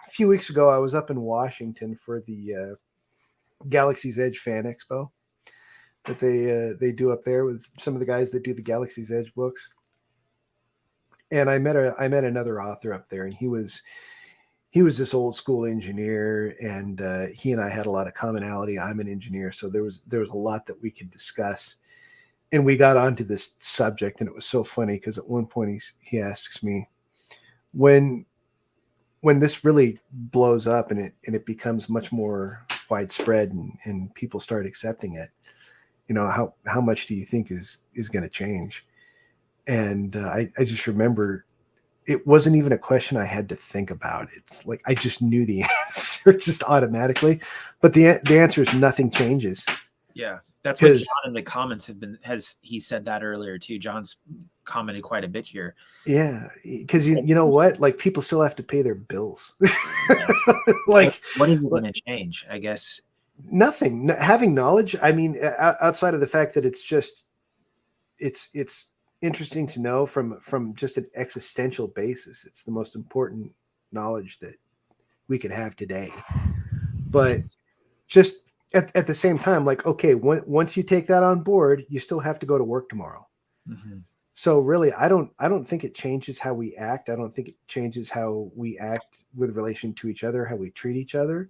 [SPEAKER 2] few weeks ago, I was up in Washington for the Galaxy's Edge Fan Expo that they do up there with some of the guys that do the Galaxy's Edge books. And I met another author up there, and he was this old school engineer, and he and I had a lot of commonality. I'm an engineer, so there was a lot that we could discuss. And we got onto this subject, and it was so funny because at one point he asks me, when this really blows up and it becomes much more widespread and people start accepting it, how much do you think is going to change? And I just remember it wasn't even a question I had to think about. It's like I just knew the answer just automatically, but the answer is nothing changes.
[SPEAKER 3] Yeah. That's what John in the comments he said that earlier too. John's commented quite a bit here.
[SPEAKER 2] Yeah, because you know what? Like people still have to pay their bills. Like
[SPEAKER 3] what is it going to change? I guess
[SPEAKER 2] nothing. Having knowledge. Outside of the fact that it's interesting to know from just an existential basis. It's the most important knowledge that we could have today. But just at the same time, like, okay, once you take that on board, you still have to go to work tomorrow. Mm-hmm. So really, I don't think it changes how we act. I don't think it changes how we act with relation to each other, how we treat each other,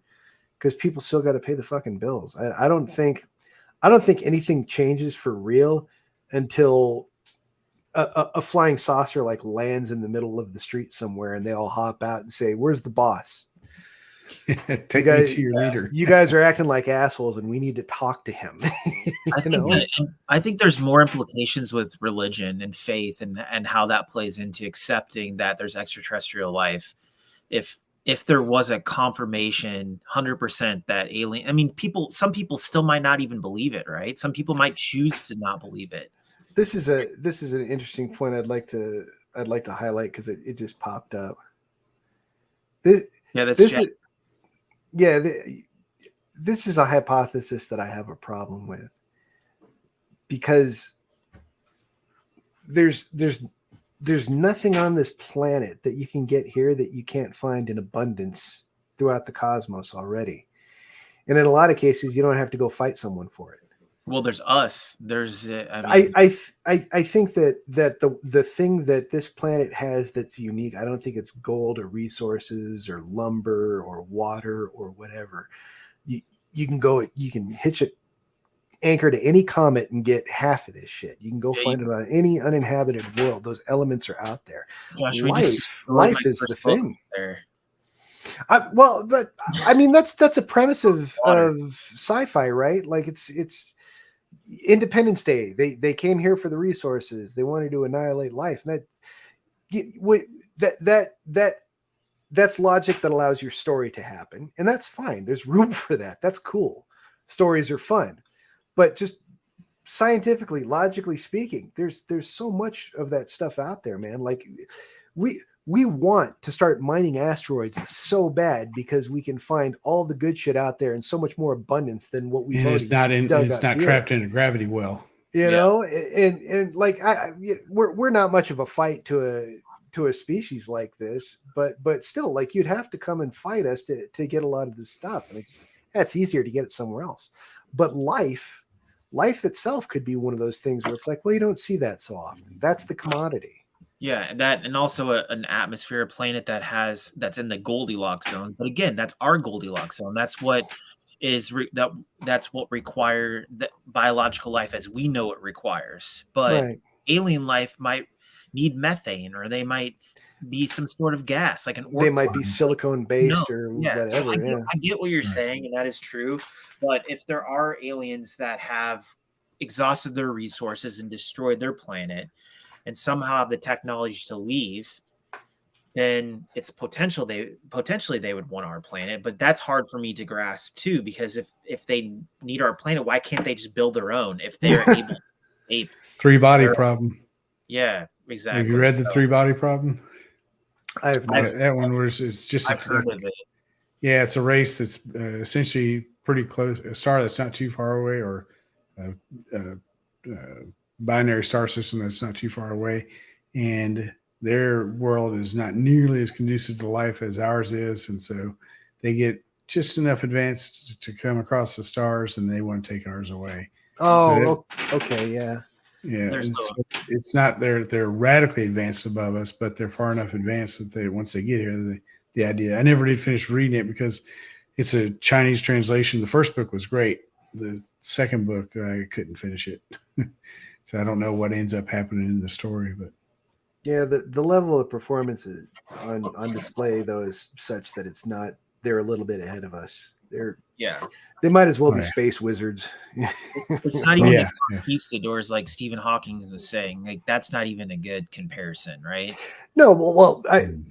[SPEAKER 2] because people still got to pay the fucking bills. I don't think anything changes for real until a flying saucer like lands in the middle of the street somewhere, and they all hop out and say, "Where's the boss?
[SPEAKER 1] Take me to your leader.
[SPEAKER 2] You guys are acting like assholes, and we need to talk to him."
[SPEAKER 3] I think there's more implications with religion and faith and how that plays into accepting that there's extraterrestrial life. if there was a confirmation 100% that alien, I mean, some people still might not even believe it, right? Some people might choose to not believe it.
[SPEAKER 2] This is an interesting point I'd like to highlight because it just popped up. This is a hypothesis that I have a problem with, because there's nothing on this planet that you can get here that you can't find in abundance throughout the cosmos already. And in a lot of cases, you don't have to go fight someone for it.
[SPEAKER 3] Well, there's us. There's
[SPEAKER 2] I think that the thing that this planet has that's unique, I don't think it's gold or resources or lumber or water or whatever. You can hitch an anchor to any comet and get half of this shit. You can go find it on any uninhabited world. Those elements are out there.
[SPEAKER 3] Josh,
[SPEAKER 2] life is the thing. But I mean that's a premise of sci-fi, right? Like it's Independence Day. They came here for the resources. They wanted to annihilate life. And that's logic that allows your story to happen, and that's fine. There's room for that. That's cool. Stories are fun, but just scientifically, logically speaking, there's so much of that stuff out there, man. Like we want to start mining asteroids so bad because we can find all the good shit out there in so much more abundance than what we've already dug
[SPEAKER 1] it's not trapped in a gravity well.
[SPEAKER 2] You know, and like we're not much of a fight to a species like this, but still, like, you'd have to come and fight us to get a lot of this stuff. And that's easier to get it somewhere else. But life itself could be one of those things where it's like, well, you don't see that so often. That's the commodity.
[SPEAKER 3] Yeah, and also an atmosphere, a planet that's in the Goldilocks zone. But again, that's our Goldilocks zone. That's what that's what require that biological life as we know it requires. But alien life might need methane, or they might be some sort of gas, like they
[SPEAKER 2] might be silicone based or whatever. So
[SPEAKER 3] I get what you're saying, and that is true. But if there are aliens that have exhausted their resources and destroyed their planet, and somehow have the technology to leave, then it's potentially they would want our planet. But that's hard for me to grasp too, because if they need our planet, why can't they just build their own if they're able?
[SPEAKER 1] Three-body problem.
[SPEAKER 3] Yeah, exactly.
[SPEAKER 1] Have you read the three-body problem?
[SPEAKER 2] I've
[SPEAKER 1] that one was
[SPEAKER 3] I've heard of it.
[SPEAKER 1] Yeah, it's a race that's essentially pretty close. A star that's not too far away, or binary star system that's not too far away, and their world is not nearly as conducive to life as ours is, and so they get just enough advanced to come across the stars, and they want to take ours away.
[SPEAKER 2] Okay, yeah.
[SPEAKER 1] It's not they're radically advanced above us, but they're far enough advanced that they, once they get here, the idea. I never did finish reading it because it's a Chinese translation. The first book was great. The second book, I couldn't finish it. So I don't know what ends up happening in the story, but
[SPEAKER 2] yeah, the level of performance on display though is such that it's not. They're a little bit ahead of us. They might as well be space wizards.
[SPEAKER 3] It's not even the conquistadors like Stephen Hawking was saying. Like, that's not even a good comparison, right?
[SPEAKER 2] No, well,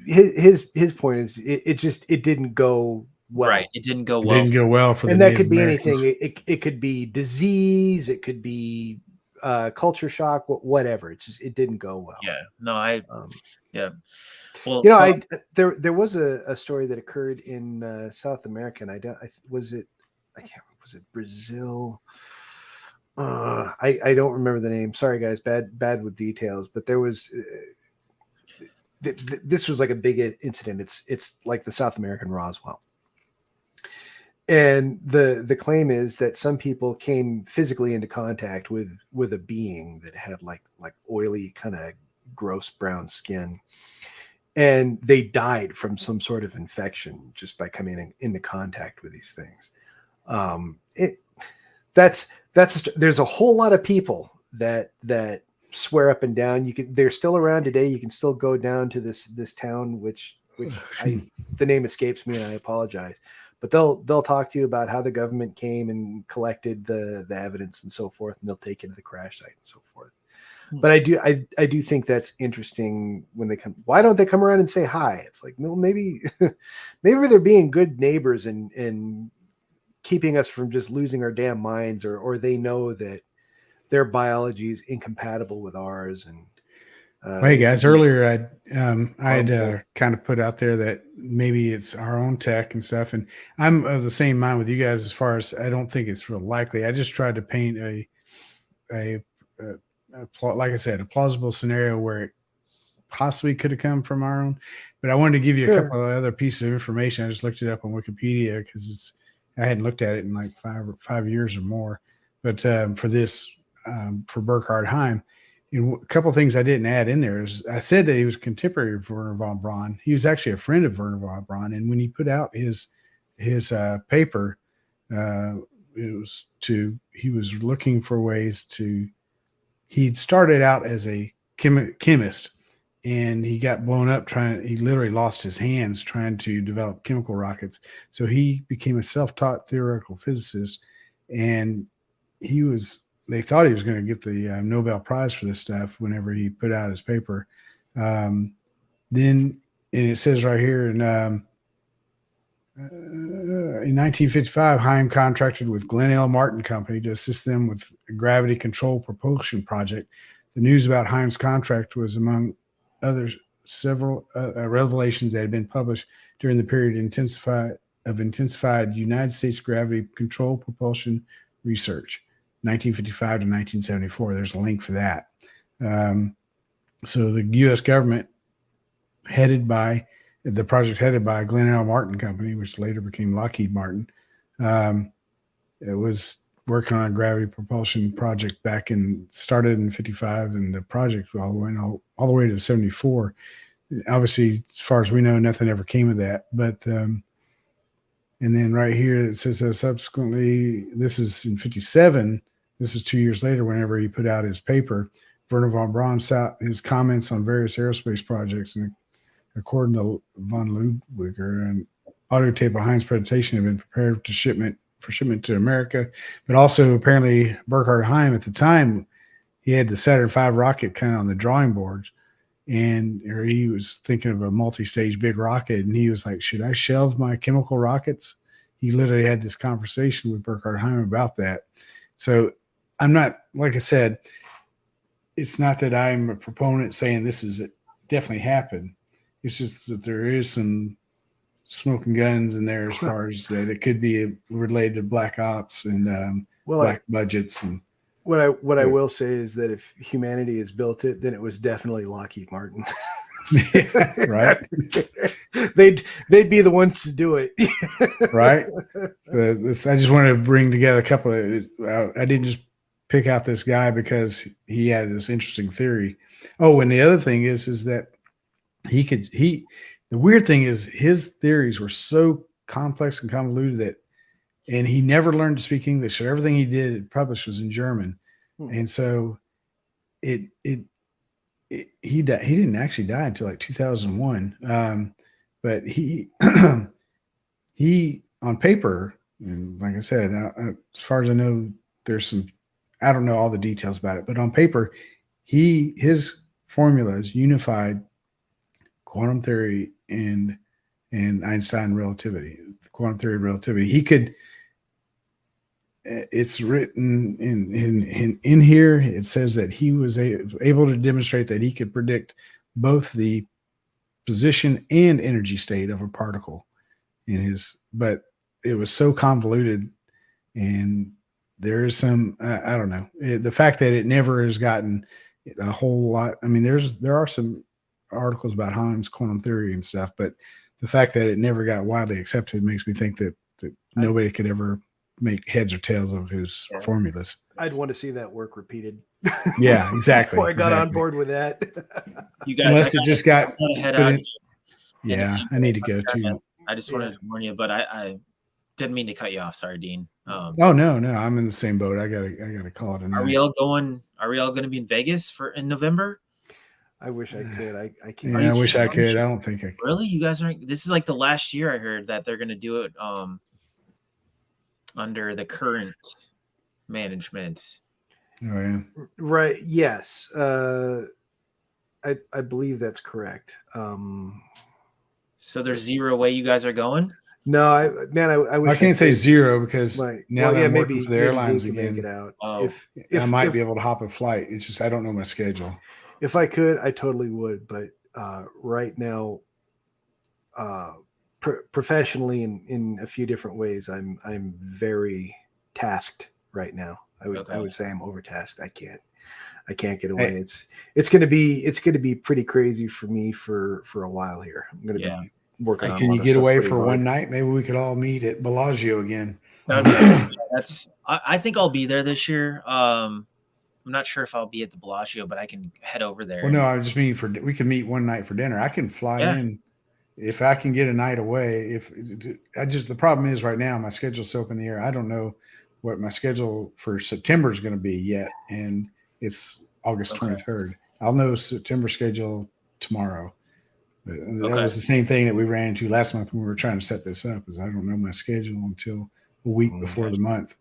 [SPEAKER 2] his point is it didn't go well.
[SPEAKER 3] Right, it didn't go well.
[SPEAKER 1] It didn't go well for
[SPEAKER 2] and
[SPEAKER 1] the
[SPEAKER 2] that
[SPEAKER 1] Native
[SPEAKER 2] could be
[SPEAKER 1] Americans.
[SPEAKER 2] anything. It could be disease. It could be culture shock. Whatever. It didn't go well.
[SPEAKER 3] Yeah. No, Well,
[SPEAKER 2] there was a story that occurred in South America, and was it Brazil? I don't remember the name. Sorry, guys, bad with details. But there was this was like a big incident. It's like the South American Roswell, and the claim is that some people came physically into contact with a being that had like oily, kind of gross brown skin. And they died from some sort of infection just by coming into contact with these things. There's a whole lot of people that swear up and down. They're still around today. You can still go down to this town, which the name escapes me, and I apologize. But they'll talk to you about how the government came and collected the evidence and so forth, and they'll take you to the crash site and so forth. But I do think that's interesting when they come. Why don't they come around and say hi? It's like, well, maybe they're being good neighbors and keeping us from just losing our damn minds, or they know that their biology is incompatible with ours. And
[SPEAKER 1] hey guys, earlier I had kind of put out there that maybe it's our own tech and stuff, and I'm of the same mind with you guys as far as I don't think it's real likely. I just tried to paint like I said, a plausible scenario where it possibly could have come from our own. But I wanted to give you a couple of other pieces of information. I just looked it up on Wikipedia because I hadn't looked at it in like 5 years or more. But for this, for Burkhard Heim, a couple of things I didn't add in there is I said that he was a contemporary of Werner von Braun. He was actually a friend of Werner von Braun, and when he put out his paper, he was looking for ways to. He'd started out as a chemist, and he got blown up he literally lost his hands trying to develop chemical rockets. So he became a self-taught theoretical physicist, and they thought he was going to get the Nobel Prize for this stuff whenever he put out his paper. Then, and it says right here in 1955, Heim contracted with Glenn L. Martin Company to assist them with a gravity control propulsion project. The news about Heim's contract was, among others, several revelations that had been published during the period of intensified United States gravity control propulsion research, 1955 to 1974. There's a link for that. So the U.S. government the project headed by Glenn L. Martin Company, which later became Lockheed Martin, it was working on a gravity propulsion project started in 55, and the project went all the way to 74. Obviously, as far as we know, nothing ever came of that. But and then right here it says subsequently, this is in 57. This is 2 years later. Whenever he put out his paper, Werner von Braun sought his comments on various aerospace projects, and according to von Ludwiger, an audio tape of Heim's presentation had been prepared for shipment to America. But also, apparently, Burkhard Heim at the time, he had the Saturn V rocket kind of on the drawing boards, and he was thinking of a multi-stage big rocket, and he was like, should I shelve my chemical rockets? He literally had this conversation with Burkhard Heim about that. So I'm not, like I said, it's not that I'm a proponent saying this is it definitely happened. It's just that there is some smoking guns in there as far as that it could be related to black ops and black budgets. And
[SPEAKER 2] what I will say is that if humanity has built it, then it was definitely Lockheed Martin.
[SPEAKER 1] Yeah, right.
[SPEAKER 2] They'd be the ones to do it.
[SPEAKER 1] Right. So I just wanted to bring together a couple of. I didn't just pick out this guy because he had this interesting theory. Oh, and the other thing is that the weird thing is his theories were so complex and convoluted and he never learned to speak English. So everything he did published was in German. And so he didn't actually die until like 2001. But he on paper, and like I said, as far as I know, I don't know all the details about it, but on paper, his formulas unified quantum theory and Einstein relativity, quantum theory of relativity. It's written in here. It says that he was able to demonstrate that he could predict both the position and energy state of a particle but it was so convoluted, and there is some, I don't know, the fact that it never has gotten a whole lot. I mean, there are some articles about Heim's quantum theory and stuff, but the fact that it never got widely accepted makes me think that nobody could ever make heads or tails of his formulas.
[SPEAKER 2] I'd want to see that work repeated.
[SPEAKER 1] Yeah, exactly.
[SPEAKER 2] Before I got on board with that.
[SPEAKER 3] You guys,
[SPEAKER 1] unless it just got
[SPEAKER 3] head out.
[SPEAKER 1] Yeah, I need to go too.
[SPEAKER 3] I just wanted to warn you, but I didn't mean to cut you off. Sorry, Dean.
[SPEAKER 1] Oh no, I'm in the same boat. I gotta call it.
[SPEAKER 3] Are we all going to be in Vegas in November?
[SPEAKER 2] I wish I could. I can't.
[SPEAKER 1] Yeah, I wish I could. I don't think I could.
[SPEAKER 3] Really? You guys aren't? This is like the last year I heard that they're going to do it under the current management.
[SPEAKER 1] Oh yeah.
[SPEAKER 2] Right. Yes. I believe that's correct.
[SPEAKER 3] So there's zero way you guys are going?
[SPEAKER 2] No, I wish
[SPEAKER 1] I can't say
[SPEAKER 2] could.
[SPEAKER 1] zero because
[SPEAKER 2] Right.
[SPEAKER 1] now
[SPEAKER 2] Well,
[SPEAKER 1] that
[SPEAKER 2] yeah,
[SPEAKER 1] I'm working
[SPEAKER 2] maybe
[SPEAKER 1] for the
[SPEAKER 2] maybe
[SPEAKER 1] airlines
[SPEAKER 2] Dave can make it
[SPEAKER 1] again,
[SPEAKER 2] out.
[SPEAKER 3] Oh.
[SPEAKER 1] I might
[SPEAKER 2] if
[SPEAKER 1] be able to hop a flight. It's just I don't know my schedule.
[SPEAKER 2] if I could, I totally would. But right now, professionally in a few different ways, I'm very tasked right now. I would say I'm overtasked. I can't get away.
[SPEAKER 1] Hey.
[SPEAKER 2] It's gonna be pretty crazy for me for a while here. I'm gonna be working on.
[SPEAKER 1] Can
[SPEAKER 2] a lot
[SPEAKER 1] you
[SPEAKER 2] of
[SPEAKER 1] get
[SPEAKER 2] stuff
[SPEAKER 1] away
[SPEAKER 2] pretty
[SPEAKER 1] for
[SPEAKER 2] hard.
[SPEAKER 1] one night? Maybe we could all meet at Bellagio again.
[SPEAKER 3] That's. I think I'll be there this year. I'm not sure if I'll be at the Bellagio, but I can head over there.
[SPEAKER 1] Well, no, I just mean we could meet one night for dinner. I can fly in if I can get a night away. The problem is right now my schedule's so up in the air. I don't know what my schedule for September is going to be yet, and it's August 23rd. I'll know September schedule tomorrow. That was the same thing that we ran into last month when we were trying to set this up. Is I don't know my schedule until a week before the month.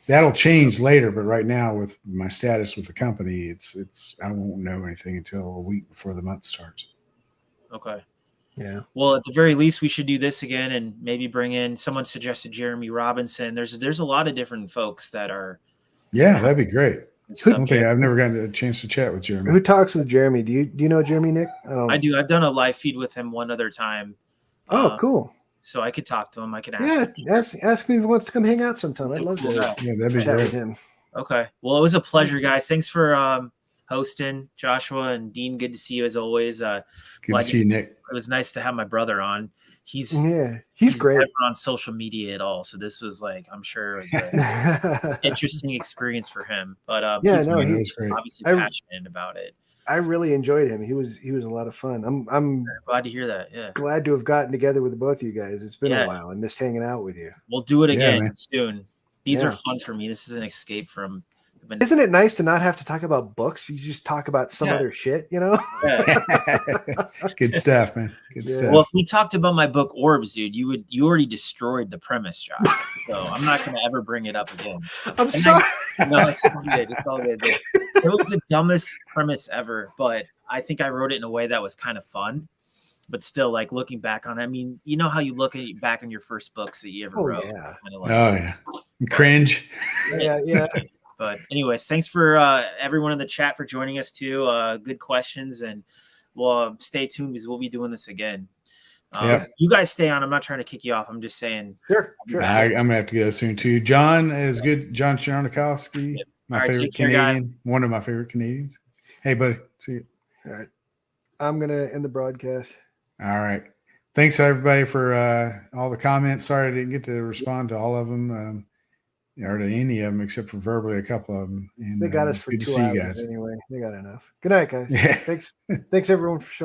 [SPEAKER 1] That'll change later, but right now with my status with the company, it's I won't know anything until a week before the month starts.
[SPEAKER 3] Okay.
[SPEAKER 2] Yeah.
[SPEAKER 3] Well, at the very least, we should do this again and maybe bring in. Someone suggested Jeremy Robinson. There's a lot of different folks that are.
[SPEAKER 1] Yeah, that'd be great. I've never gotten a chance to chat with Jeremy.
[SPEAKER 2] Who talks with Jeremy? Do you know Jeremy, Nick?
[SPEAKER 3] I do. I've done a live feed with him one other time.
[SPEAKER 2] Oh, cool.
[SPEAKER 3] So I could talk to him. I could ask him.
[SPEAKER 2] Ask me if he wants to come hang out sometime. I'd love to
[SPEAKER 1] that'd be
[SPEAKER 2] chat
[SPEAKER 1] great
[SPEAKER 2] with him.
[SPEAKER 3] Okay. Well, it was a pleasure, guys. Thanks for hosting, Joshua and Dean. Good to see you as always.
[SPEAKER 1] Good to see you, Nick.
[SPEAKER 3] It was nice to have my brother on. He's
[SPEAKER 2] great.
[SPEAKER 3] Never on social media at all, so this was I'm sure it was an interesting experience for him. But he's
[SPEAKER 1] great.
[SPEAKER 3] Obviously passionate about it.
[SPEAKER 2] I really enjoyed him. He was a lot of fun. I'm
[SPEAKER 3] glad to hear that. Yeah,
[SPEAKER 2] glad to have gotten together with both of you guys. It's been a while. I missed hanging out with you.
[SPEAKER 3] We'll do it again soon. These are fun for me. This is an escape from.
[SPEAKER 2] Isn't it nice to not have to talk about books? You just talk about some other shit, you know?
[SPEAKER 1] Good stuff, man. Good stuff.
[SPEAKER 3] Well, if we talked about my book Orbs, dude, you already destroyed the premise, Josh. So I'm not going to ever bring it up again.
[SPEAKER 2] I'm sorry.
[SPEAKER 3] No, it's all good. It's all good. It was the dumbest premise ever, but I think I wrote it in a way that was kind of fun. But still, looking back on it, I mean, you know how you look back on your first books that you ever wrote?
[SPEAKER 2] Yeah.
[SPEAKER 1] Cringe.
[SPEAKER 2] Yeah.
[SPEAKER 3] But anyways, thanks for everyone in the chat for joining us too. Good questions, and we'll stay tuned because we'll be doing this again. You guys stay on. I'm not trying to kick you off. I'm just saying.
[SPEAKER 2] Sure.
[SPEAKER 1] I'm gonna have to go soon too. John is good. John Sharonikowski, my favorite Canadian, one of my favorite Canadians. Hey, buddy. See you.
[SPEAKER 2] All right. I'm gonna end the broadcast.
[SPEAKER 1] All right. Thanks everybody for all the comments. Sorry I didn't get to respond to all of them. Or to any of them except for verbally a couple of them. And
[SPEAKER 2] they got us for 2 hours anyway. They got enough. Good night, guys. Thanks everyone for showing